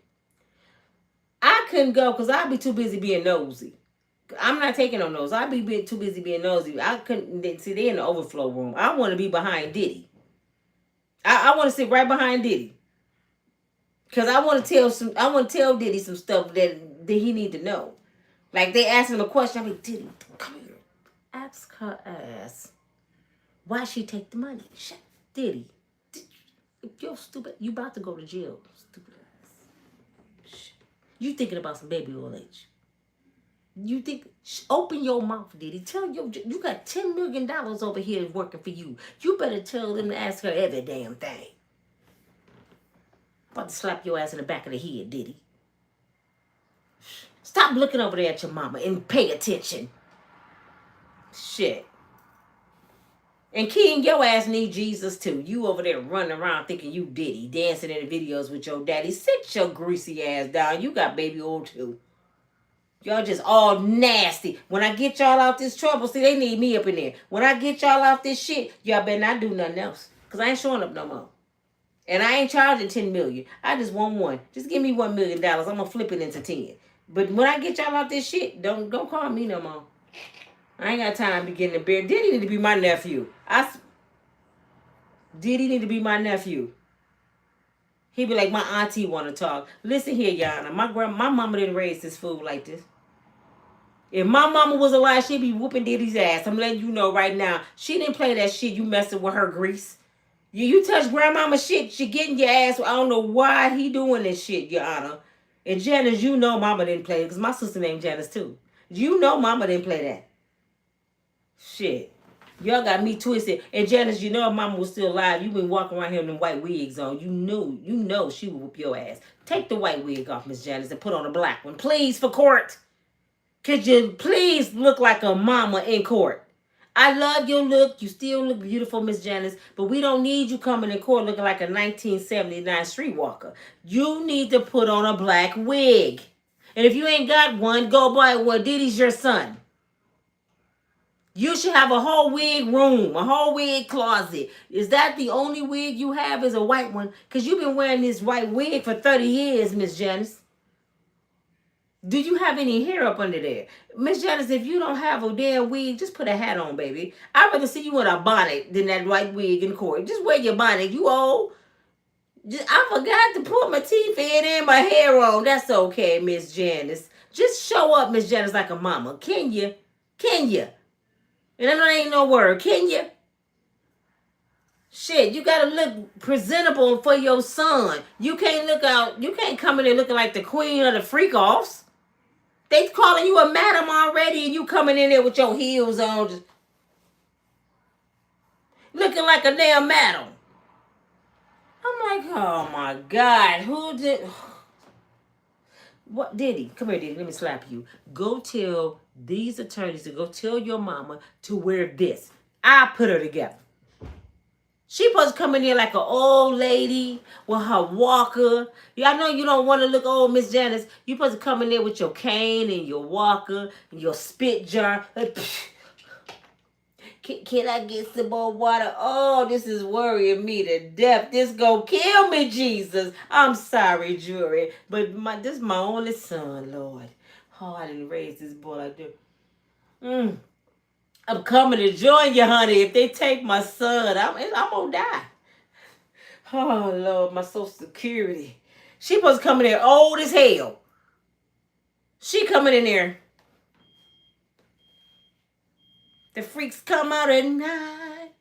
I couldn't go because I'd be too busy being nosy. I'm not taking on those. I'd be too busy being nosy. I couldn't see. They in the overflow room. I want to be behind Diddy. I want to sit right behind Diddy because I want to tell Diddy some stuff that he need to know. Like they ask him a question. I'm like, Diddy, come here. Ask her ass why she take the money. Shut, Diddy. If you're stupid, you about to go to jail. Stupid ass. Shit. You thinking about some baby oil age. You think, open your mouth, Diddy. Tell you got $10 million over here working for you. You better tell them to ask her every damn thing. I'm about to slap your ass in the back of the head, Diddy. Stop looking over there at your mama and pay attention. Shit. And King, your ass need Jesus too. You over there running around thinking you Diddy, dancing in the videos with your daddy. Sit your greasy ass down. You got baby oil too. Y'all just all nasty. When I get y'all out this trouble, see, they need me up in there. When I get y'all out this shit, y'all better not do nothing else. Because I ain't showing up no more. And I ain't charging $10 million. I just want one. Just give me $1 million. I'm going to flip it into 10. But when I get y'all out this shit, don't call me no more. I ain't got time to get in the bed. Diddy need to be my nephew. Diddy need to be my nephew. He be like, my auntie want to talk. Listen here, Yana. My mama didn't raise this fool like this. If my mama was alive, she'd be whooping Diddy's ass. I'm letting you know right now. She didn't play that shit. You messing with her grease. You touch grandmama shit, she getting your ass. I don't know why he doing this shit, Your Honor. And Janice, you know mama didn't play it. Because my sister named Janice too. You know mama didn't play that. Shit. Y'all got me twisted. And Janice, you know if mama was still alive, you been walking around here with them white wigs on. You know she would whoop your ass. Take the white wig off, Miss Janice, and put on a black one. Please, for court. Could you please look like a mama in court? I love your look. You still look beautiful, Miss Janice, but we don't need you coming in court looking like a 1979 streetwalker. You need to put on a black wig. And if you ain't got one, go buy one. Diddy's your son. You should have a whole wig room, a whole wig closet. Is that the only wig you have is a white one? Because you've been wearing this white wig for 30 years, Miss Janice. Do you have any hair up under there? Miss Janice, if you don't have a damn wig, just put a hat on, baby. I'd rather see you in a bonnet than that white wig in court. Just wear your bonnet. You old. I forgot to put my teeth in and my hair on. That's okay, Miss Janice. Just show up, Miss Janice, like a mama. Can you? Can you? And I know there ain't no word. Can you? Shit, you gotta look presentable for your son. You can't look out. You can't come in there looking like the queen of the freak-offs. They calling you a madam already, and you coming in there with your heels on, just looking like a damn madam. I'm like, oh my God, who did? What did he? Come here, Diddy. Let me slap you. Go tell these attorneys to go tell your mama to wear this. I put her together. She supposed to come in there like an old lady with her walker. Yeah, I know you don't want to look old, Miss Janice. You supposed to come in there with your cane and your walker and your spit jar. Can I get some more water? Oh, this is worrying me to death. This gonna kill me, Jesus. I'm sorry, jury, but this is my only son, Lord. Oh, I didn't raise this boy like this. I'm coming to join you, honey. If they take my son, I'm gonna die. Oh, Lord, my Social Security. She supposed to come in there old as hell. She coming in there. The freaks come out at night.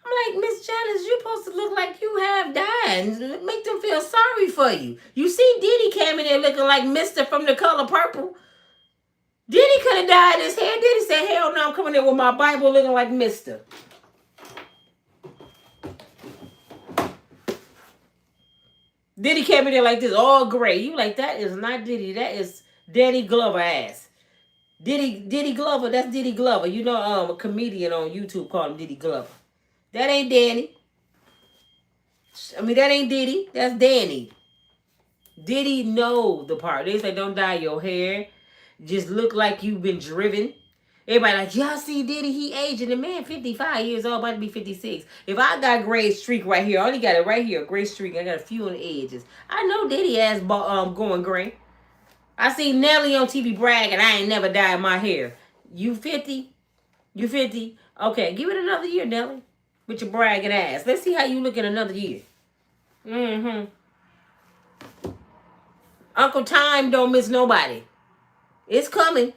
I'm like, Miss Janice, you supposed to look like you have died. Make them feel sorry for you. You see Diddy came in there looking like Mr. from The Color Purple. Diddy could have dyed his hair. Diddy said, hell no, I'm coming in with my Bible looking like Mr. Diddy came in there like this, all gray. You like, that is not Diddy. That is Danny Glover ass. Diddy Glover, that's Diddy Glover. You know, a comedian on YouTube called him Diddy Glover. That ain't Danny. I mean, that ain't Diddy. That's Danny. Diddy know the part. They say, don't dye your hair. Just look like you've been driven. Everybody like, y'all see Diddy, he aging. The man 55 years old, about to be 56. If I got gray streak right here, I only got it right here, gray streak. I got a few on the edges. I know Diddy ass going gray. I see Nelly on TV bragging, I ain't never dyed my hair. You 50? You 50? Okay, give it another year, Nelly. With your bragging ass. Let's see how you look in another year. Uncle Time don't miss nobody. It's coming.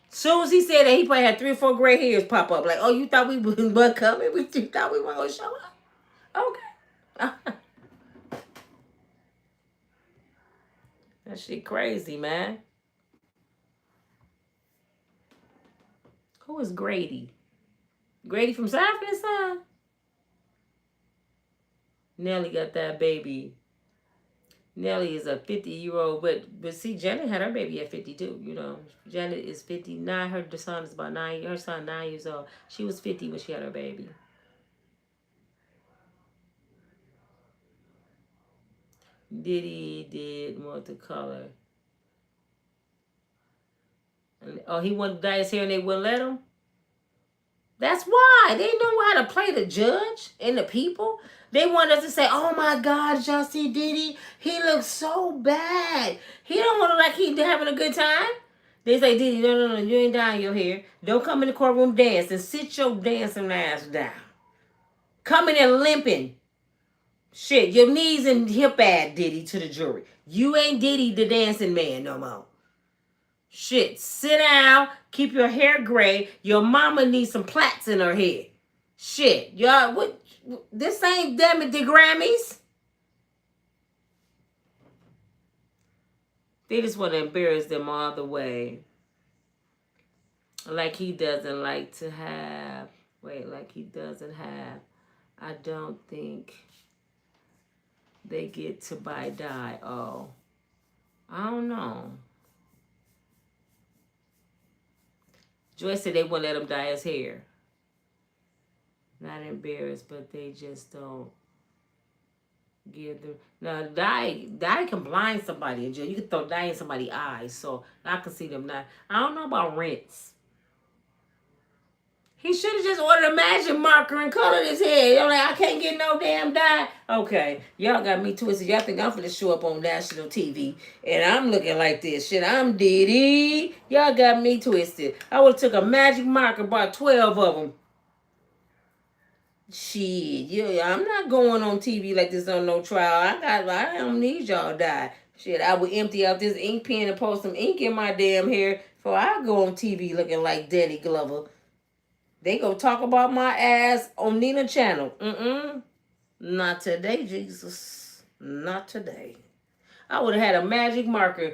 Soon as he said that, he probably had 3 or 4 gray hairs pop up. Like, oh, you thought we weren't coming? You thought we weren't going to show up? Okay. That shit crazy, man. Who is Grady? Grady from Sanford and Son? Nelly got that baby. Nelly is a 50-year-old, but see, Janet had her baby at 52. You know, Janet is 59. Her son is about 9. Her son 9 years old. She was 50 when she had her baby. Diddy did multicolor. Oh, he wanted to dye his hair and they wouldn't let him? That's why. They know how to play the judge and the people. They want us to say, oh my God, y'all see Diddy? He looks so bad. He don't want to look like he's having a good time. They say, Diddy, no, you ain't dyeing your hair. Don't come in the courtroom dancing. Sit your dancing ass down. Come in there limping. Shit, your knees and hip add Diddy to the jury. You ain't Diddy the dancing man no more. Shit, sit down, keep your hair gray. Your mama needs some plaits in her head. Shit, y'all, what? This ain't them at the Grammys. They just want to embarrass them all the way. Like he doesn't like to have. Wait, like he doesn't have. I don't think they get to buy dye. Oh, I don't know. Joyce said they wouldn't let him dye his hair. Not embarrassed, but they just don't give them. Now, dye can blind somebody in jail. You can throw dye in somebody's eyes, so I can see them not. I don't know about rinse. He should have just ordered a magic marker and colored his hair. You're like, I can't get no damn dye. Okay, y'all got me twisted. Y'all think I'm finna show up on national TV and I'm looking like this. Shit, I'm Diddy. Y'all got me twisted. I would have took a magic marker, bought 12 of them. Shit, yeah, I'm not going on TV like this on no trial. I don't need y'all die. Shit, I would empty out this ink pen and pour some ink in my damn hair before I go on TV looking like Danny Glover. They go talk about my ass on Nina channel. Not today, Jesus. Not today. I would have had a magic marker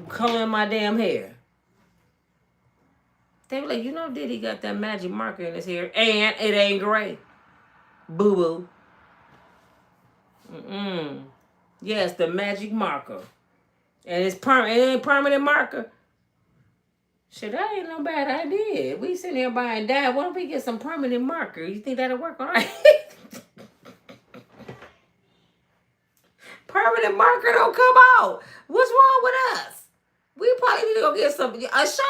coloring my damn hair. They were like, you know, Diddy got that magic marker in his hair, and it ain't gray. Boo boo. Yes, the magic marker. And it ain't permanent marker. Shit, that ain't no bad idea. We sitting here buying dye. Why don't we get some permanent marker? You think that'll work all right? Permanent marker don't come out. What's wrong with us? We probably need to go get some. A shot